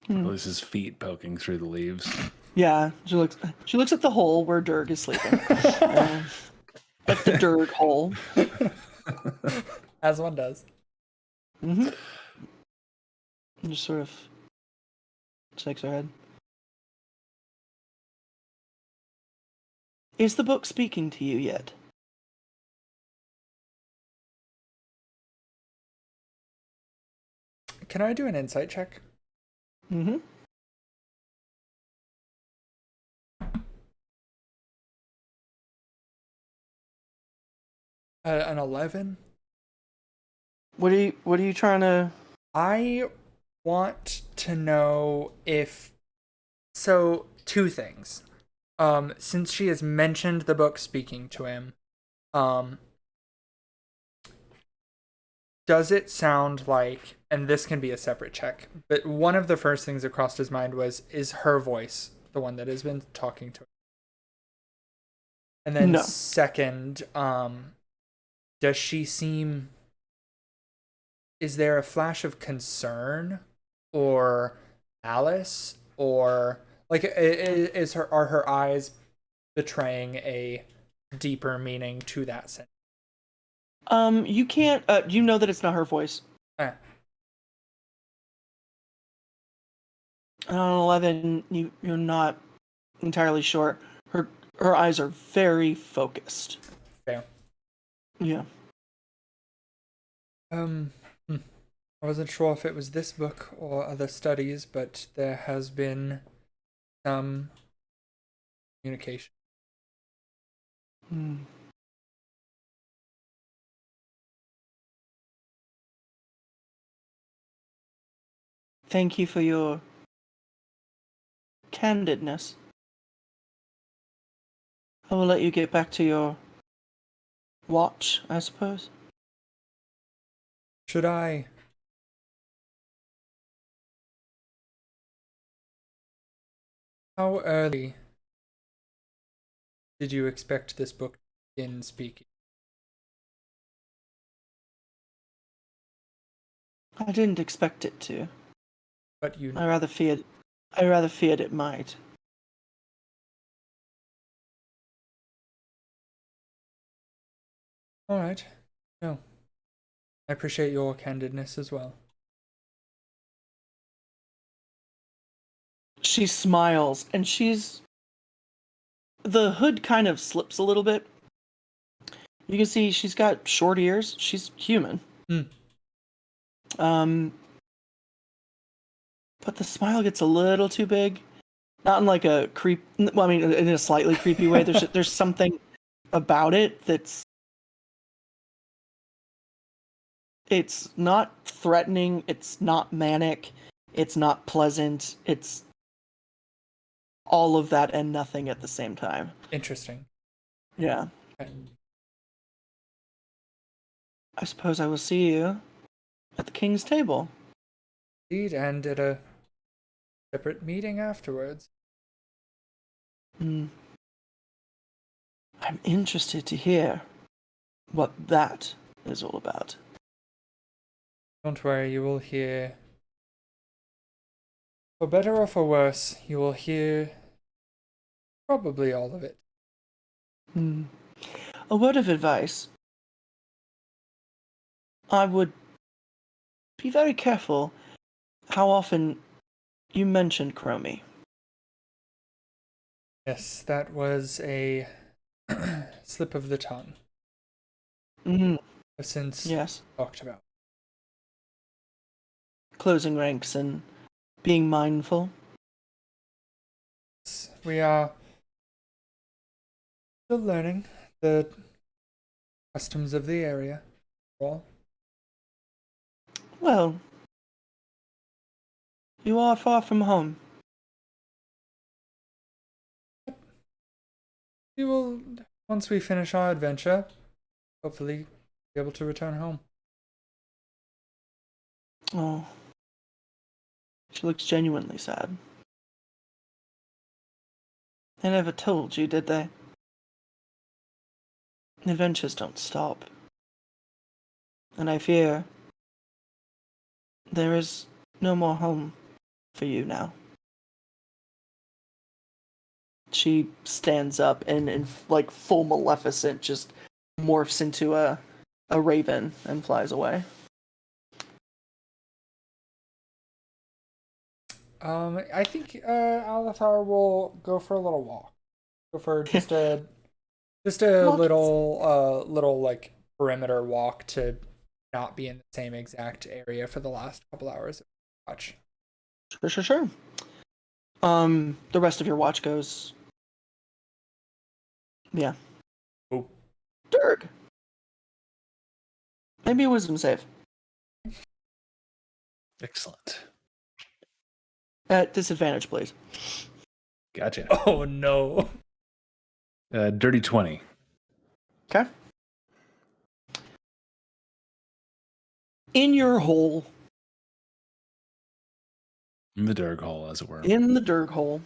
At his feet poking through the leaves. Yeah, she looks at the hole where Durg is sleeping. Like the Durg hole. As one does. Mm-hmm. And just sort of shakes her head. Is the book speaking to you yet? Can I do an insight check? Mm-hmm. An 11? What are you trying to... I want to know if... So, two things. Since she has mentioned the book speaking to him, does it sound like, and this can be a separate check, but one of the first things that crossed his mind was, is her voice the one that has been talking to him? And then No. second, does she seem... Is there a flash of concern or malice, or like are her eyes betraying a deeper meaning to that sense? You can't... you know that it's not her voice. Eh. And on 11, you're not entirely sure. Her eyes are very focused. Fair. Yeah. I wasn't sure if it was this book or other studies, but there has been some communication. Hmm. Thank you for your candidness. I will let you get back to your watch, I suppose. Should I? How early did you expect this book to begin speaking? I didn't expect it to. But you I rather feared it might. all right. No. I appreciate your candidness as well. She smiles, and the hood kind of slips a little bit. You can see she's got short ears. She's human. But the smile gets a little too big. Not in like a creep. Well, I mean, in a slightly creepy way. There's something about it it's not threatening. It's not manic. It's not pleasant. It's all of that and nothing at the same time. Interesting. Yeah. Okay. I suppose I will see you at the king's table. Indeed, and at a separate meeting afterwards. I'm interested to hear what that is all about. Don't worry, you will hear. For better or for worse, you will hear probably all of it. A word of advice. I would be very careful how often you mentioned Chromie. Yes, that was a slip of the tongue. I've since Yes. talked about. Closing ranks and being mindful. We are still learning the customs of the area. Well, Well, you are far from home. we will, once we finish our adventure, hopefully be able to return home. Oh. She looks genuinely sad. They never told you, did they? Adventures don't stop. And I fear there is no more home for you now. She stands up and in like full Maleficent just morphs into a raven and flies away. I think Alethar will go for a little walk. Go for just a Walk little like perimeter walk to not be in the same exact area for the last couple hours of watch. Sure. The rest of your watch goes. Yeah. Oh. Dirk. Maybe a wisdom save. Excellent. At disadvantage, please. Gotcha. Oh no. Dirty 20. Okay. In your hole. In the Durg hole, as it were. In the Durg hole.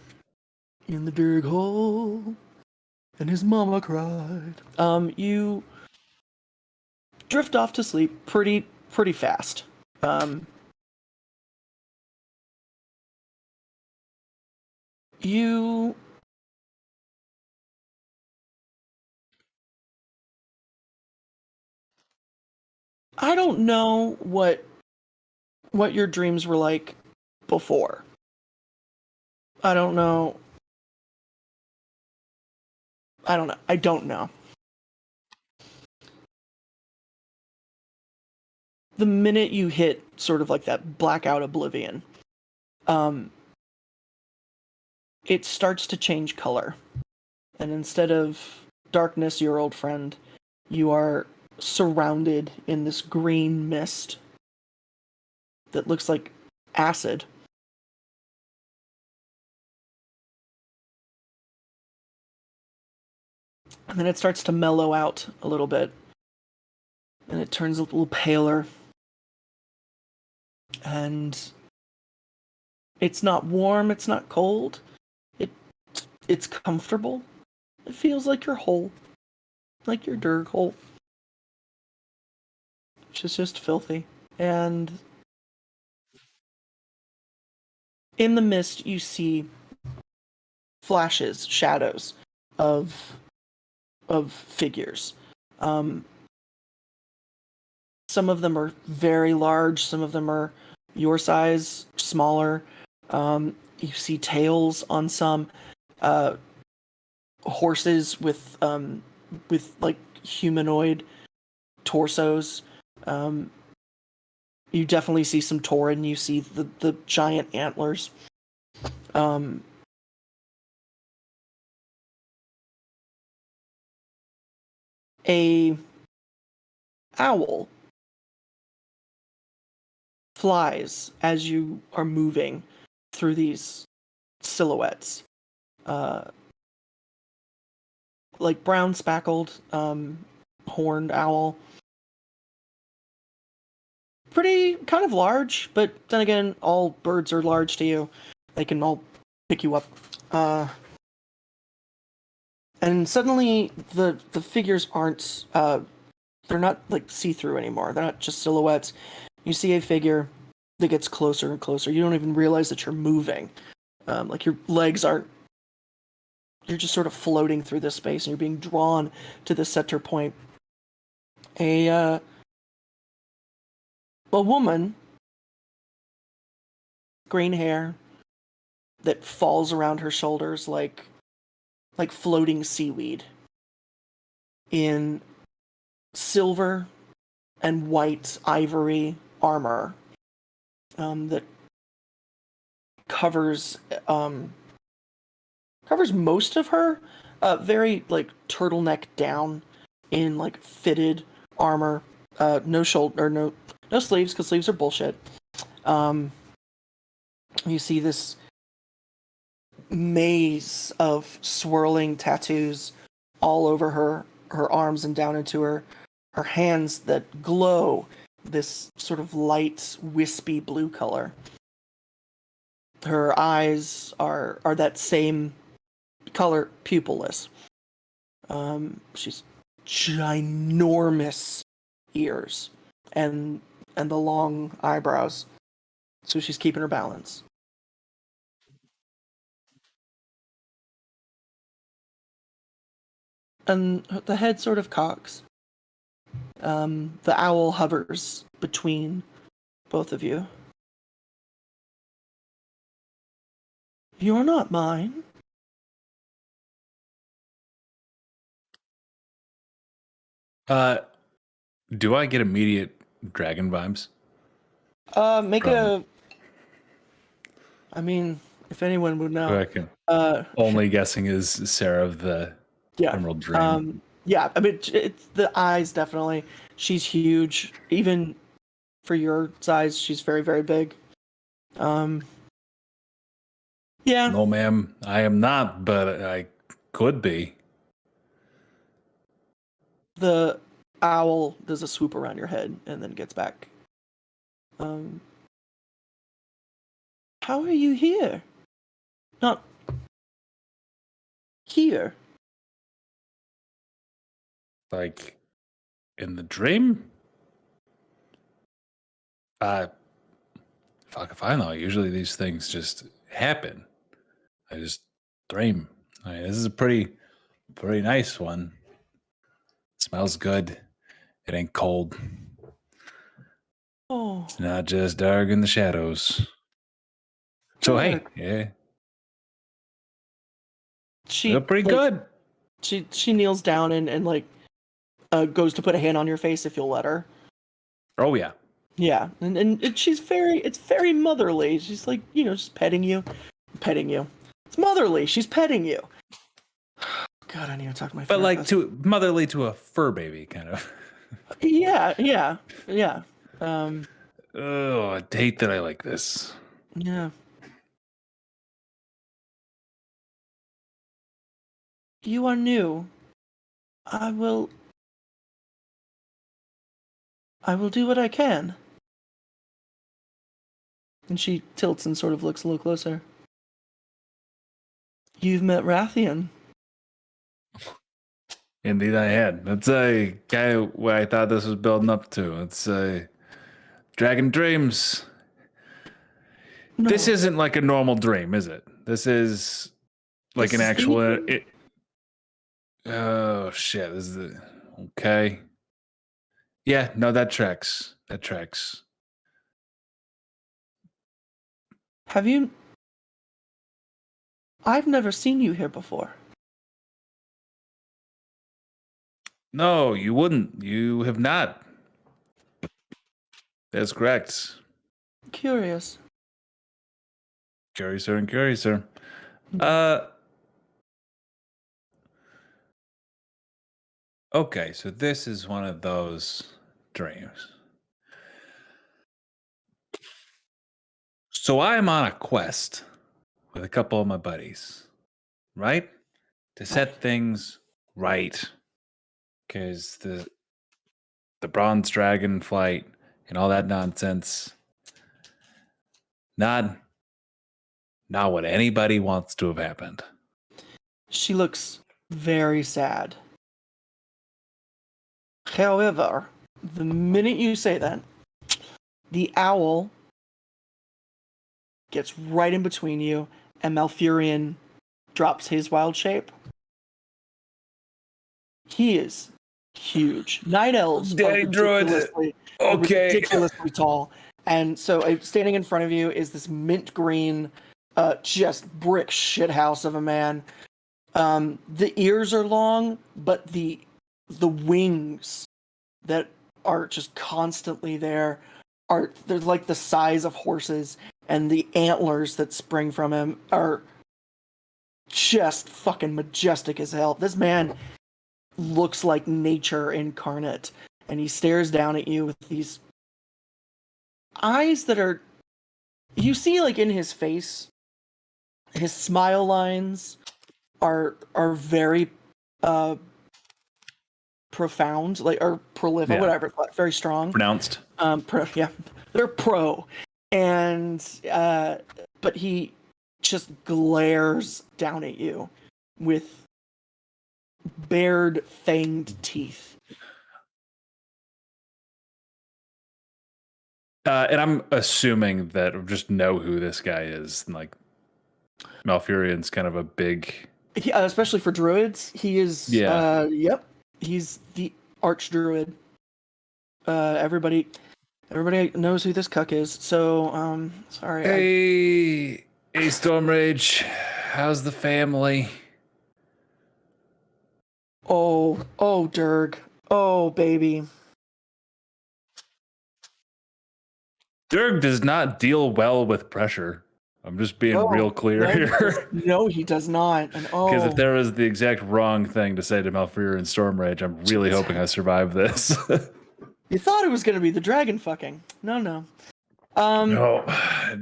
In the Durg hole. And his mama cried. You drift off to sleep pretty fast. You I don't know what your dreams were like before. I don't know. I don't know. The minute you hit sort of like that blackout oblivion, it starts to change color. And instead of darkness, your old friend, you are surrounded in this green mist that looks like acid. And then it starts to mellow out a little bit. And it turns a little paler. And it's not warm, it's not cold. It's comfortable. it feels like your hole. Like your Durg hole. Which is just filthy. And in the mist, you see flashes, shadows of figures. Some of them are very large. Some of them are your size, smaller. You see tails on some. Horses with like humanoid torsos. You definitely see some tauren. You see the giant antlers. A owl flies as you are moving through these silhouettes. Like brown spackled horned owl. Pretty kind of large, but then again, all birds are large to you. They can all pick you up. And suddenly the figures aren't they're not like see-through anymore. They're not just silhouettes. You see a figure that gets closer and closer. You don't even realize that you're moving. Like your legs aren't. You're just sort of floating through this space, and you're being drawn to the center point. A woman, green hair, that falls around her shoulders like floating seaweed, in silver and white ivory armor that covers most of her, very like turtleneck down in like fitted armor, no shoulder, no sleeves, because sleeves are bullshit. You see this maze of swirling tattoos all over her arms and down into her hands that glow this sort of light, wispy blue color. Her eyes are that same color, pupilless. She's ginormous ears and the long eyebrows, so she's keeping her balance. And the head sort of cocks. The owl hovers between both of you. You're not mine. Do I get immediate dragon vibes? Make a. I mean, if anyone would know. I can. Only guessing is Sarah of the Emerald Dream. Yeah, I mean, it's the eyes, definitely. She's huge. Even for your size, she's very, very big. Yeah. No, ma'am, I am not, but I could be. The owl does a swoop around your head and then gets back. How are you here? Not here. Like in the dream? Fuck if I know. Usually these things just happen. I just dream. I mean, this is a pretty nice one. Smells good. It ain't cold. Oh. It's not just dark in the shadows. So hey, yeah. She pretty good. She kneels down and like goes to put a hand on your face if you'll let her. Oh yeah. Yeah, and she's it's very motherly. She's like, just petting you. It's motherly. She's petting you. God, I need to talk to my. But like motherly to a fur baby, kind of. Yeah. Oh, I hate that I like this. Yeah. You are new. I will do what I can. And she tilts and sort of looks a little closer. You've met Rathian. Indeed, I had. That's a guy what I thought this was building up to. It's a Dragon Dreams. No, This isn't like a normal dream, is it? This is like this an is actual. the- Oh shit! This is okay. Yeah, no, that tracks. That tracks. Have you? I've never seen you here before. No, you wouldn't. You have not. That's correct. Curious. Curiouser and curiouser. Okay, so this is one of those dreams. So I'm on a quest with a couple of my buddies, right? To set things right. Because the bronze dragon flight and all that nonsense. Not what anybody wants to have happened. She looks very sad. However, the minute you say that, the owl gets right in between you, and Malfurion drops his wild shape. He is huge. Night elves Daddy Druid. are Okay. ridiculously tall. And so standing in front of you is this mint green, just brick shithouse of a man. The ears are long, but the wings that are just constantly there they're like the size of horses, and the antlers that spring from him are just fucking majestic as hell. This man looks like nature incarnate, and he stares down at you with these eyes that are, you see, like, in his face, his smile lines are very profound, like, or prolific, Yeah. whatever, very strong. Pronounced. Yeah, they're pro, and but he just glares down at you with bared, fanged teeth. And I'm assuming that I just know who this guy is. Like, Malfurion's kind of a big. Especially for druids, he is. Yeah. Yep, he's the archdruid. Everybody knows who this cuck is. So, sorry. Hey, Stormrage. How's the family? Oh, Durg. Oh, baby. Dirk does not deal well with pressure. I'm just being real clear here. No, he does not. And Because if there was the exact wrong thing to say to Malfurion and Stormrage, I'm really hoping I survive this. You thought it was going to be the dragon fucking. No. No,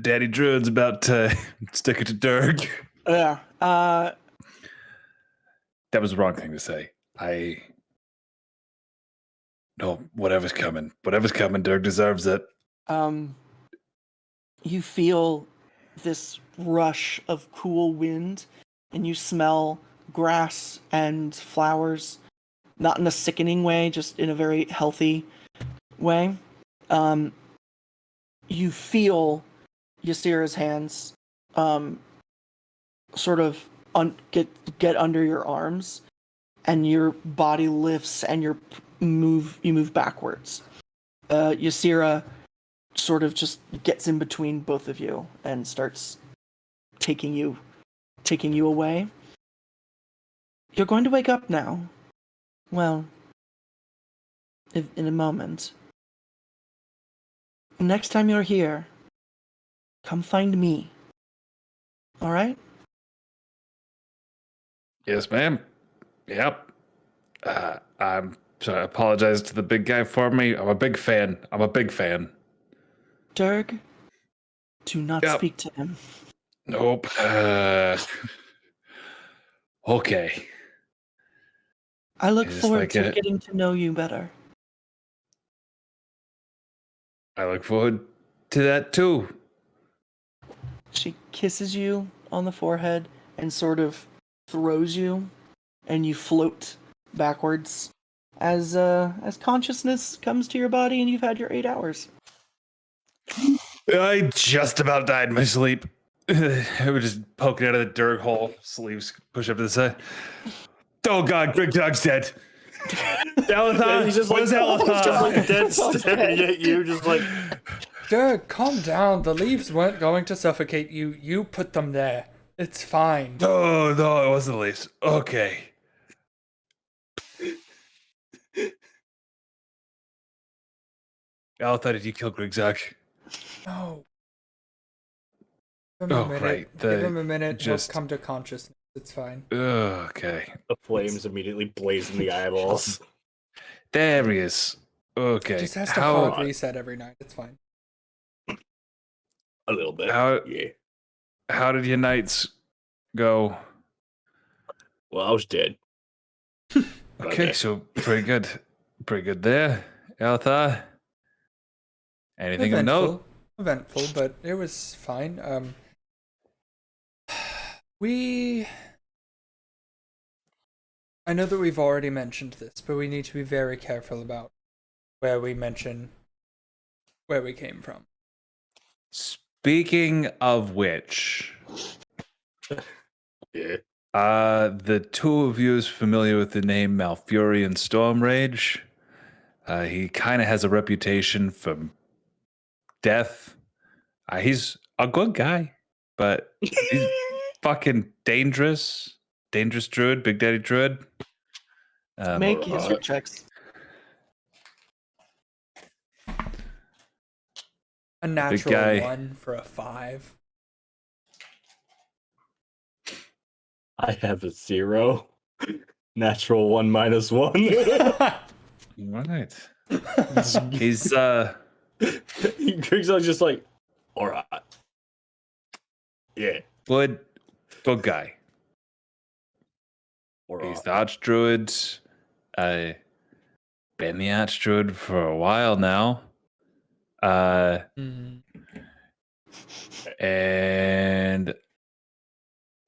Daddy Druid's about to stick it to Dirk. Yeah. That was the wrong thing to say. No, whatever's coming. Whatever's coming, Dirk deserves it. You feel this rush of cool wind, and you smell grass and flowers, not in a sickening way, just in a very healthy way. You feel Ysira's hands sort of get under your arms, and your body lifts, and you move backwards. Ysira sort of just gets in between both of you and starts taking you away. You're going to wake up now. Well, in a moment. Next time you're here, come find me. All right? Yes, ma'am. Yep. I'm sorry. I apologize to the big guy for me. I'm a big fan. Durg, do not speak to him. Nope. Okay. I look It's forward like to getting to know you better. I look forward to that too. She kisses you on the forehead and sort of throws you, and you float backwards as consciousness comes to your body and you've had your 8 hours. I just about died in my sleep. I was just poking out of the dirt hole, sleeves push up to the side. Oh god, Greg Dog's dead. Alathar, He's just where's Alathar? dead staring at you, just like. Doug, calm down. The leaves weren't going to suffocate you. You put them there. It's fine. Oh no, it wasn't the least. Okay. Alathar, did you kill Grigzag? No. Give him a minute. right, Give him a minute. just- He'll come to consciousness. It's fine. Okay. The flames immediately blaze in the eyeballs. There he is. Okay. Just has to How, hard reset every night. It's fine. A little bit. how Yeah. did your nights go? Well, I was dead. Okay, so pretty good. Pretty good there. Alathar? Anything of note? Eventful, but it was fine. I know that we've already mentioned this, but we need to be very careful about where we mention where we came from. Speaking of which, Yeah. the two of you is familiar with the name Malfurion Stormrage. He kind of has a reputation for death. He's a good guy, but he's fucking dangerous. Dangerous druid, Big Daddy druid. Make history checks. A natural guy. 1 for a 5. I have a 0. Natural 1 minus 1. Right. He's Griggs was just like, alright. Yeah. good guy. Alright. He's the Archdruid. Been the Archdruid for a while now. Mhm. And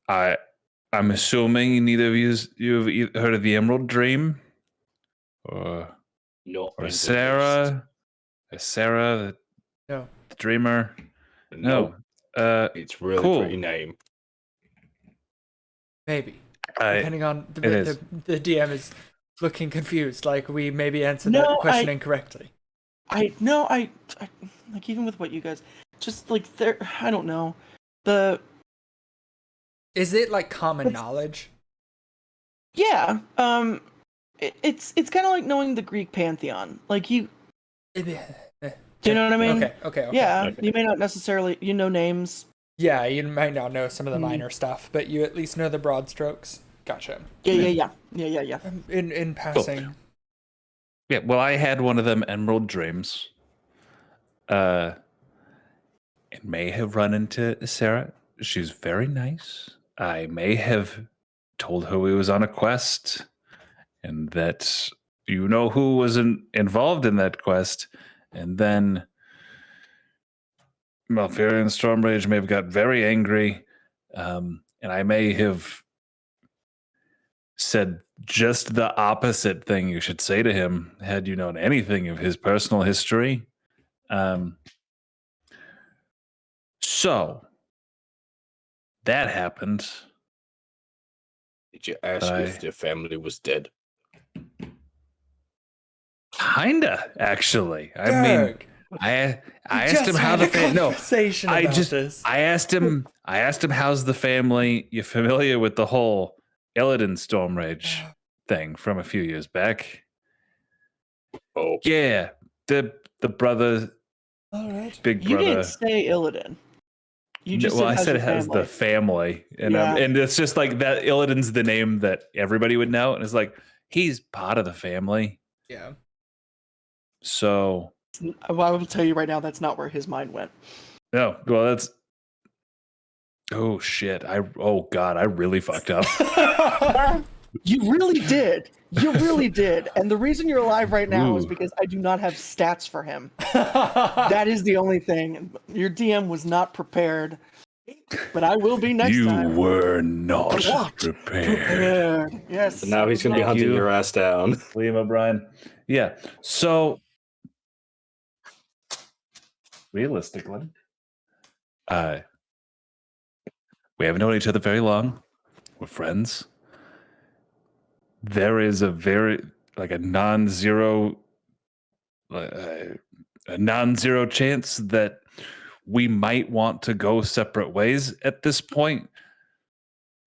I'm assuming neither of you've heard of the Emerald Dream, or Not in the Sarah, the No. Dreamer. least. No, It's really Cool. pretty name. Maybe. I Depending on it is. the DM is looking confused, like we maybe answered No, that question incorrectly. I like, even with what you guys just like there, I don't know. Is it like common knowledge? Yeah, it's kind of like knowing the Greek pantheon. Like you know what I mean? Okay. Yeah, Okay. you may not necessarily names. Yeah, you might not know some of the Mm. minor stuff, but you at least know the broad strokes. Gotcha. Yeah. In passing. Yeah, well, I had one of them Emerald Dreams. And may have run into Sarah. She's very nice. I may have told her we was on a quest, and that you know who was involved in that quest, and then Malfurion Stormrage may have got very angry, and I may have said just the opposite thing you should say to him had you known anything of his personal history. So that happened. Did you ask if their family was dead? Kinda, actually. I mean, Derg, I asked just him how had the a family. No, conversation I about just this. I asked him how's the family. You're familiar with the whole Illidan Stormrage thing from a few years back? Oh, Yeah, the brother, All right. big You brother. didn't say Illidan. You just Well, I said said it how's has your the family, and Yeah. and it's just like that. Illidan's the name that everybody would know, and it's like he's part of the family. Yeah. family. So Well, I will tell you right now, that's not where his mind went. no, well that's. Oh shit! Oh god! I really fucked up. You really did. You really did. And the reason you're alive right now is Ooh. because I do not have stats for him. That is the only thing. Your DM was not prepared But I will be next time. were not What? Prepared. Yes. So now he's going to be Thank hunting you. your ass down. Liam O'Brien. Yeah. So realistically, we haven't known each other very long. We're friends. There is a non-zero chance that we might want to go separate ways at this point.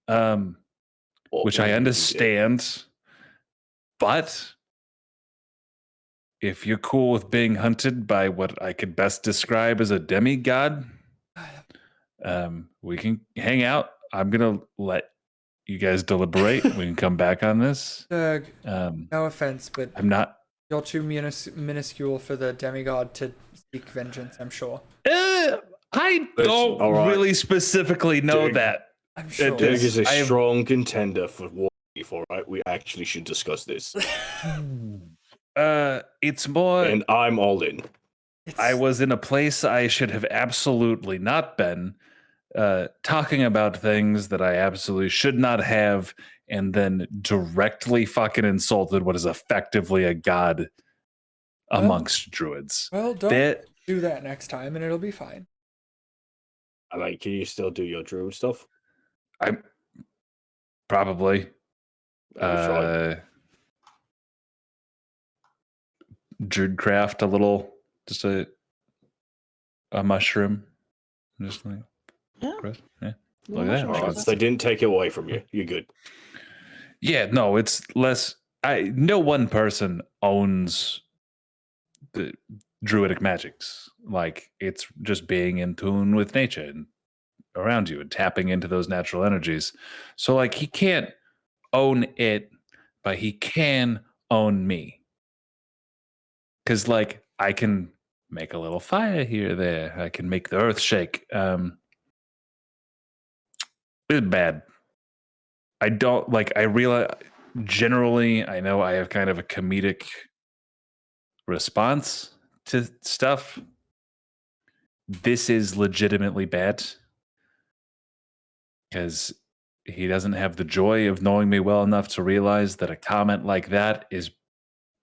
Which I understand. But if you're cool with being hunted by what I could best describe as a demigod, we can hang out. I'm gonna let you guys deliberate. We can come back on this. Doug, no offense, but I'm not. you're too minuscule for the demigod to seek vengeance, I'm sure. I don't really specifically know that. I'm sure. Dig is a strong contender for Warcraft, all right? We actually should discuss this. It's more. And I'm all in. I was in a place I should have absolutely not been, talking about things that I absolutely should not have, and then directly fucking insulted what is effectively a god amongst druids. Well, don't do that next time, and it'll be fine. I mean, can you still do your druid stuff? I probably. Druidcraft a little, just a mushroom, just like Look at that. They didn't take it away from you. You're good. Yeah, no, it's less. No one person owns the druidic magics. Like, it's just being in tune with nature and around you and tapping into those natural energies. So, like, he can't own it, but he can own me. Because, like, I can make a little fire here or there. I can make the earth shake. It's bad. I don't, like, I realize, generally, I know I have kind of a comedic response to stuff. This is legitimately bad. Because he doesn't have the joy of knowing me well enough to realize that a comment like that is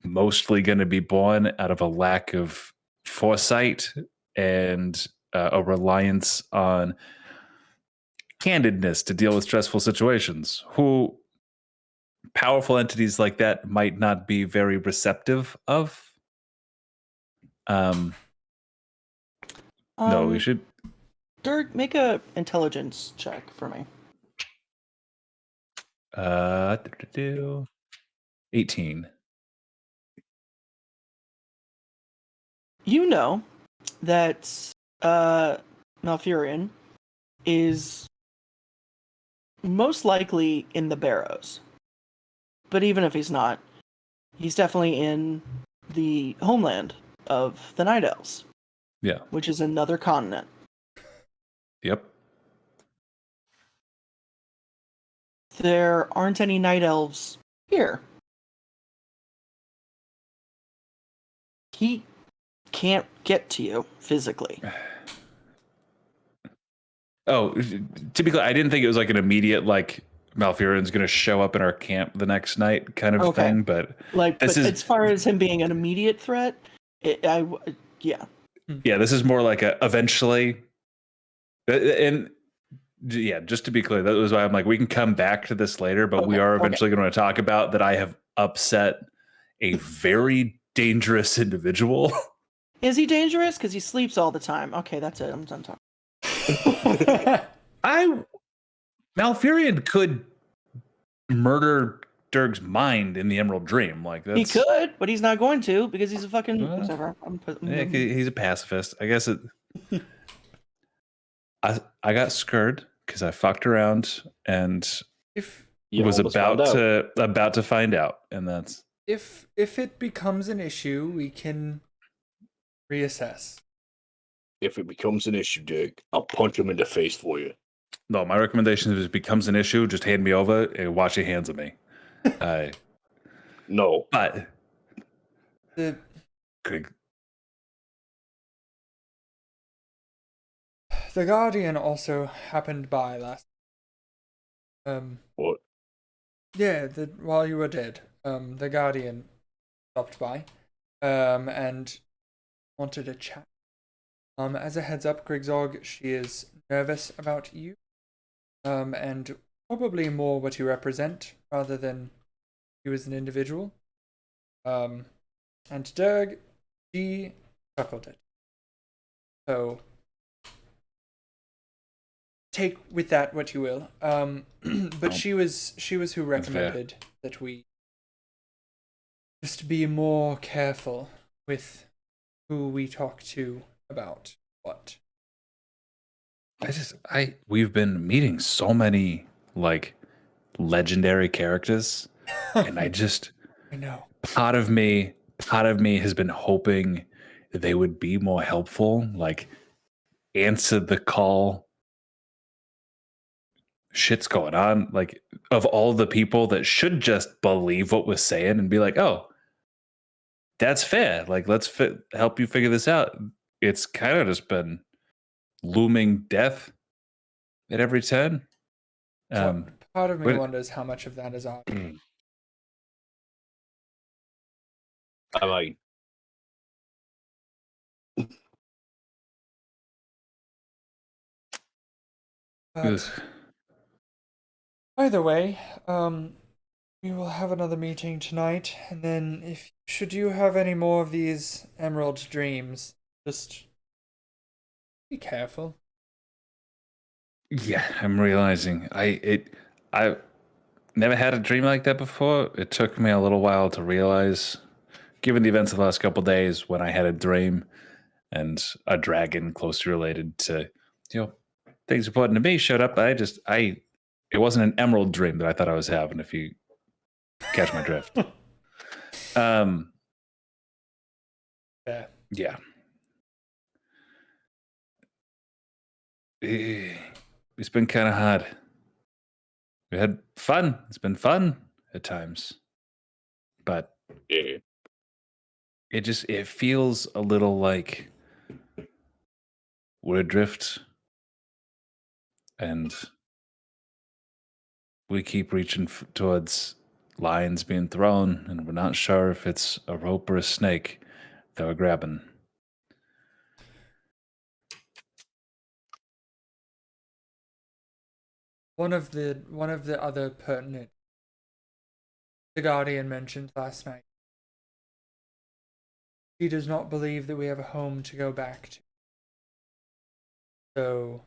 mostly going to be born out of a lack of foresight and a reliance on candidness to deal with stressful situations. Who powerful entities like that might not be very receptive of. No, we should. Dirk, make a intelligence check for me. 18. You know that Malfurion is most likely in the Barrows. But even if he's not, he's definitely in the homeland of the Night Elves. Yeah. Which is another continent. Yep. There aren't any Night Elves here. He can't get to you physically. Oh, to be clear, I didn't think it was like an immediate, like, Malfurion's going to show up in our camp the next night kind of thing, but like, but as far as him being an immediate threat, yeah. Yeah, this is more like a eventually, and yeah, just to be clear, that was why I'm like, we can come back to this later, but we are eventually going to talk about that I have upset a very dangerous individual. Is he dangerous? Because he sleeps all the time. Okay, that's it. I'm done talking. Malfurion could murder Dirk's mind in the Emerald Dream. Like, that's, he could, but he's not going to because he's a fucking whatever. Yeah, he's a pacifist. I guess it. I got scared because I fucked around and was about to find out, and that's if it becomes an issue, we can reassess. If it becomes an issue, Dig, I'll punch him in the face for you. No, my recommendation is if it becomes an issue, just hand me over and wash your hands of me. No. But the Guardian also happened by last. What? Yeah, while you were dead, the Guardian stopped by, and wanted a chat. As a heads up, Grigzog, she is nervous about you, and probably more what you represent rather than you as an individual. And Derg, she chuckled it. So take with that what you will. But she was who recommended that we just be more careful with who we talk to about what. We've been meeting so many like legendary characters, and I know. part of me has been hoping they would be more helpful, like answer the call. Shit's going on. Like, of all the people that should just believe what we're saying and be like, oh, that's fair. Like, let's help you figure this out. It's kind of just been looming death at every turn. Part of me wonders how much of that is odd. I mean, But either way, we will have another meeting tonight, and then should you have any more of these emerald dreams, just be careful. Yeah, I'm realizing I never had a dream like that before. It took me a little while to realize, given the events of the last couple of days, when I had a dream and a dragon closely related to, things important to me showed up. It wasn't an emerald dream that I thought I was having, if you catch my drift. Yeah. It's been kind of hard. We had fun. It's been fun at times. But yeah. it feels a little like we're adrift, and we keep reaching towards lines being thrown, and we're not sure if it's a rope or a snake that we're grabbing. One of the other pertinent the Guardian mentioned last night. He does not believe that we have a home to go back to. So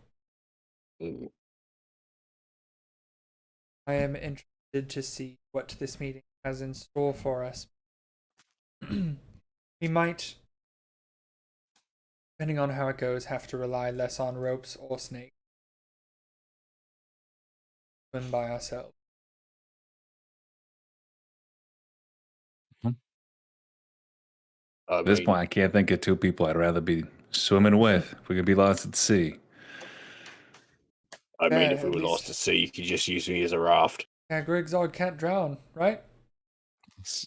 I am interested to see what this meeting has in store for us. We might, depending on how it goes, have to rely less on ropes or snakes than by ourselves. At this point, I can't think of two people I'd rather be swimming with. If we could be lost at sea. I mean, if we were lost at sea, you could just use me as a raft. Yeah, Grigzog can't drown, right? It's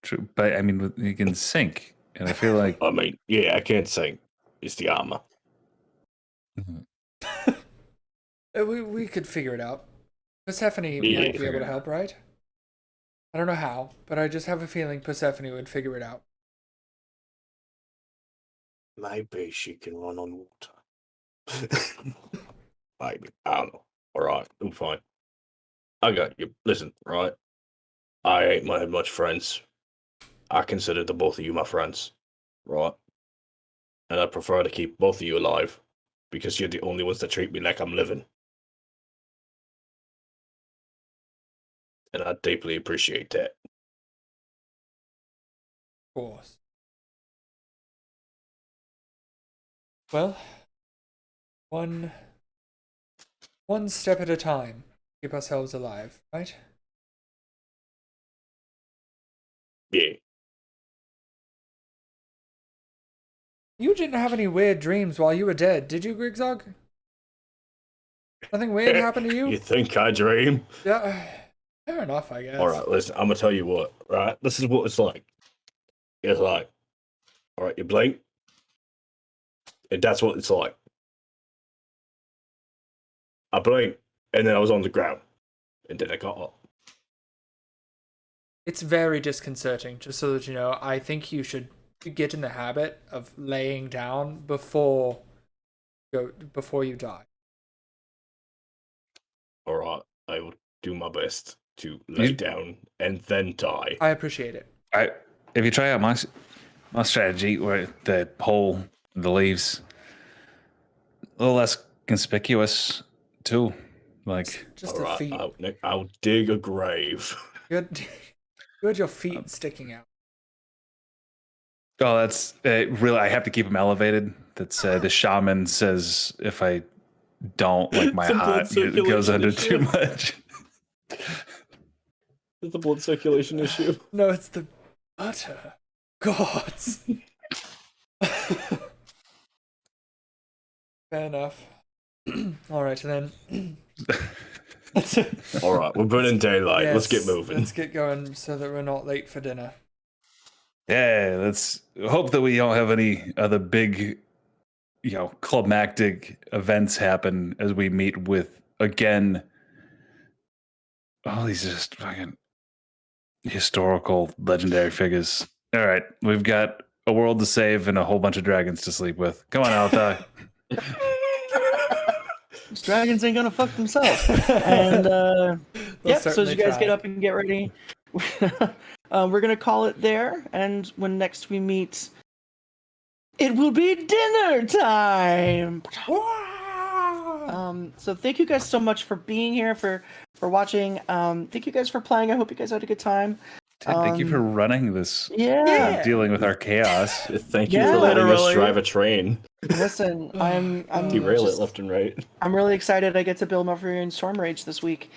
true, but I mean, you can sink, and I feel like I mean, yeah, I can't sink. It's the armor. We could figure it out. Persephone might be able to help, right? I don't know how, but I just have a feeling Persephone would figure it out. Maybe she can run on water. Maybe. I don't know. Alright, I'm fine. I got you. Listen, right? I ain't had much friends. I consider the both of you my friends. Right? And I prefer to keep both of you alive. Because you're the only ones that treat me like I'm living. And I deeply appreciate that. Of course. Well, one step at a time. Keep ourselves alive, right? Yeah. You didn't have any weird dreams while you were dead, did you, Grigzog? Nothing weird happened to you? You think I dream? Yeah, fair enough, I guess. Alright, listen, I'm gonna tell you what, right? This is what it's like. It's like, alright, you blink, and that's what it's like. I blinked, and then I was on the ground, and then I got up. It's very disconcerting, just so that you know. I think you should get in the habit of laying down before you die. All right, I will do my best to lay down and then die. I appreciate it. If you try out my strategy, where the leaves, a little less conspicuous too. Like, Just All the right, feet. I'll dig a grave. You had your feet sticking out. oh, that's really. I have to keep them elevated. That's the shaman says if I don't, like my It's a blood heart goes circulation under issue. too much. It's a blood circulation issue. No, it's the butter. Gods. Fair enough. All right, and then. All right, we're burning daylight. Let's get Yes, moving. Let's get going so that we're not late for dinner. Yeah, let's hope that we don't have any other big, climactic events happen as we meet with again. All these just fucking historical, legendary figures. All right, we've got a world to save and a whole bunch of dragons to sleep with. Come on, Alta. These dragons ain't gonna fuck themselves. And yep. So as you guys get up and get ready, we're gonna call it there. And when next we meet, it will be dinner time. So thank you guys so much for being here, for watching. Thank you guys for playing. I hope you guys had a good time. Thank you for running this. Yeah. Dealing with our chaos. Thank you for letting us drive a train. Listen, I'm Derail it left and right. I'm really excited. I get to build Malfurion Storm Rage this week.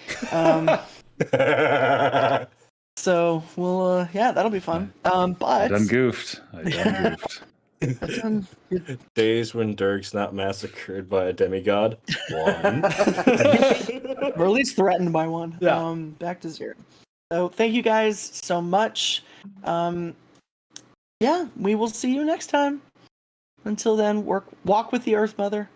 So we'll yeah, that'll be fun. But I done goofed. Days when Dirk's not massacred by a demigod. 1. or at least threatened by one. Yeah. Back to 0. So thank you guys so much. Yeah, we will see you next time. Until then, walk with the Earth Mother.